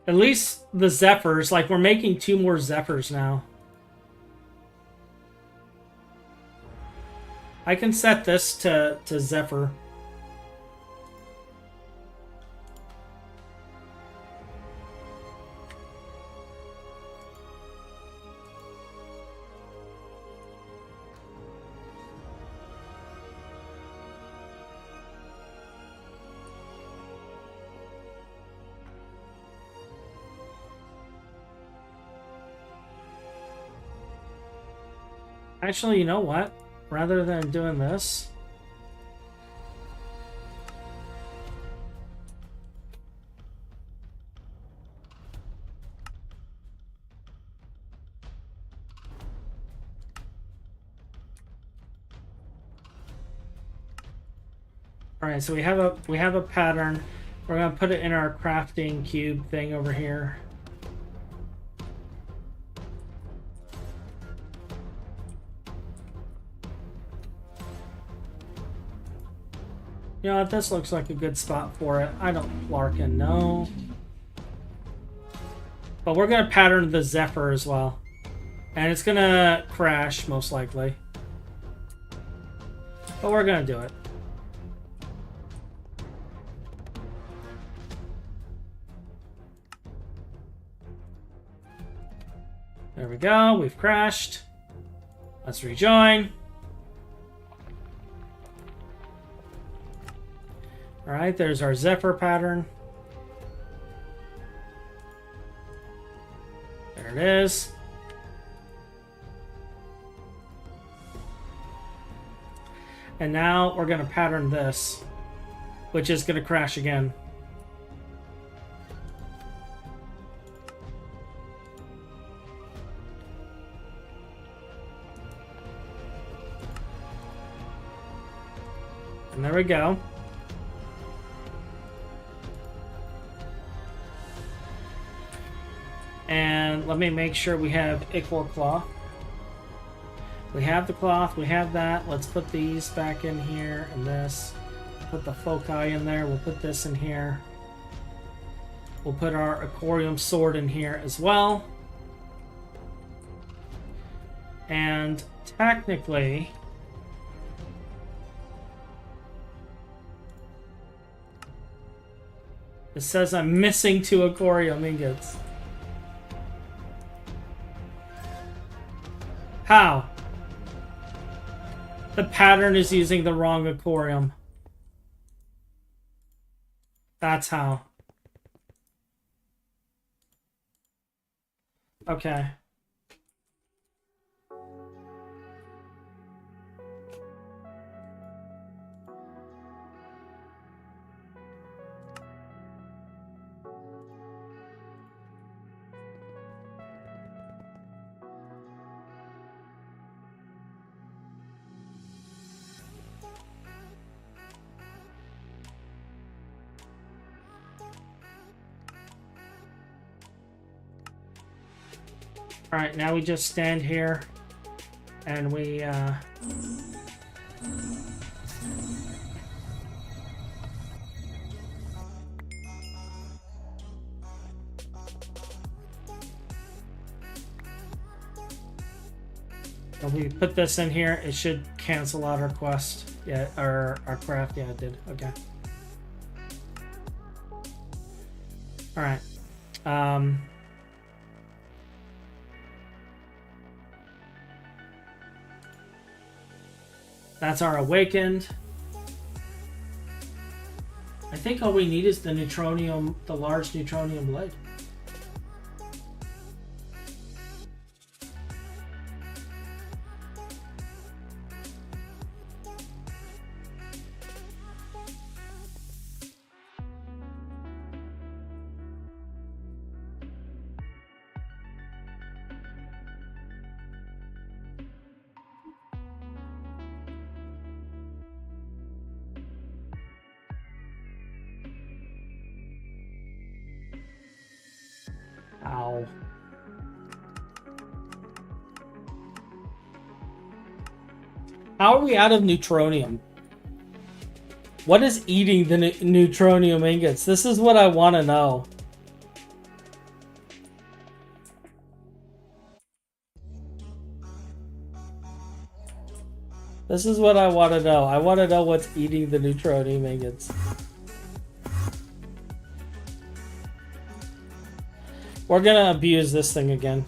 S2: At least the Zephyrs, like we're making 2 more Zephyrs now. I can set this to Zephyr. Actually, you know what? Rather than doing this, all right. So we have a pattern. We're gonna put it in our crafting cube thing over here. You know what, this looks like a good spot for it. I don't flarkin' know. But we're gonna pattern the Zephyr as well. And it's gonna crash, most likely. But we're gonna do it. There we go, we've crashed. Let's rejoin. Alright, there's our Zephyr pattern. There it is. And now we're going to pattern this, which is going to crash again. And there we go. And let me make sure we have equal cloth. We have the cloth, we have that. Let's put these back in here and this. Put the foci in there. We'll put this in here. We'll put our aquarium sword in here as well. And technically, it says I'm missing 2 aquarium ingots. How? The pattern is using the wrong aquarium. That's how. Okay. All right, now we just stand here and we if we put this in here, it should cancel out our quest. Yeah, our craft. Yeah, it did. Okay. All right. That's our awakened. I think all we need is the neutronium, the large neutronium blade. Ow. How are we out of neutronium? What is eating the neutronium ingots? This is what I want to know. This is what I want to know. I want to know what's eating the neutronium ingots. We're gonna abuse this thing again.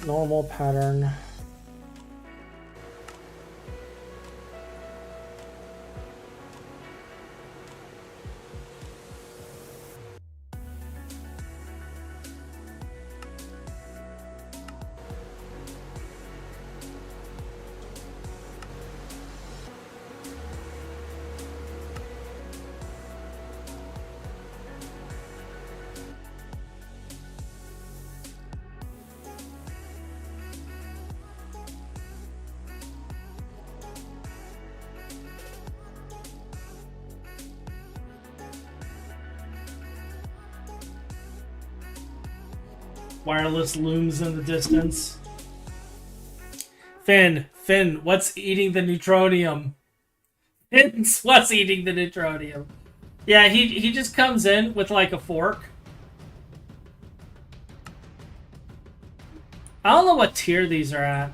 S2: Normal pattern. Wireless looms in the distance. Phin, what's eating the neutronium? Phin's what's eating the neutronium. Yeah, he just comes in with like a fork. I don't know what tier these are at.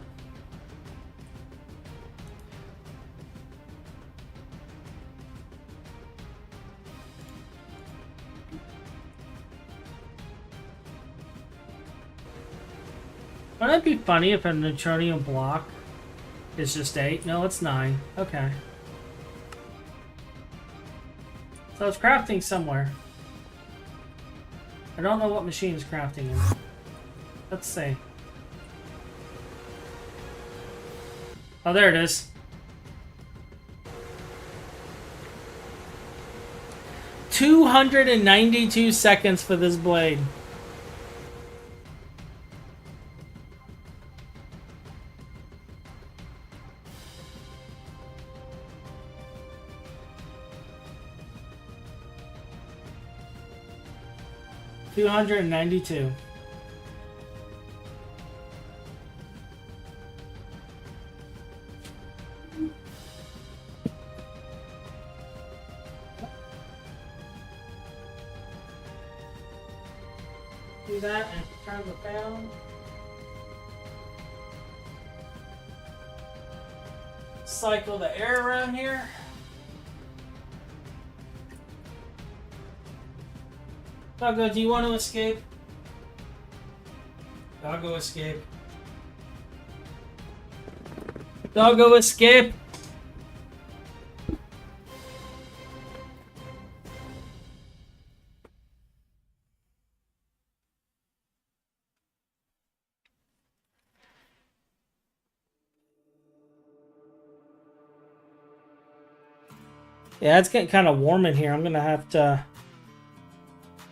S2: Wouldn't it be funny if a neutronium block is just 8? No, it's 9. Okay. So it's crafting somewhere. I don't know what machine is crafting in. Let's see. Oh, there it is. $292 seconds for this blade. $292. that and turn the fan on. Cycle the air around here. Doggo, do you want to escape? Doggo, escape. Doggo, escape! Yeah, it's getting kind of warm in here. I'm going to have to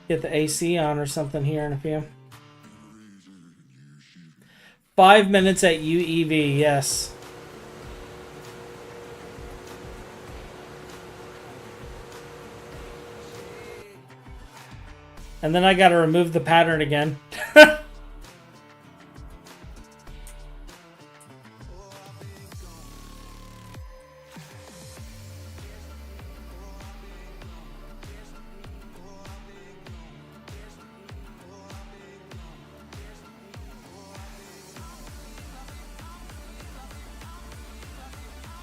S2: get the AC on or something here in a few. 5 minutes at UEV, yes. And then I got to remove the pattern again.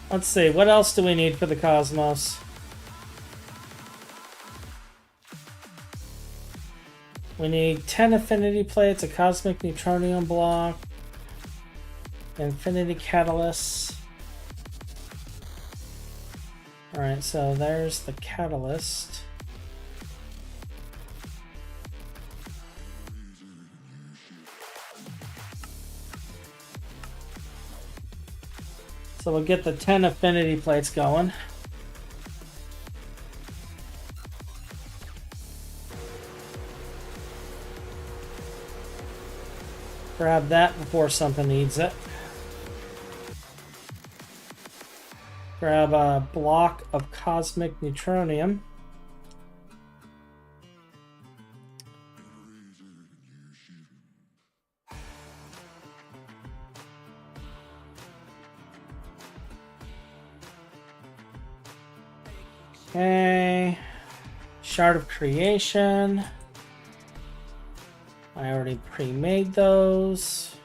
S2: Let's see, what else do we need for the cosmos? We need 10 affinity plates, a cosmic neutronium block, infinity catalysts. Alright, so there's the catalyst. So we'll get the 10 affinity plates going. Grab that before something needs it. Grab a block of cosmic neutronium. Okay. Shard of creation. I already pre-made those.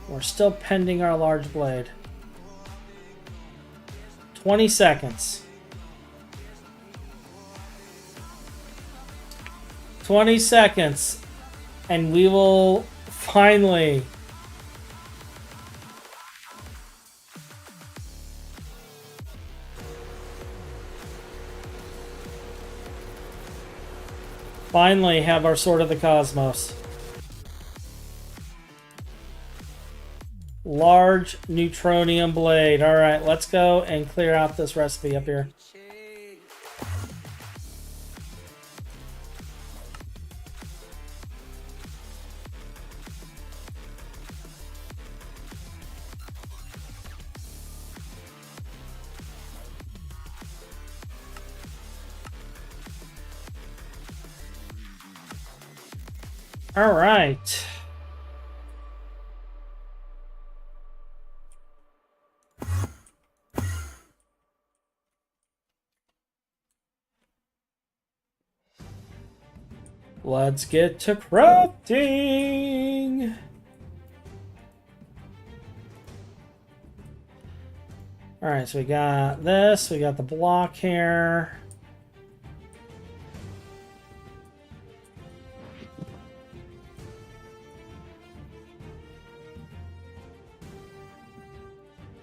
S2: We're still pending our large blade. 20 seconds. 20 seconds. And we will finally... finally have our Sword of the Cosmos. Large neutronium blade. Alright, let's go and clear out this recipe up here. All right. Let's get to crafting. All right, so we got this. We got the block here.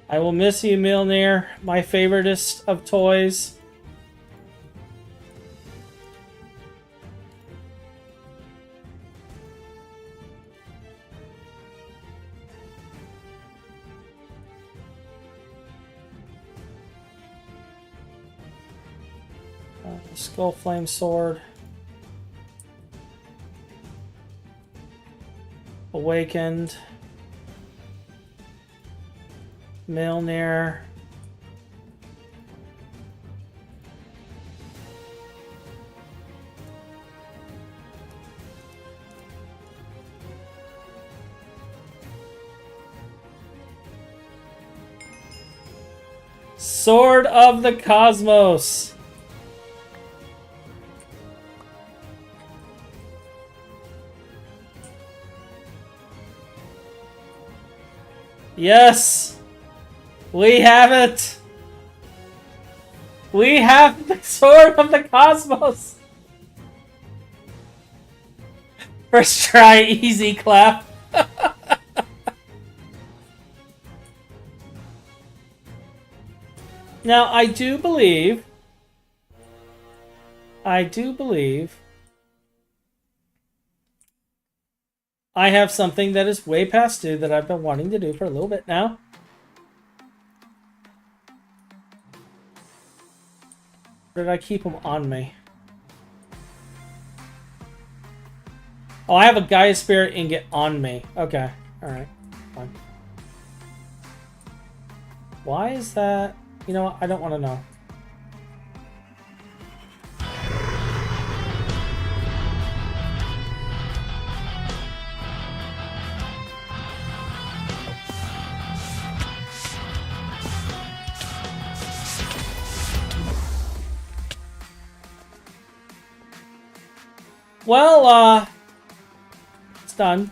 S2: I will miss you, Milner, my favoriteest of toys. Skull Flame Sword. Awakened. Milner. Sword of the Cosmos. Yes! We have it! We have the Sword of the Cosmos! First try, easy clap. Now, I do believe I have something that is way past due that I've been wanting to do for a little bit now. Or did I keep them on me? Oh, I have a Gaia Spirit ingot on me. Okay. Alright. Fine. Why is that? You know what? I don't want to know. Well, it's done.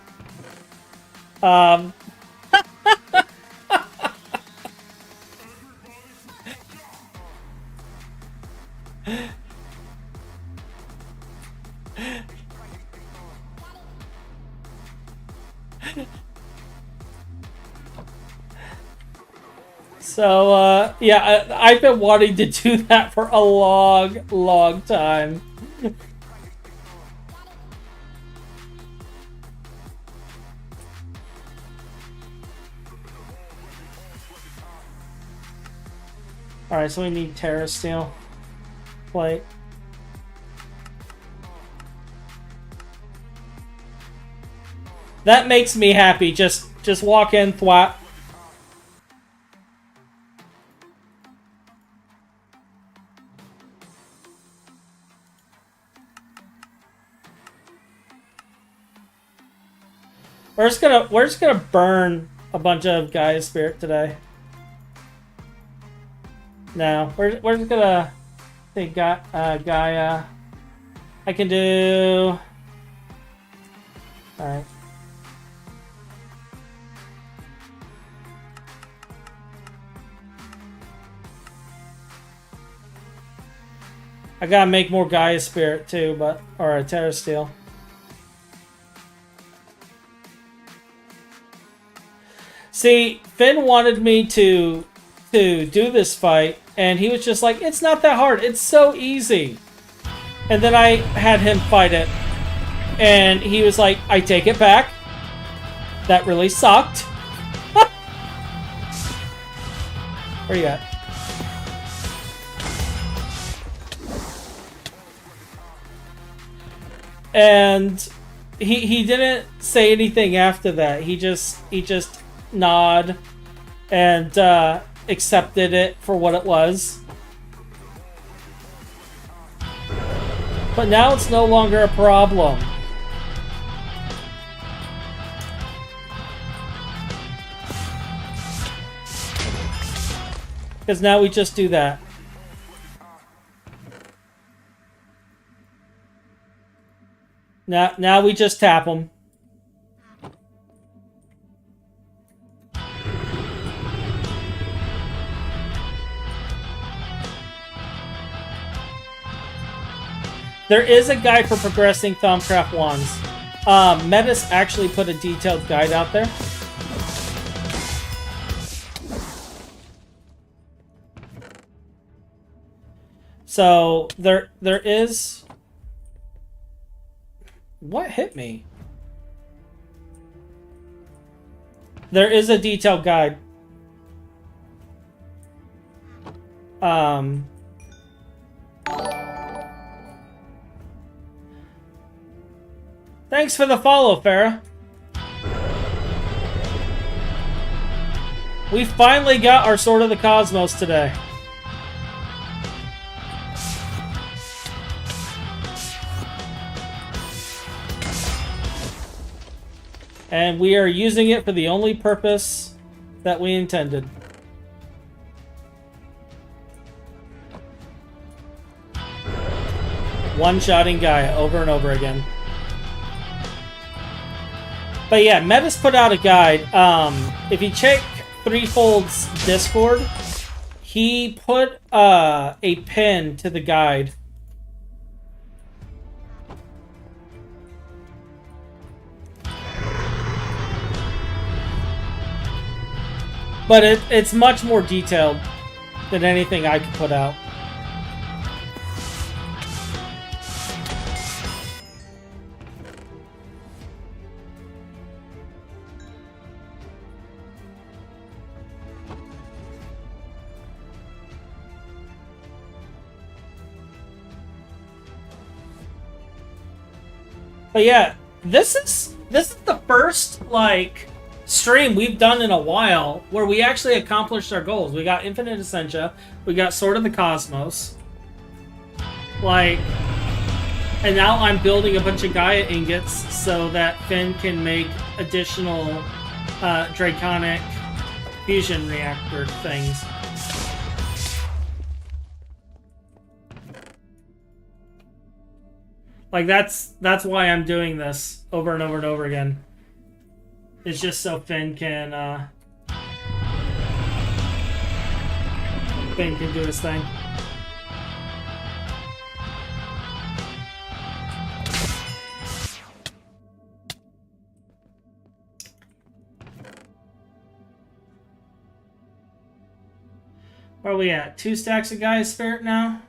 S2: So, yeah, I've been wanting to do that for a long time. Alright, so we need Terra Steel plate. That makes me happy. Just walk in, thwap. We're just gonna burn a bunch of Gaia Spirit today. No, we're just gonna take Gaia. I can do. All right. I gotta make more Gaia Spirit too, or a Terra Steel. See, Phin wanted me to do this fight, and he was just like, it's not that hard, it's so easy. And then I had him fight it, and he was like, I take it back. That really sucked. Where you at? And he didn't say anything after that. He just nod and accepted it for what it was. But now it's no longer a problem. Because now we just do that. Now we just tap them. There is a guide for progressing Thaumcraft wands. Metis actually put a detailed guide out there. So there is. What hit me? There is a detailed guide. Thanks for the follow, Farah. We finally got our Sword of the Cosmos today. And we are using it for the only purpose that we intended. One-shotting Gaia over and over again. But yeah, Meta's put out a guide. If you check Threefold's Discord, he put a pin to the guide. But it's much more detailed than anything I could put out. But yeah, this is the first like stream we've done in a while where we actually accomplished our goals. We got Infinite Essentia, we got Sword of the Cosmos, like, and now I'm building a bunch of Gaia ingots so that Phin can make additional draconic fusion reactor things. Like that's why I'm doing this over and over and over again. It's just so Phin can do his thing. Where are we at? 2 stacks of Gaia Spirit now?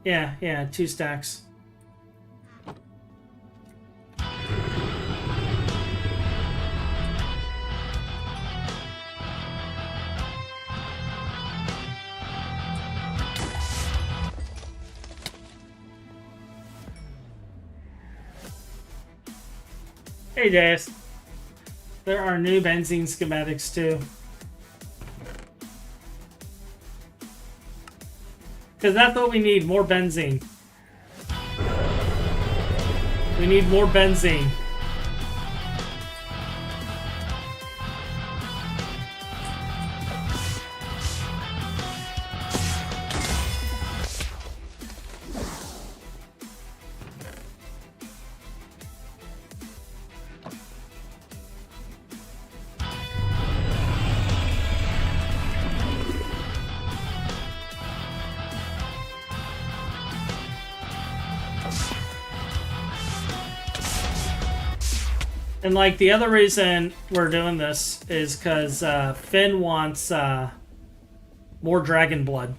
S2: Yeah, 2 stacks. Hey, Jayus. There are new benzene schematics too. Because that's what we need, more benzene. We need more benzene. And like the other reason we're doing this is because Phin wants more dragon blood.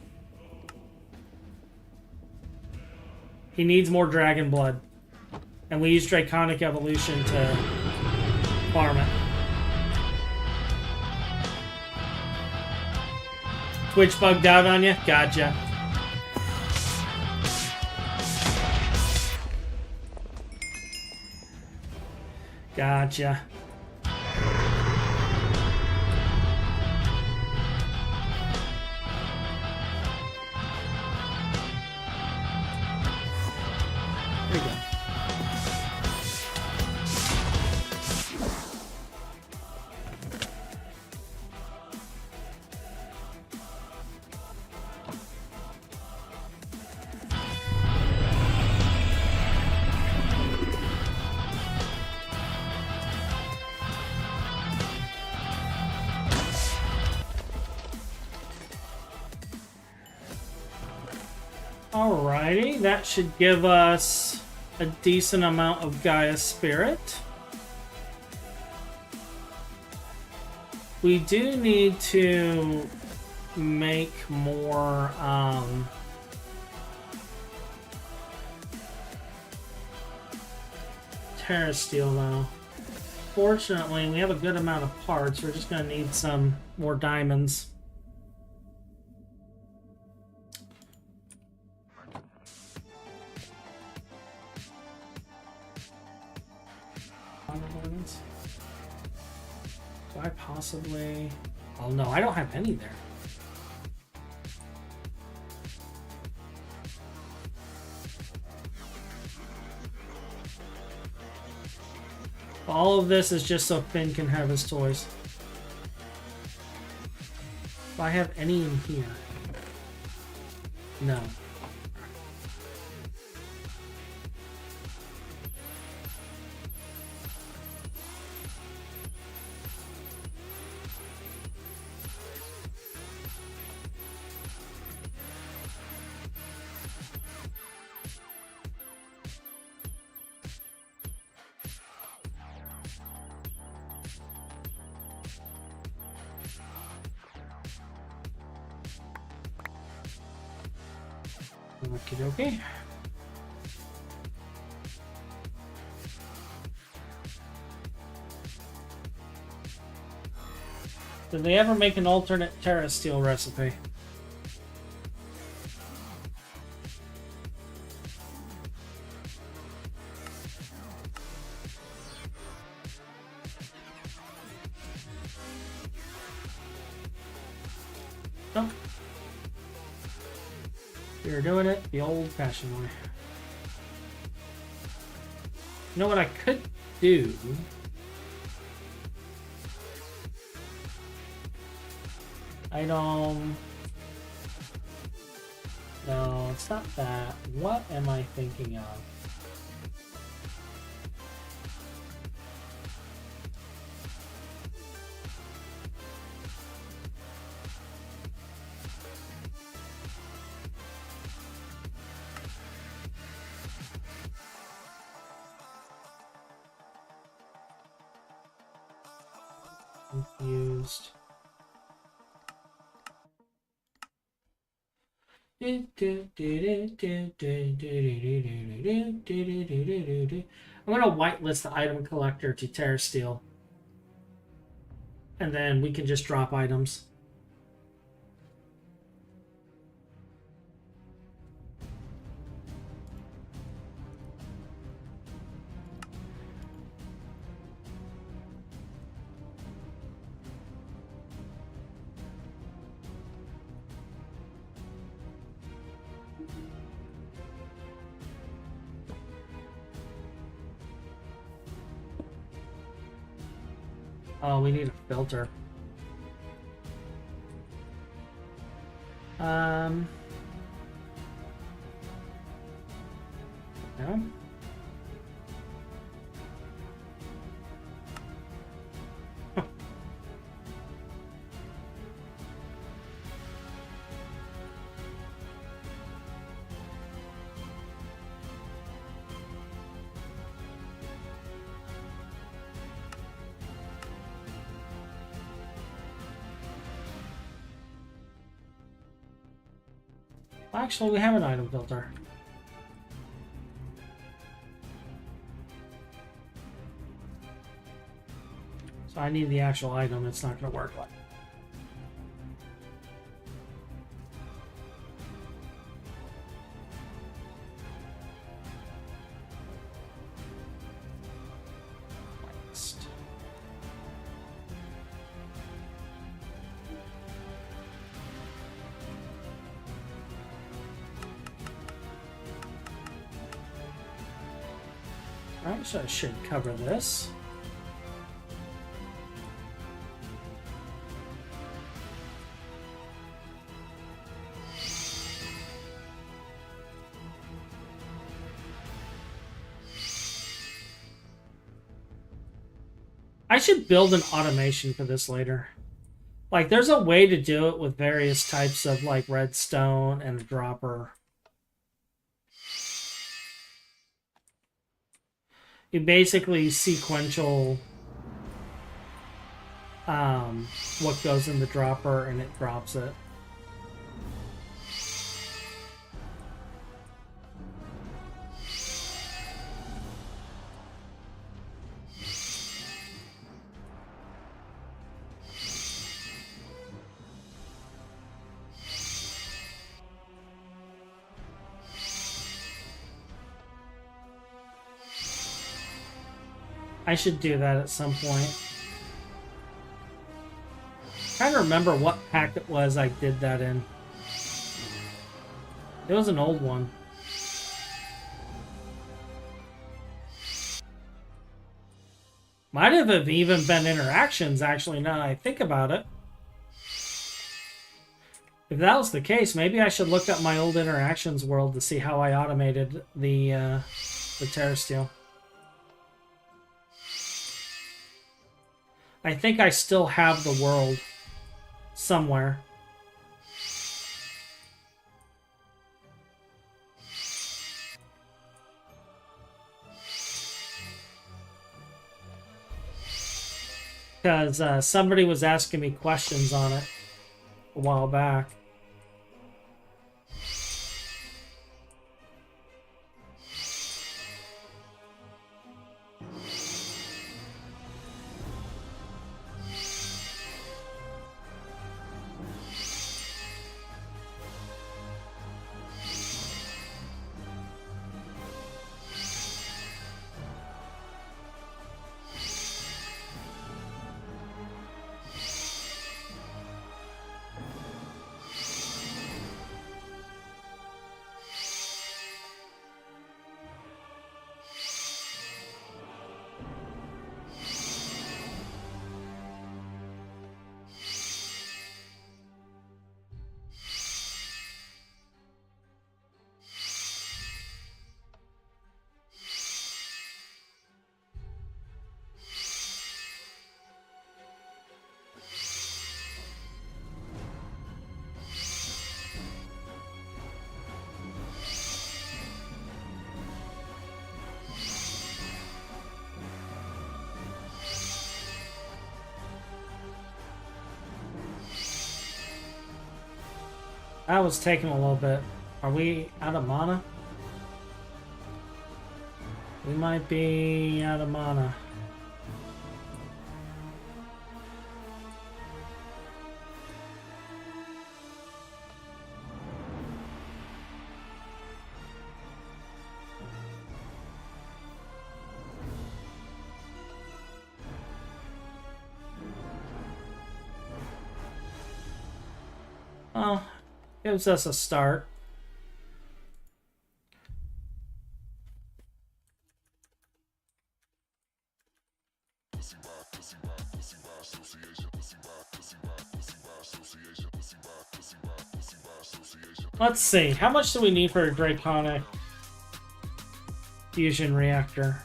S2: He needs more dragon blood. And we use Draconic Evolution to farm it. Twitch bugged out on you? Gotcha. Gotcha. There you go. Alrighty, that should give us a decent amount of Gaia Spirit. We do need to make more Terra Steel though. Fortunately, we have a good amount of parts. We're just going to need some more diamonds. Do I possibly... Oh no, I don't have any there. All of this is just so Phin can have his toys. Do I have any in here? No. Okie dokie. Did they ever make an alternate Terra Steel recipe? Nope. We're doing it the old-fashioned way. You know what I could do? Item. No, it's not that. What am I thinking of? Confused. I'm going to whitelist the item collector to Terra Steel. And then we can just drop items. Oh, we need a filter. Yeah. Actually, we have an item filter. So I need the actual item. It's not going to work like. Alright, so I should cover this. I should build an automation for this later. Like, there's a way to do it with various types of, like, redstone and a dropper. You basically sequential what goes in the dropper and it drops it. I should do that at some point. I'm trying to remember what pack it was I did that in. It was an old one. Might have even been interactions, actually, now that I think about it. If that was the case, maybe I should look up my old interactions world to see how I automated the Terra Steel. I think I still have the world somewhere. Because somebody was asking me questions on it a while back. That was taking a little bit. Are we out of mana? We might be out of mana. Well, gives us a start. Let's see. How much do we need for a Draconic fusion reactor?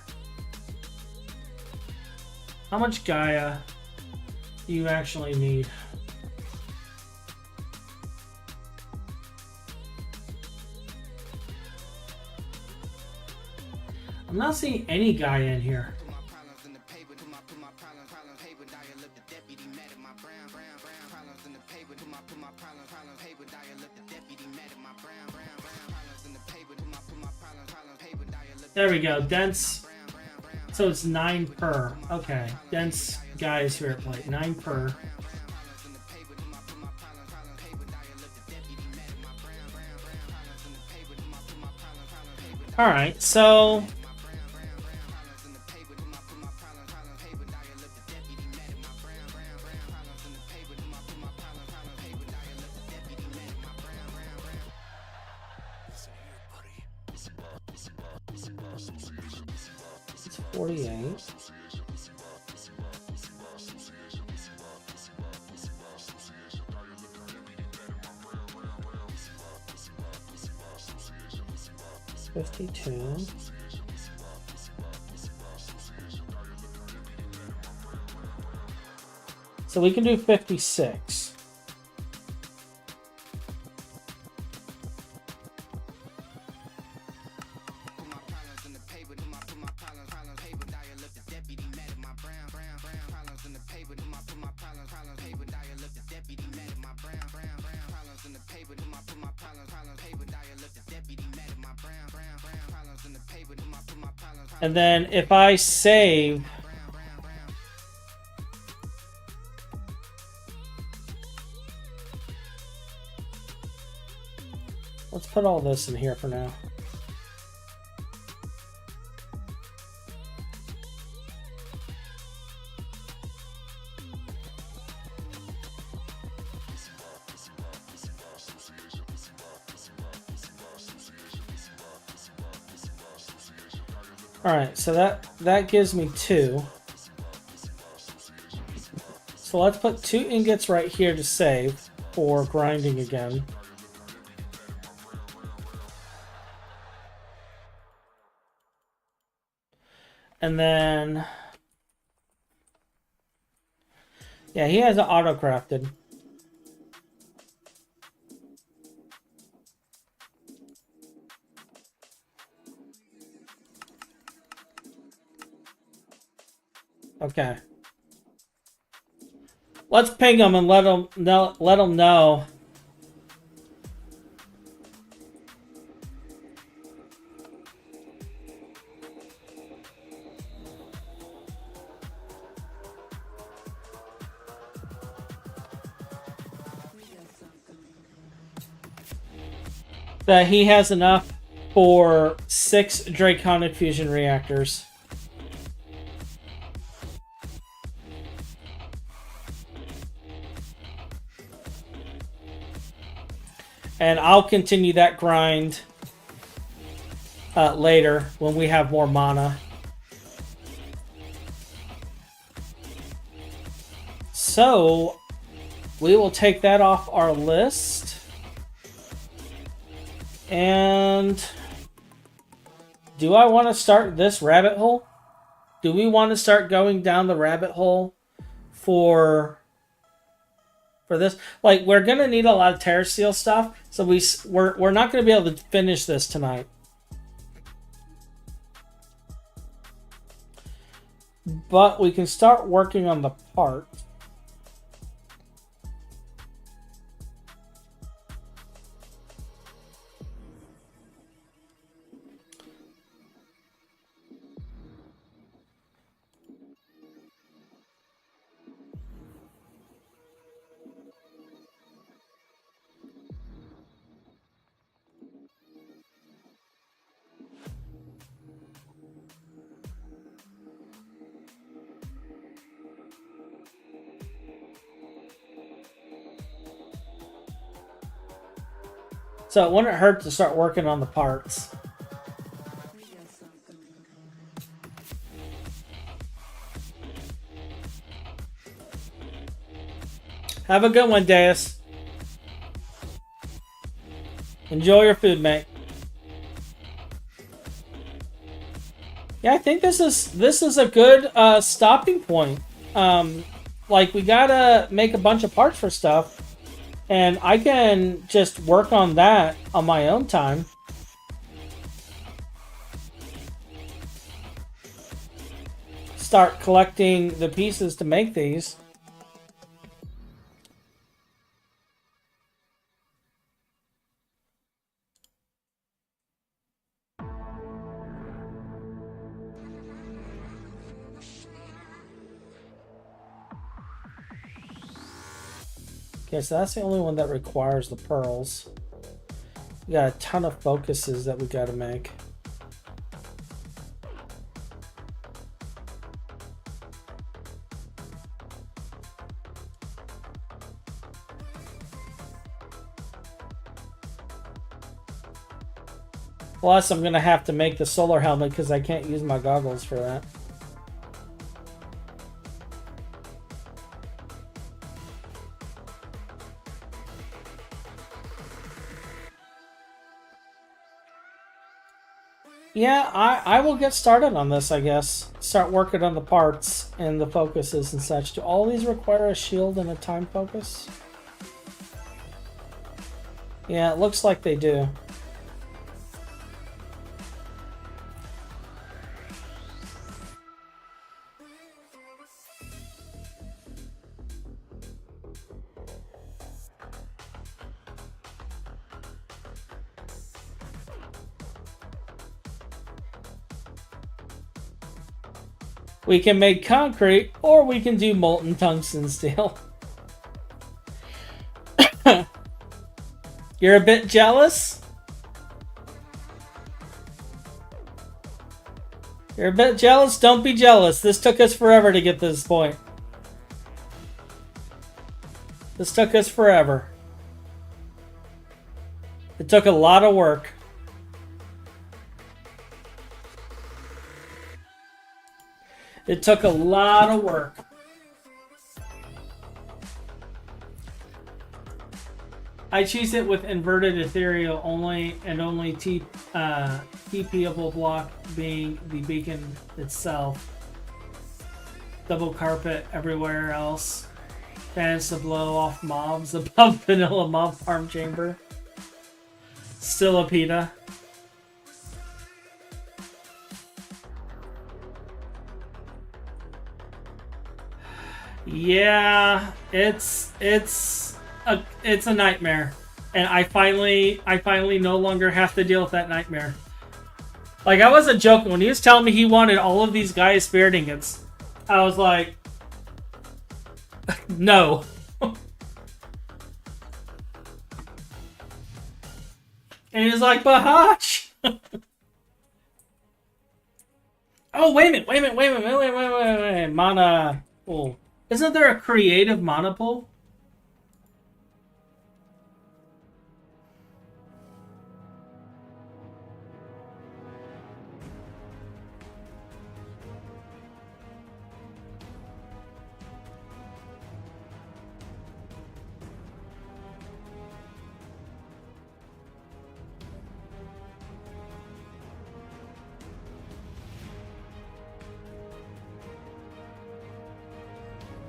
S2: How much Gaia do you actually need? I'm not seeing any Gaia in here. There we go. Dense. So it's 9 per. Okay. Dense guys here at play. 9 per. Alright, so it's 48. $52. So we can do 56. And then if I save, let's put all this in here for now. Alright, so that gives me 2. So let's put 2 ingots right here to save for grinding again. And then, yeah, he has it auto-crafted. Okay. Let's ping him and let him know. That he has enough for 6 Draconic fusion reactors. And I'll continue that grind later when we have more mana. So we will take that off our list. And do I want to start this rabbit hole? Do we want to start going down the rabbit hole for this? Like, we're gonna need a lot of Terra Steel stuff, so we're not gonna be able to finish this tonight. But we can start working on the part. So it wouldn't hurt to start working on the parts. Have a good one, Deus. Enjoy your food, mate. Yeah, I think this is a good stopping point. Like, we gotta make a bunch of parts for stuff, and I can just work on that on my own time. Start collecting the pieces to make these. Okay, so that's the only one that requires the pearls. We got a ton of focuses that we gotta make. Plus, I'm gonna have to make the solar helmet because I can't use my goggles for that. Yeah, I will get started on this, I guess. Start working on the parts and the focuses and such. Do all these require a shield and a time focus? Yeah, it looks like they do. We can make concrete, or we can do molten tungsten steel. You're a bit jealous? You're a bit jealous? Don't be jealous. This took us forever to get to this point. This took us forever. It took a lot of work. It took a lot of work. I choose it with inverted ethereal only, and only TPable block being the beacon itself. Double carpet everywhere else. Fans to blow off mobs above vanilla mob farm chamber. Still a PETA. Yeah, it's a nightmare, and I finally no longer have to deal with that nightmare. Like, I wasn't joking when he was telling me he wanted all of these Gaia spirit ingots. I was like, no. And he was like, Bahach. Oh, wait a minute. Mana pool. Isn't there a creative mana pool?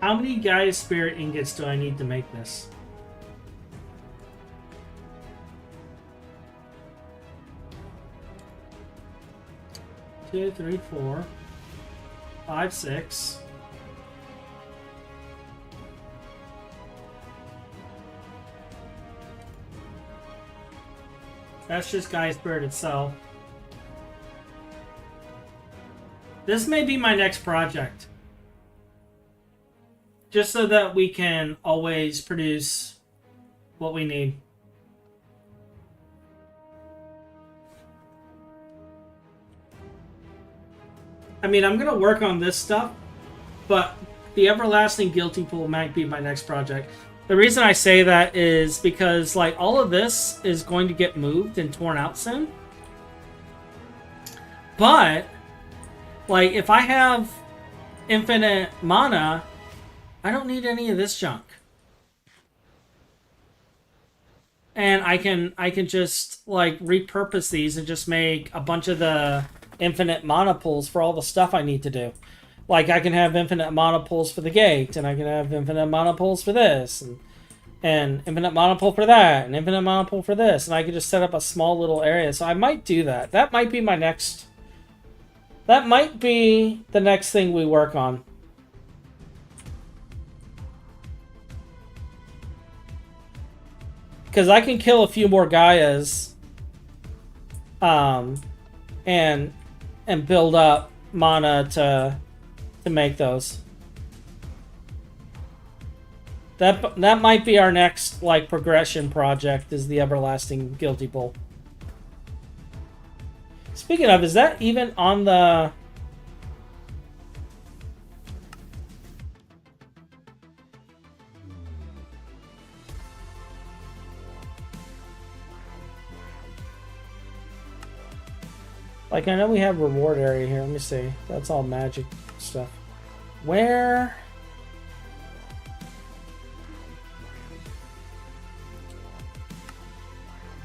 S2: How many Gaia spirit ingots do I need to make this? Two, three, 4, 5, 6. That's just Gaia spirit itself. This may be my next project. Just so that we can always produce what we need. I mean, I'm going to work on this stuff, but the Everlasting Guilty Pool might be my next project. The reason I say that is because like all of this is going to get moved and torn out soon. But like if I have infinite mana, I don't need any of this junk. And I can just like repurpose these and just make a bunch of the infinite mana pools for all the stuff I need to do. Like I can have infinite mana pools for the gate, and I can have infinite mana pools for this, and infinite mana pool for that, and infinite mana pool for this, and I can just set up a small little area. So I might do that. That might be my next. That might be the next thing we work on. Because I can kill a few more Gaias, and build up mana to make those. That might be our next like progression project, is the Everlasting Guilty Bowl. Speaking of, is that even on the? Like, I know we have reward area here. Let me see. That's all magic stuff. Where?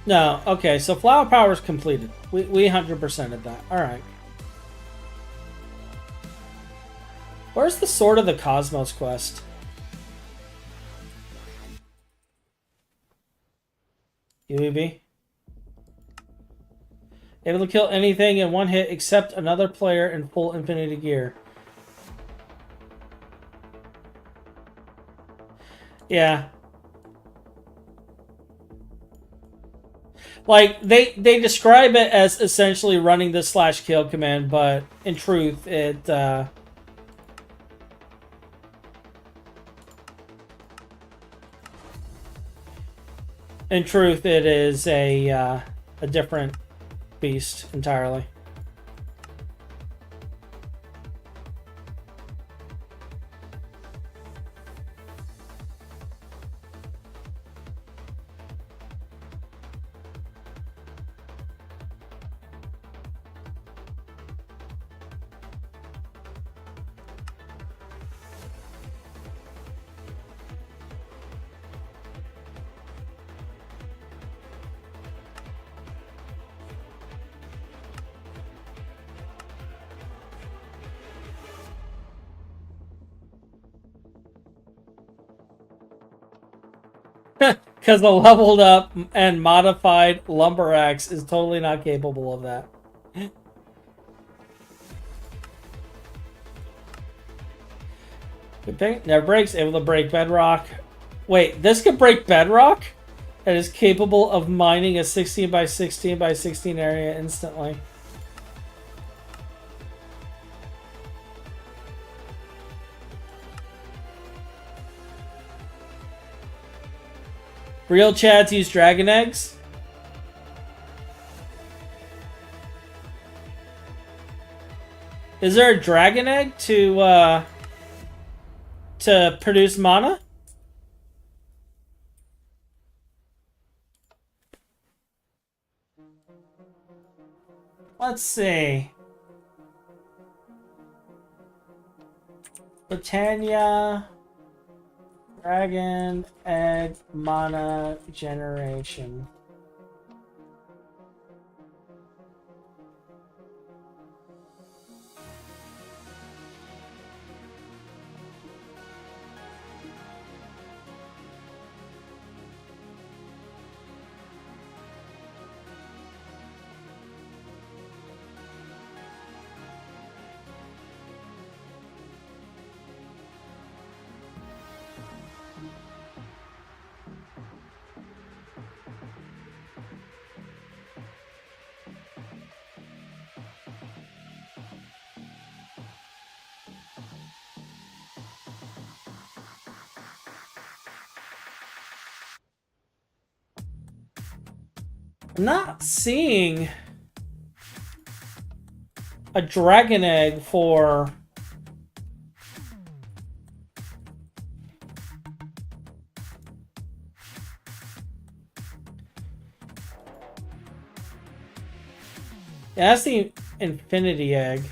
S2: No. Okay, so flower power is completed. We 100%ed that. Alright. Where's the Sword of the Cosmos quest? UEB? Able to kill anything in one hit except another player in full infinity gear. Yeah. Like, they describe it as essentially running the /kill command, but in truth, it, in truth, it is a different beast entirely. Because the leveled up and modified Lumberax is totally not capable of that. Never breaks, able to break bedrock. Wait, this could break bedrock? It is capable of mining a 16 by 16 by 16 area instantly. Real Chads use dragon eggs? Is there a dragon egg to produce mana? Let's see. Britannia. Dragon egg mana generation. I'm not seeing a dragon egg for Yeah, that's the infinity egg.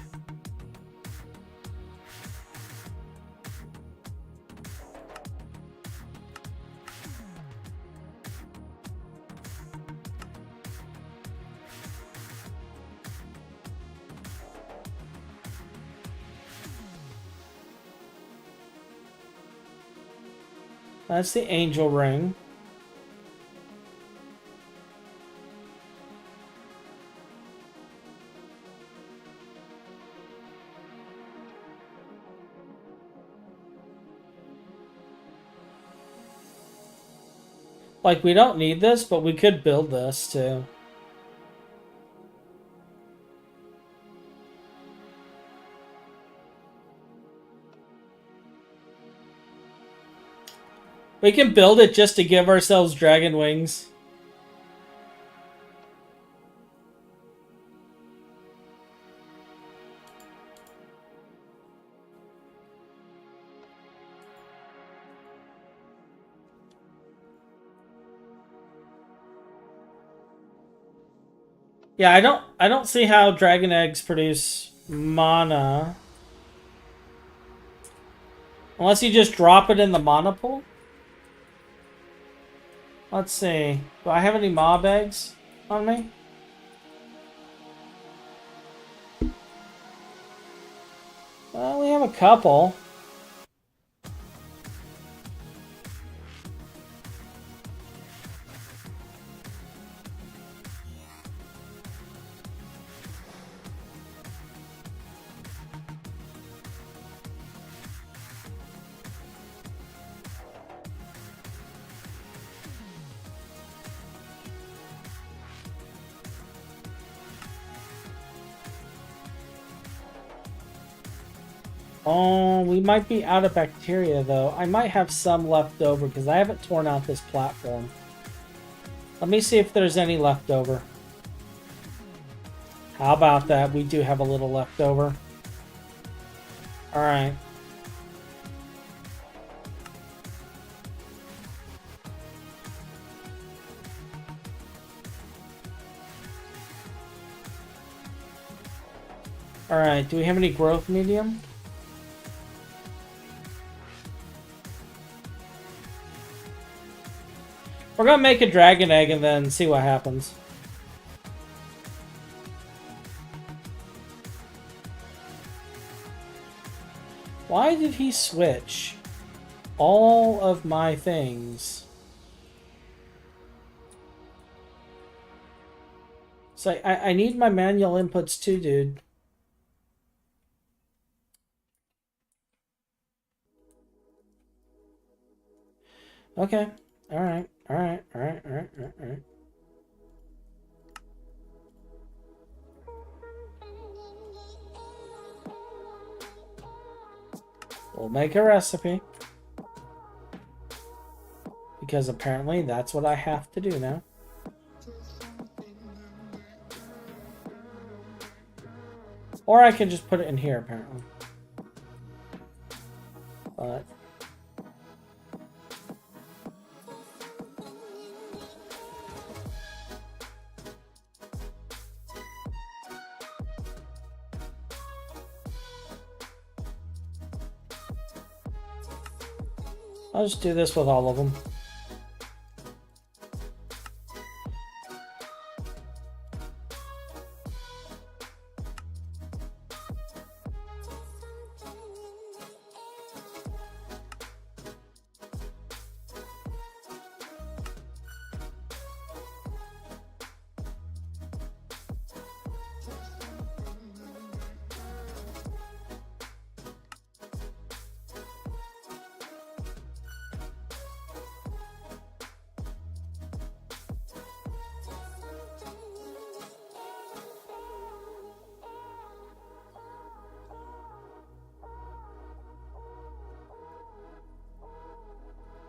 S2: That's the angel ring. Like, we don't need this, but we could build this too. We can build it just to give ourselves dragon wings. Yeah, I don't see how dragon eggs produce mana. Unless you just drop it in the mana pool? Let's see. Do I have any mob eggs on me? Well, we have a couple. Oh, we might be out of bacteria, though. I might have some left over, because I haven't torn out this platform. Let me see if there's any left over. How about that? We do have a little left over. Alright. Alright, do we have any growth medium? We're gonna make a dragon egg and then see what happens. Why did he switch all of my things? So I need my manual inputs too, dude. Okay. Alright. Alright. We'll make a recipe. Because apparently that's what I have to do now. Or I can just put it in here, apparently. But... I'll just do this with all of them.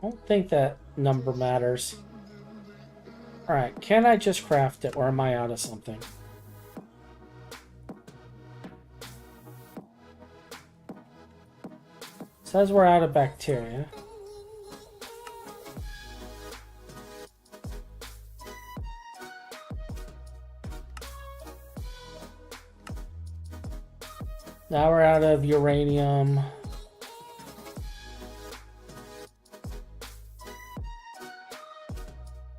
S2: I don't think that number matters. Alright, can I just craft it, or am I out of something? It says we're out of bacteria. Now we're out of uranium.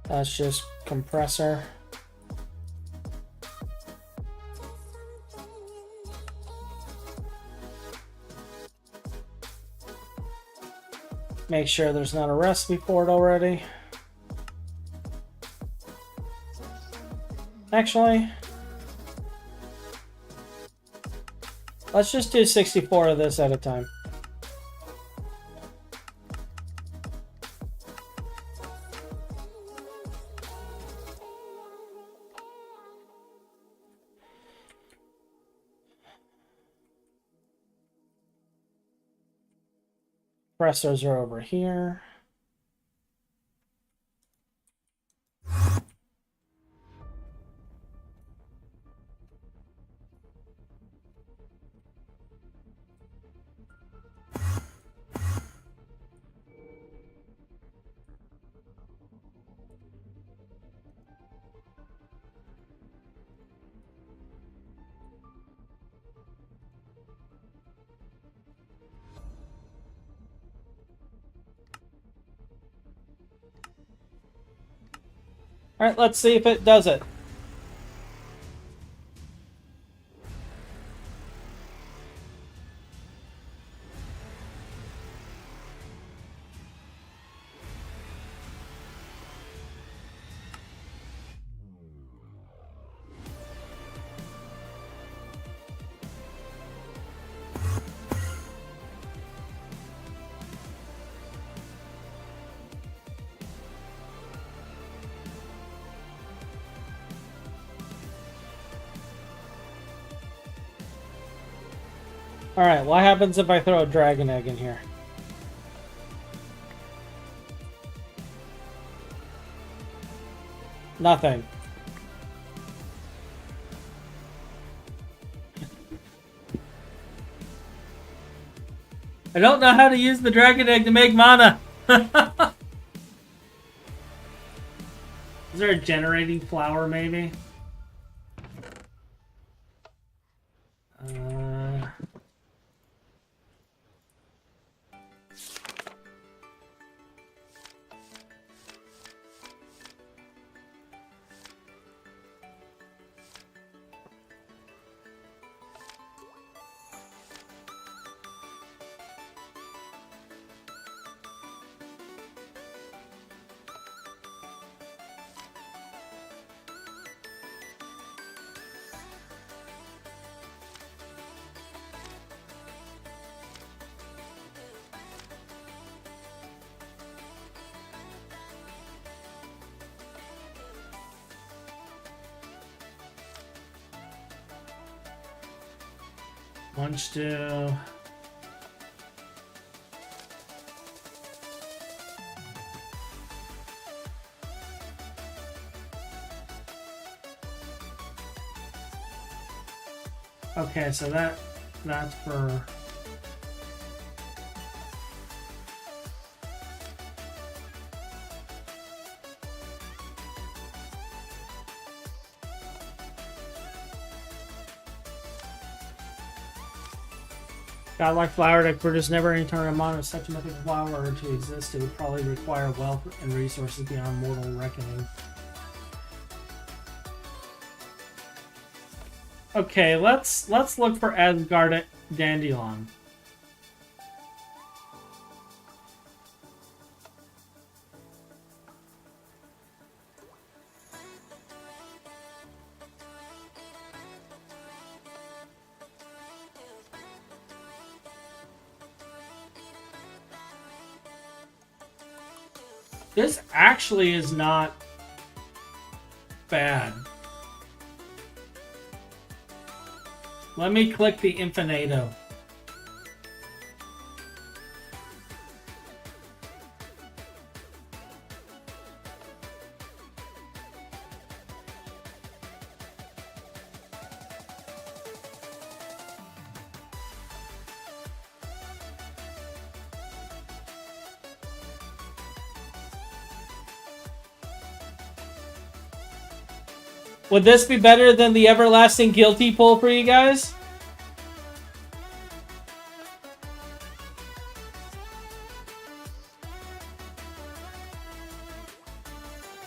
S2: That's just compressor. Make sure there's not a recipe for it already. Actually, let's just do 64 of this at a time. Compressors are over here. All right, let's see if it does it. Alright, what happens if I throw a dragon egg in here? Nothing. I don't know how to use the dragon egg to make mana. Is there a generating flower, maybe? Lunch stew. Okay, so that's for godlike flower to produce never-ending amount of such a mythical flower to exist, it would probably require wealth and resources beyond mortal reckoning. Okay, let's look for Asgard Dandelion. This actually is not bad. Let me click the Infinato. Would this be better than the Everlasting Guilty pull for you guys?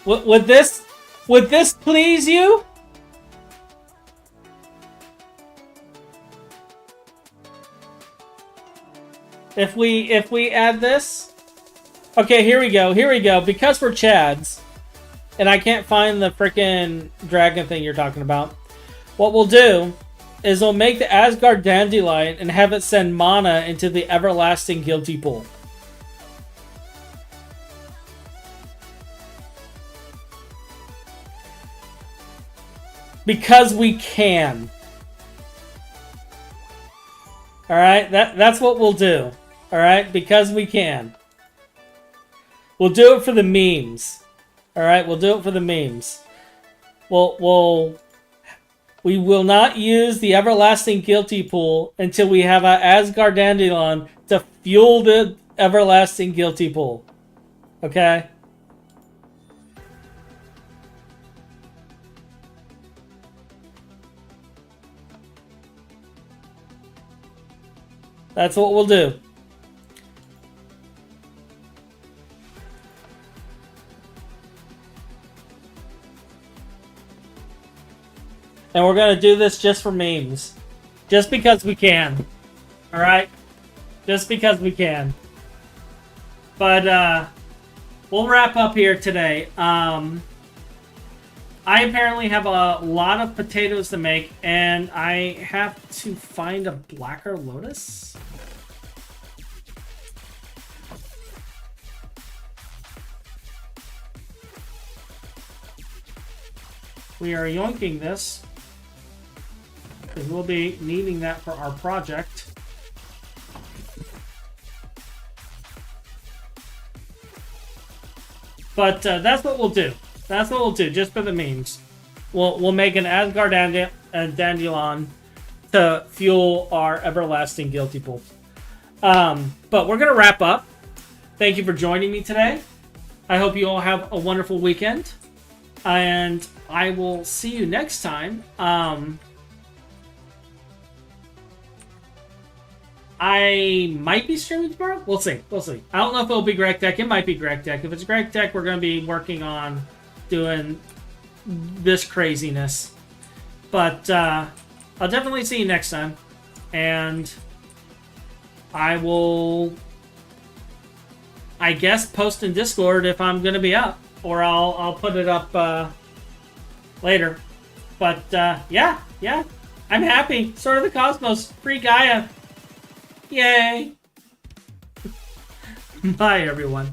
S2: Would this please you? If we add this? Okay, here we go. Here we go. Because we're Chads, and I can't find the frickin' dragon thing you're talking about. What we'll do is we'll make the Asgard Dandelion and have it send mana into the everlasting guilty pool. Because we can. Alright, that's what we'll do. Alright, because we can. We'll do it for the memes. Alright, we'll do it for the memes. We will not use the everlasting guilty pool until we have an Asgard Dandelion to fuel the everlasting guilty pool. Okay? That's what we'll do. And we're going to do this just for memes. Just because we can. Alright? Just because we can. But, we'll wrap up here today. I apparently have a lot of potatoes to make, and I have to find a blacker lotus. We are yoinking this, because we'll be needing that for our project. But that's what we'll do. That's what we'll do, just for the memes. We'll make an Asgard Dandelion to fuel our everlasting guilty pool. But we're going to wrap up. Thank you for joining me today. I hope you all have a wonderful weekend. And I will see you next time. I might be streaming tomorrow. We'll see. We'll see. I don't know if it'll be Greg Tech. It might be Greg Tech. If it's Greg Tech, we're going to be working on doing this craziness. But I'll definitely see you next time. And I will, I guess, post in Discord if I'm going to be up. Or I'll put it up later. But yeah. I'm happy. Sword of the Cosmos. Free Gaia. Yay. Bye, everyone.